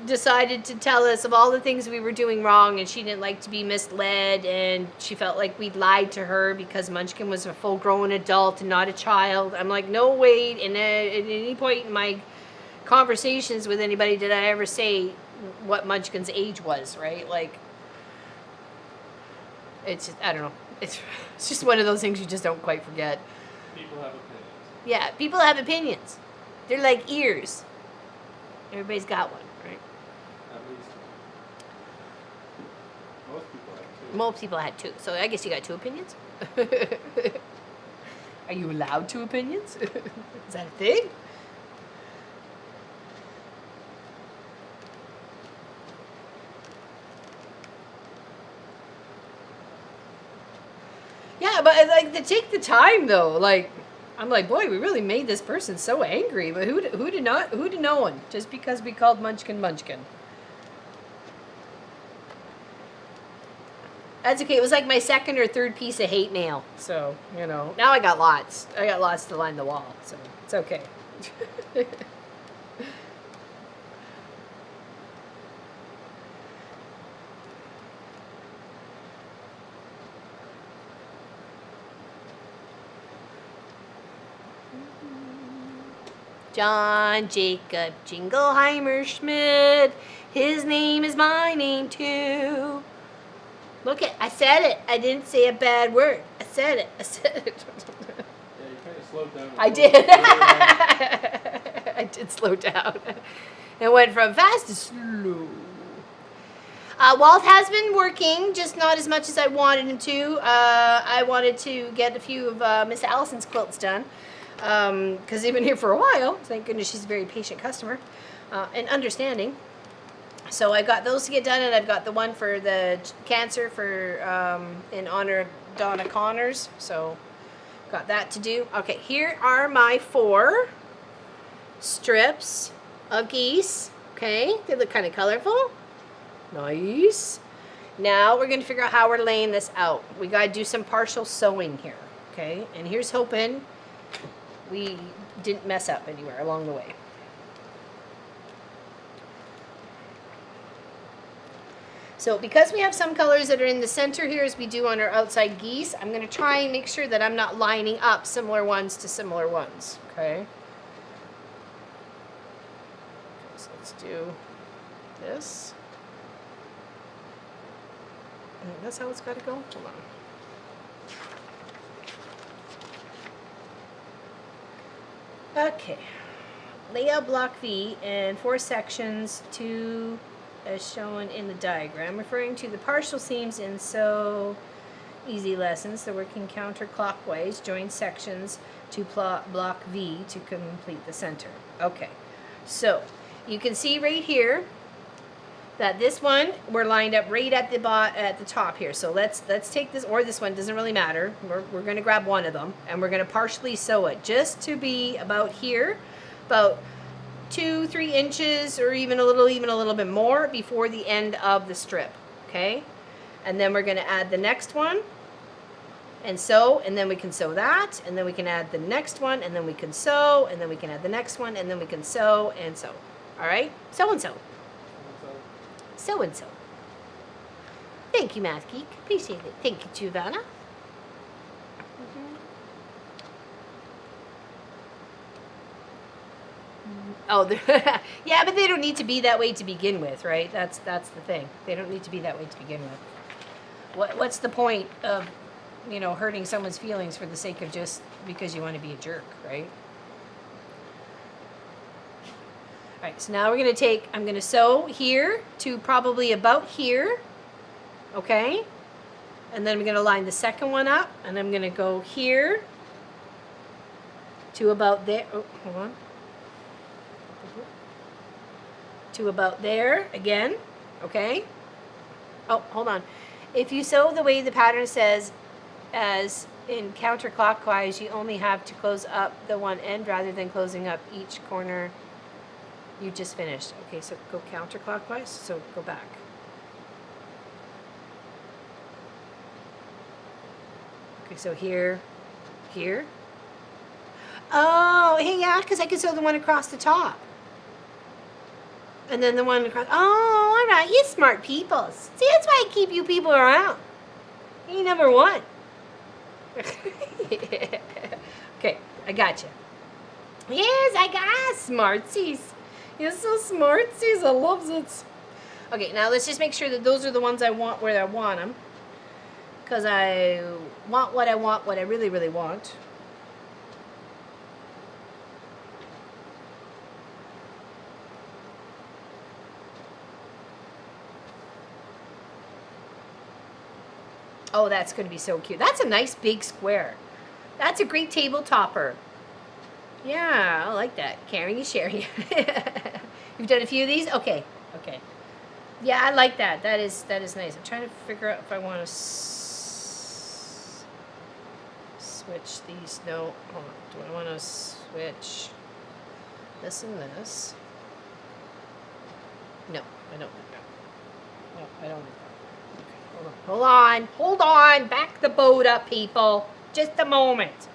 decided to tell us of all the things we were doing wrong, and she didn't like to be misled, and she felt like we'd lied to her because Munchkin was a full-grown adult and not a child. I'm like, no way, and at any point in my conversations with anybody did I ever say what Munchkin's age was, right? Like, it's just, I don't know. It's just one of those things you just don't quite forget. People have opinions. Yeah, people have opinions. They're like ears. Everybody's got one, right? At least. Most people have 2. Most people had 2, so I guess you got 2 opinions. Are you allowed 2 opinions? Is that a thing? Yeah, but like to take the time though, like I'm like, boy, we really made this person so angry. But who'd known? Just because we called Munchkin Munchkin. That's okay. It was like my 2nd or 3rd piece of hate mail. So, you know, now I got lots. I got lots to line the wall. So it's okay. John Jacob Jingleheimer Schmidt. His name is my name too. Look it, I said it. I didn't say a bad word. I said it. I said it. Yeah, you kind of slowed down. I did. I did slow down. It went from fast to slow. Walt has been working, just not as much as I wanted him to. I wanted to get a few of Miss Allison's quilts done. Because they've been here for a while. Thank goodness she's a very patient customer and understanding. So I got those to get done, and I've got the one for the cancer for in honor of Donna Connors. So got that to do. Okay, here are my 4 strips of geese. Okay, they look kind of colorful. Nice. Now we're going to figure out how we're laying this out. We got to do some partial sewing here. Okay, and here's hoping we didn't mess up anywhere along the way. So because we have some colors that are in the center here as we do on our outside geese, I'm going to try and make sure that I'm not lining up similar ones to similar ones. Okay. So let's do this. I think that's how it's got to go. Hold on. Okay, layout block V and 4 sections, 2 as shown in the diagram, referring to the partial seams in So Easy Lessons. The working counterclockwise, join sections to block V to complete the center. Okay, so you can see right here that this one we're lined up right at the top here. So let's take this, or this one, doesn't really matter. We're going to grab one of them and we're going to partially sew it just to be about here, about 2-3 inches or even a little bit more before the end of the strip. Okay, and then we're going to add the next one and sew, and then we can sew that, and then we can add the next one, and then we can sew, and then we can add the next one, and then we can sew and sew. All right, sew and sew. So and so. Thank you, Math Geek. Appreciate it. Thank you, Giovanna. Oh, yeah, but they don't need to be that way to begin with, right? That's the thing. They don't need to be that way to begin with. What's the point of you know, hurting someone's feelings for the sake of just because you want to be a jerk, right? All right, so now we're going to I'm going to sew here to probably about here, okay? And then I'm going to line the second one up, and I'm going to go here to about there. Oh, hold on. To about there again, okay? Oh, hold on. If you sew the way the pattern says, as in counterclockwise, you only have to close up the one end rather than closing up each corner you just finished. Okay, so go counterclockwise, so go back. Okay, so here. Oh, hey, yeah, because I can sew the one across the top. And then the one across. Oh, all right. You smart people. See, that's why I keep you people around. You number one. Okay, I got you. Yes, I got smartsies. You're so smartsies. I love it. Okay, now let's just make sure that those are the ones I want where I want them. Because I want, what I really, really want. Oh, that's going to be so cute. That's a nice big square. That's a great table topper. Yeah, I like that. Caring is sharing. You've done a few of these? Okay. Okay. Yeah, I like that. That is nice. I'm trying to figure out if I want to switch these. No. Hold on. Do I want to switch this and this? No, I don't like that. No, I don't like that. Hold on. Back the boat up, people. Just a moment.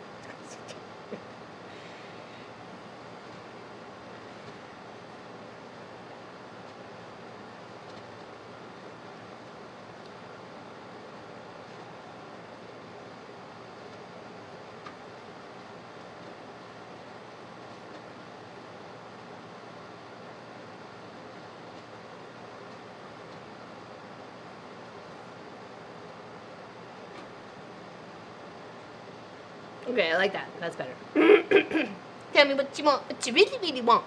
Okay, I like that. That's better. Tell me what you want, what you really, really want.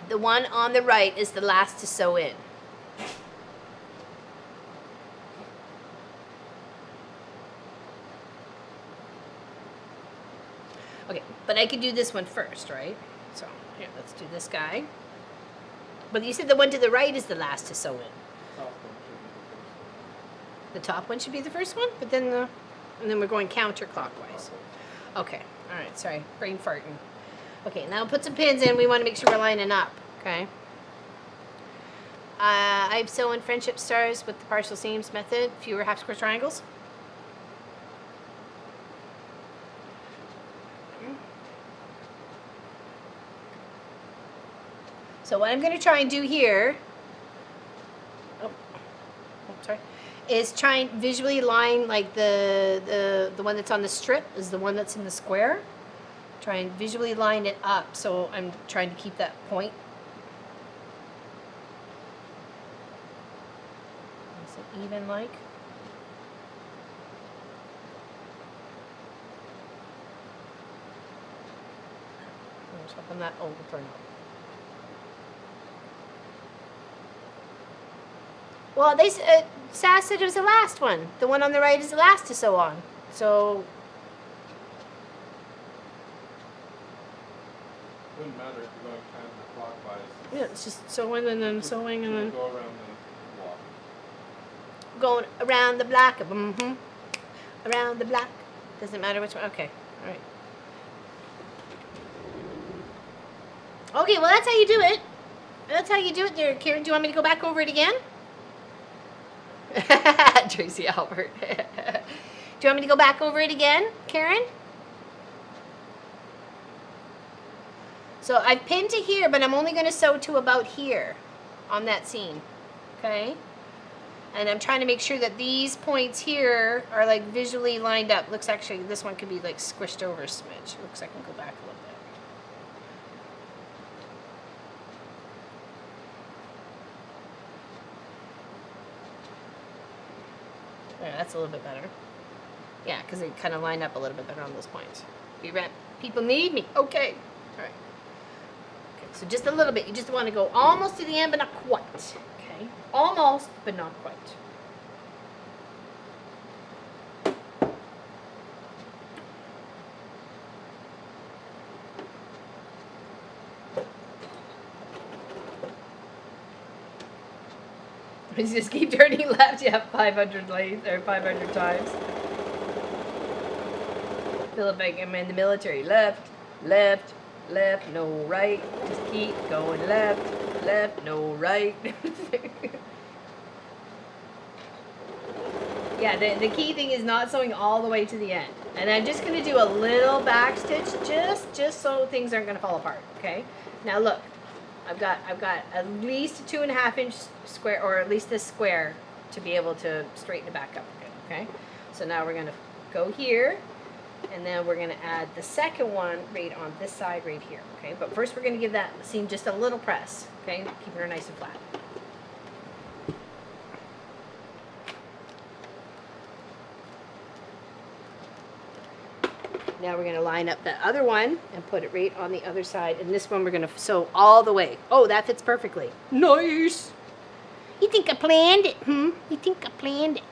The one on the right is the last to sew in. Okay, but I can do this one first, right? So, here, let's do this guy. But you said the one to the right is the last to sew in. The top one should be the first one, but then and then we're going counterclockwise. Okay, all right, sorry, brain farting. Okay, now put some pins in. We want to make sure we're lining up, okay? I'm sewing friendship stars with the partial seams method, fewer half square triangles. So what I'm going to try and do here, is try and visually line like the one that's on the strip is the one that's in the square. Try and visually line it up, so I'm trying to keep that point. Is it even like? There's up on that. Oh, we'll turn up. Well, Sass said it was the last one. The one on the right is the last to sew on. So. Wouldn't matter if you're going counterclockwise. Yeah, it's just sewing and then sewing and then. Go around the block. Going around the block. Around the block. Doesn't matter which one. Okay. All right. Okay, well, that's how you do it. That's how you do it there, Karen. Do you want me to go back over it again? Tracy Albert. Do you want me to go back over it again, Karen? So I've pinned to here, but I'm only going to sew to about here on that seam. Okay? And I'm trying to make sure that these points here are like visually lined up. Looks actually, this one could be like squished over a smidge. Looks like I can go back a little bit. There, that's a little bit better. Yeah, because they kind of line up a little bit better on those points. People need me. Okay. All right. Okay, so just a little bit. You just want to go almost to the end, but not quite. Okay. Almost, but not quite. Just keep turning left. You have 500 lanes or 500 times. Feel like I'm in the military. Left, left, left, no right. Just keep going left, left, no right. Yeah, the key thing is not sewing all the way to the end. And I'm just going to do a little back stitch just so things aren't going to fall apart. Okay. Now look. I've got at least a 2.5 inch square, or at least this square, to be able to straighten it back up again. Okay, so now we're gonna go here, and then we're gonna add the second one right on this side right here. Okay, but first we're gonna give that seam just a little press. Okay, keeping her nice and flat. Now we're going to line up that other one and put it right on the other side. And this one we're going to sew all the way. Oh, that fits perfectly. Nice. You think I planned it, You think I planned it?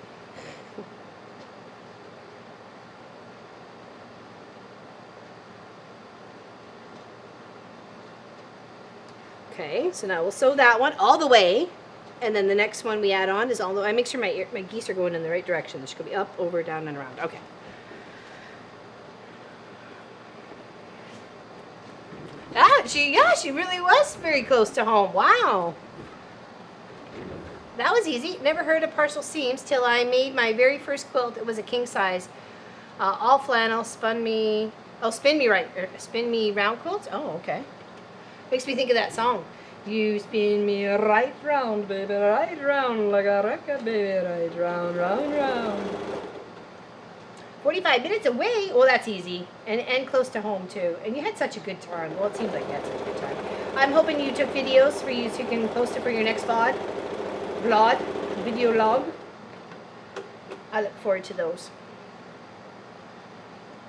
Okay, so now we'll sew that one all the way. And then the next one we add on is all the way. I make sure my geese are going in the right direction. They should be up, over, down, and around. Okay. She really was very close to home. Wow. That was easy. Never heard of partial seams till I made my very first quilt. It was a king size, all flannel, spin me round quilts. Oh, okay. Makes me think of that song. You spin me right round, baby, right round, like a record, baby, right round, round, round. 45 minutes away? Well, that's easy. And close to home, too. And you had such a good time. Well, it seems like you had such a good time. I'm hoping you took videos for you so you can post it for your next video log. I look forward to those.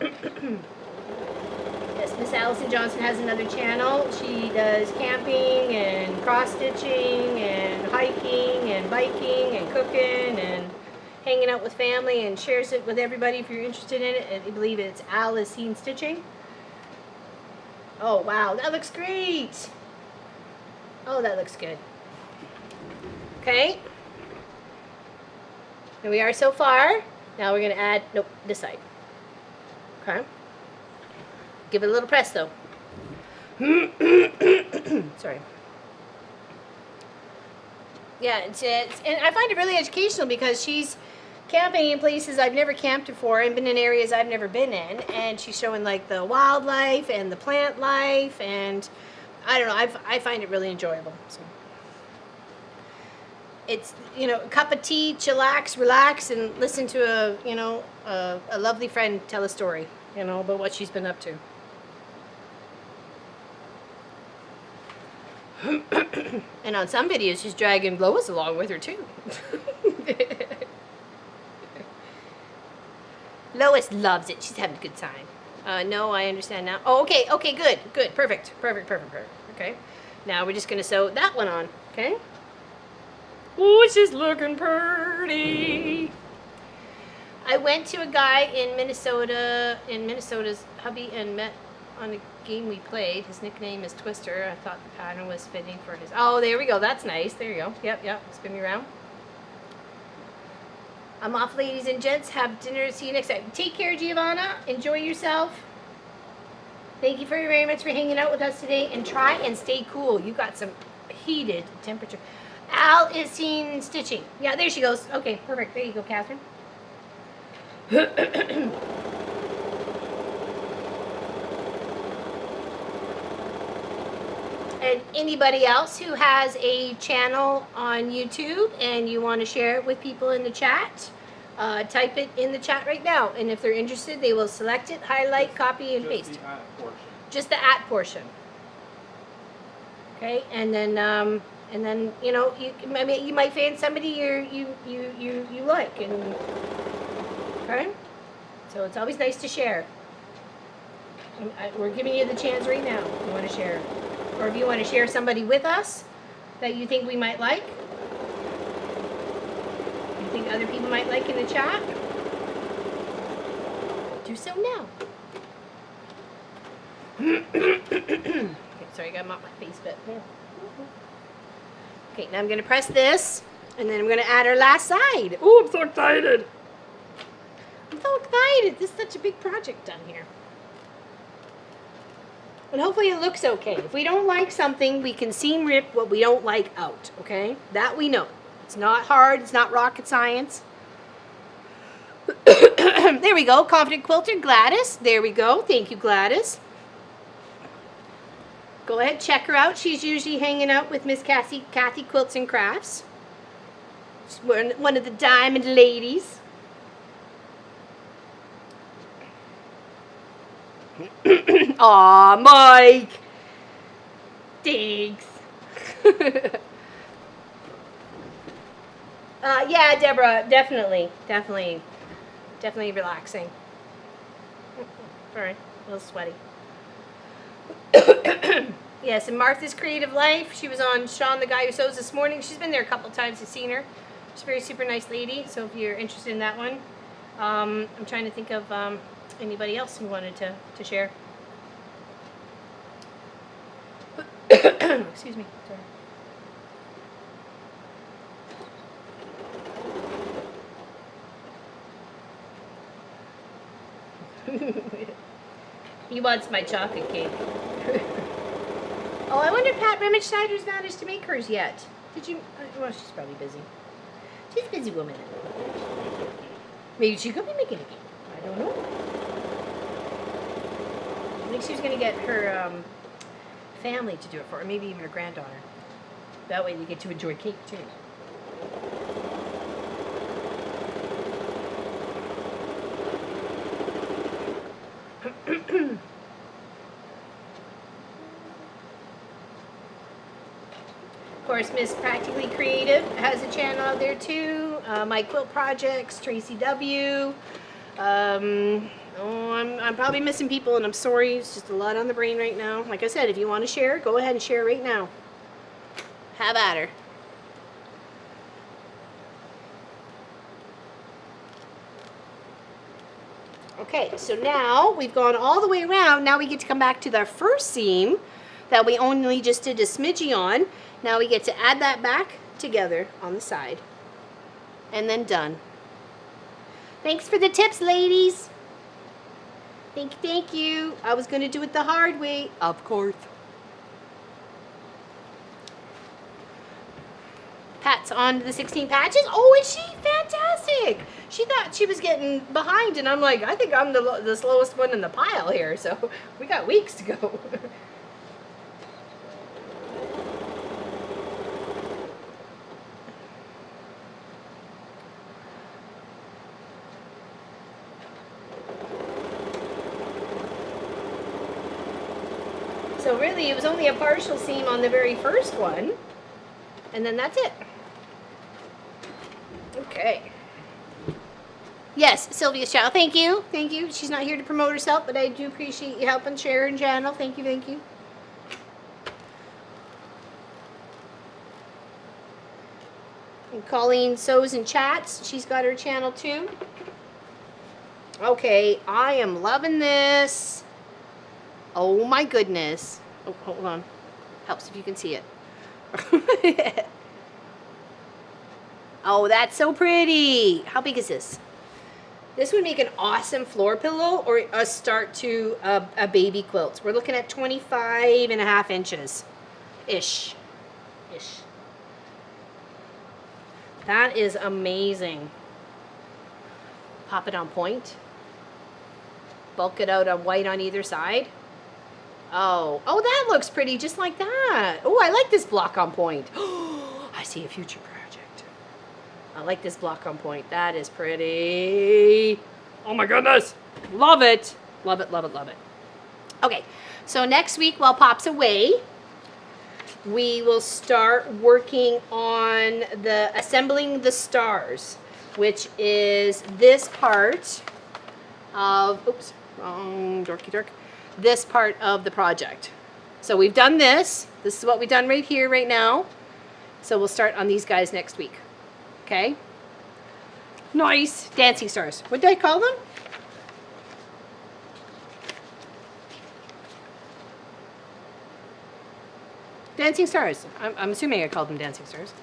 Yes, Miss Allison Johnson has another channel. She does camping and cross-stitching and hiking and biking and cooking and hanging out with family, and shares it with everybody if you're interested in it. And I believe it's Alicine Stitching. Oh wow, that looks great. Oh, that looks good. Okay. Here we are so far. Now we're going to add, nope, this side. Okay. Give it a little press though. Sorry. Yeah, and I find it really educational because she's camping in places I've never camped before and been in areas I've never been in, and she's showing like the wildlife and the plant life, and I don't know, I find it really enjoyable. So it's, you know, a cup of tea, chillax, relax, and listen to a lovely friend tell a story, you know, about what she's been up to. And on some videos she's dragging Lois along with her too. Lois loves it. She's having a good time. No, I understand now. Oh, okay, good, perfect. Okay, now we're just gonna sew that one on. Okay. Oh, she's looking pretty. I went to a guy in Minnesota's hubby, and met on a game we played. His nickname is Twister. I thought the pattern was fitting for his. Oh, there we go. That's nice. There you go. Yep. Spin me around. I'm off, ladies and gents. Have dinner. See you next time. Take care, Giovanna. Enjoy yourself. Thank you very, very much for hanging out with us today. And try and stay cool. You got some heated temperature. Al is seen stitching. Yeah, there she goes. Okay, perfect. There you go, Catherine. And anybody else who has a channel on YouTube and you want to share it with people in the chat, type it in the chat right now. And if they're interested, they will select it, highlight, copy, and paste. The at portion. Just the at portion. Okay, and then And then, you know, I mean, you might find somebody you like, and okay. So it's always nice to share. We're giving you the chance right now. If you want to share, or if you want to share somebody with us that you think we might like, you think other people might like in the chat, do so now. Okay, sorry, I got my face bit. Okay, now I'm going to press this, and then I'm going to add our last side. Oh, I'm so excited. I'm so excited. This is such a big project done here. And hopefully it looks okay. If we don't like something, we can seam rip what we don't like out, okay? That we know. It's not hard. It's not rocket science. There we go. Confident Quilter, Gladys. There we go. Thank you, Gladys. Go ahead, check her out. She's usually hanging out with Miss Kathy Quilts and Crafts. She's one of the diamond ladies. Aw, Mike. Thanks. Yeah, Deborah, definitely relaxing. Sorry, a little sweaty. Yes, and Martha's Creative Life. She was on Sean the Guy Who Sews this morning. She's been there a couple times. I've seen her. She's a very super nice lady. So if you're interested in that one, I'm trying to think of anybody else who wanted to share. Excuse me. Sorry. He wants my chocolate cake. Oh, I wonder if Pat Remich Schneider's managed to make hers yet. Did you? Well, she's probably busy. She's a busy woman. Maybe she could be making a cake. I don't know. I think she was going to get her family to do it for her, maybe even her granddaughter. That way they get to enjoy cake too. Of course, Miss Practically Creative has a channel out there too. My Quilt Projects, Tracy W. Oh, I'm probably missing people, and I'm sorry. It's just a lot on the brain right now. Like I said, if you want to share, go ahead and share right now. Have at her. Okay, so now we've gone all the way around. Now we get to come back to our first seam that we only just did a smidgy on. Now we get to add that back together on the side. And then done. Thanks for the tips, ladies. Thank you. I was going to do it the hard way. Of course. Pat's on the 16 patches. Oh, is she? Fantastic. She thought she was getting behind, and I'm like, I think I'm the slowest one in the pile here, so we got weeks to go. So really, it was only a partial seam on the very first one, and then that's it. Okay. Yes, Sylvia's channel. Thank you. Thank you. She's not here to promote herself, but I do appreciate you helping share her channel. Thank you. Thank you. And Colleen Sews and Chats. She's got her channel too. Okay, I am loving this. Oh my goodness. Oh, hold on. Helps if you can see it. Oh, that's so pretty. How big is this? This would make an awesome floor pillow or a start to a baby quilt. We're looking at 25.5 inches. Ish. That is amazing. Pop it on point. Bulk it out on white on either side. Oh, that looks pretty just like that. Oh, I like this block on point. Oh, I see a future project. I like this block on point. That is pretty. Oh my goodness. Love it. Love it, love it, love it. Okay, so next week while Pop's away, we will start working on the assembling the stars, which is this part of, oops, wrong, dorky dork, this part of the project. So we've done this. This is what we've done right here, right now. So we'll start on these guys next week. Okay? Nice. Dancing stars. What did I call them? Dancing stars. I'm assuming I called them dancing stars.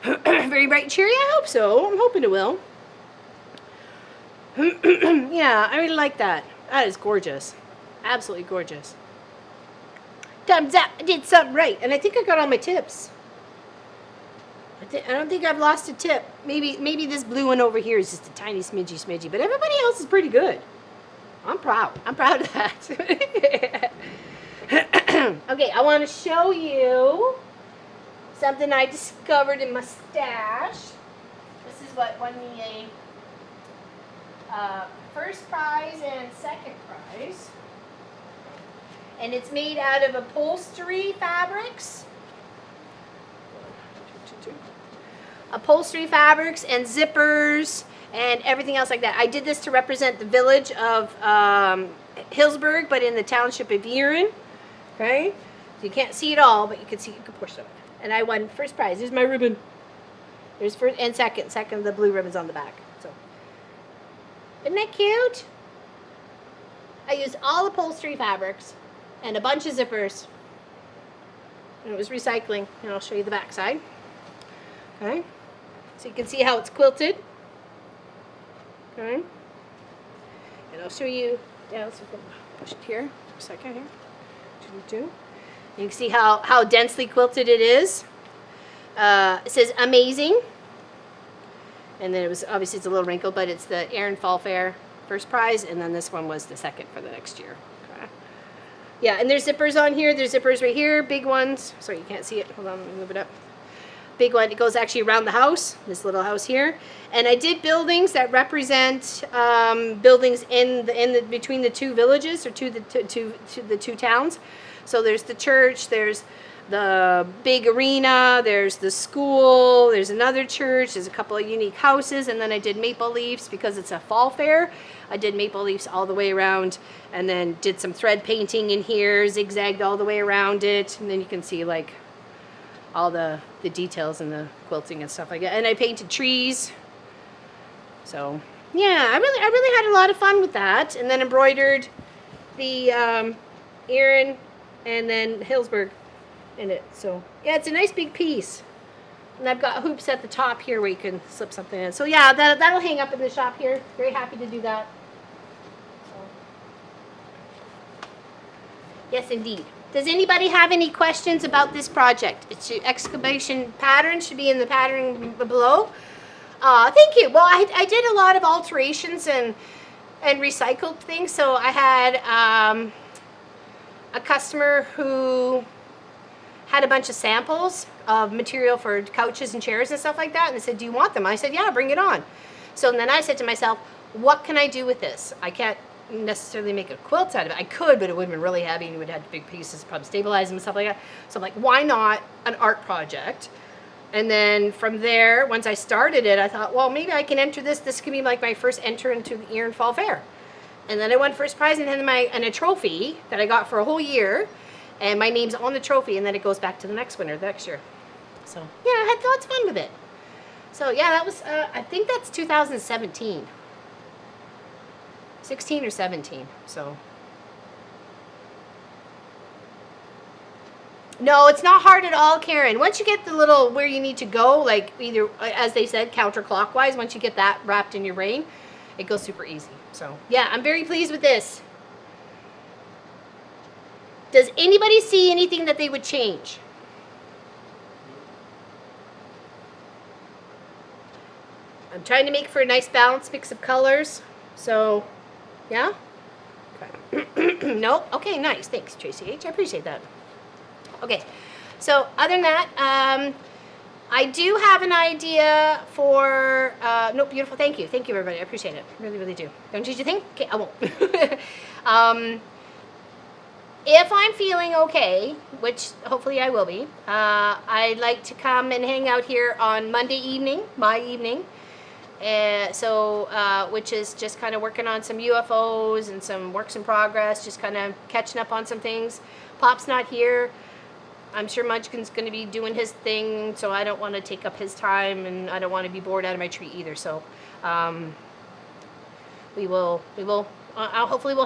Very bright and cheery. I hope so. I'm hoping it will. Yeah, I really like that. That is gorgeous. Absolutely gorgeous. Thumbs up. I did something right. And I think I got all my tips. I don't think I've lost a tip. Maybe this blue one over here is just a tiny smidgy. But everybody else is pretty good. I'm proud. I'm proud of that. Okay, I want to show you something I discovered in my stash. This is what won me a first prize and second prize. And it's made out of upholstery fabrics. Upholstery fabrics and zippers and everything else like that. I did this to represent the village of Hillsburg, but in the township of Erin. Okay, so you can't see it all, but you can see, you can push it. And I won first prize. There's my ribbon. There's first and second. Second, the blue ribbon's on the back. So, isn't that cute? I used all upholstery fabrics and a bunch of zippers. And it was recycling. And I'll show you the back side. Okay, so you can see how it's quilted. Okay, and I'll show you down. So we can push it here for a second here. You can see how densely quilted it is. It says amazing, and then it was obviously it's a little wrinkled, but it's the Erin Fall Fair first prize, and then this one was the second for the next year. Okay. Yeah, and there's zippers on here. There's zippers right here, big ones. Sorry, you can't see it. Hold on, let me move it up. Big one. It goes actually around the house. This little house here, and I did buildings that represent buildings in the between the two villages or to the two towns. So there's the church, there's the big arena, there's the school, there's another church, there's a couple of unique houses, and then I did maple leaves because it's a fall fair. I did maple leaves all the way around, and then did some thread painting in here, zigzagged all the way around it, and then you can see like all the details and the quilting and stuff like that. And I painted trees. So yeah, I really had a lot of fun with that, and then embroidered the Erin and then Hillsburg in it. So yeah, it's a nice big piece. And I've got hoops at the top here where you can slip something in. So yeah, that'll hang up in the shop here. Very happy to do that. So. Yes, indeed. Does anybody have any questions about this project? It's your exclamation pattern should be in the pattern below. Thank you. Well, I did a lot of alterations and recycled things. So I had a customer who had a bunch of samples of material for couches and chairs and stuff like that, and they said, do you want them? I said, yeah, bring it on. So then I said to myself, what can I do with this? I can't necessarily make a quilt out of it. I could, but it would have been really heavy and you would have had big pieces, probably stabilize them and stuff like that. So I'm like, why not an art project? And then from there, once I started it, I thought, well, maybe I can enter this. This could be like my first enter into the Erin Fall Fair. And then I won first prize and then a trophy that I got for a whole year. And my name's on the trophy, and then it goes back to the next winner the next year. So yeah, I had lots of fun with it. So yeah, that was, I think that's 2017. 16 or 17, so. No, it's not hard at all, Karen. Once you get the little where you need to go, like either, as they said, counterclockwise, once you get that wrapped in your brain, it goes super easy. So yeah, I'm very pleased with this. Does anybody see anything that they would change? I'm trying to make for a nice balanced mix of colors. So, yeah? Okay. Nope. Okay, nice. Thanks, Tracy H. I appreciate that. Okay. So, other than that, I do have an idea for, no, beautiful. Thank you. Thank you, everybody. I appreciate it. Really, really do. Don't you think? Okay, I won't. if I'm feeling okay, which hopefully I will be, I'd like to come and hang out here on Monday evening, my evening. Which is just kind of working on some UFOs and some works in progress, just kind of catching up on some things. Pop's not here. I'm sure Munchkin's going to be doing his thing, so I don't want to take up his time, and I don't want to be bored out of my tree either. So, hopefully we'll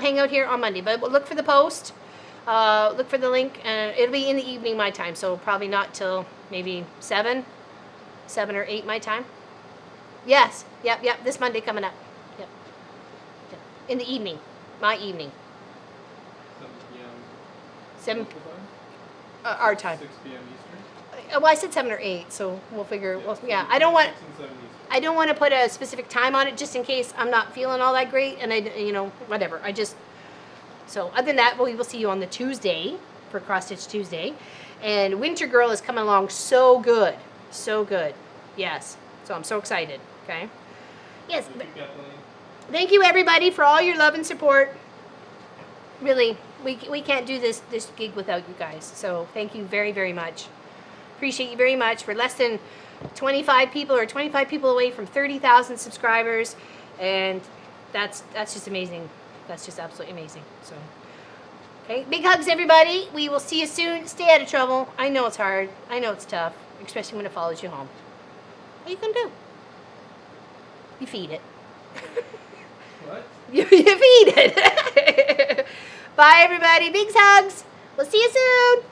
hang out here on Monday. But look for the post, look for the link, and it'll be in the evening my time, so probably not till maybe 7 or 8 my time. Yes, yep, this Monday coming up. Yep. In the evening, my evening. 7 p.m. 7 local time? Our time. 6 p.m. Eastern? Well, I said 7 or 8, so we'll figure. Well, yeah, I don't want. 6 and 7 Eastern. I don't want to put a specific time on it, just in case I'm not feeling all that great, and whatever. So other than that, we will see you on the Tuesday for Cross Stitch Tuesday, and Winter Girl is coming along so good. Yes. So I'm so excited. Okay. Yes. Thank you, Kathleen. Thank you, everybody, for all your love and support. Really, we can't do this gig without you guys. So thank you very, very much. Appreciate you very much. We're less than 25 people, or 25 people away from 30,000 subscribers, and that's just amazing. That's just absolutely amazing. So, okay, big hugs, everybody. We will see you soon. Stay out of trouble. I know it's hard. I know it's tough, especially when it follows you home. What are you gonna do? You feed it. What? You feed it. Bye, everybody. Big hugs. We'll see you soon.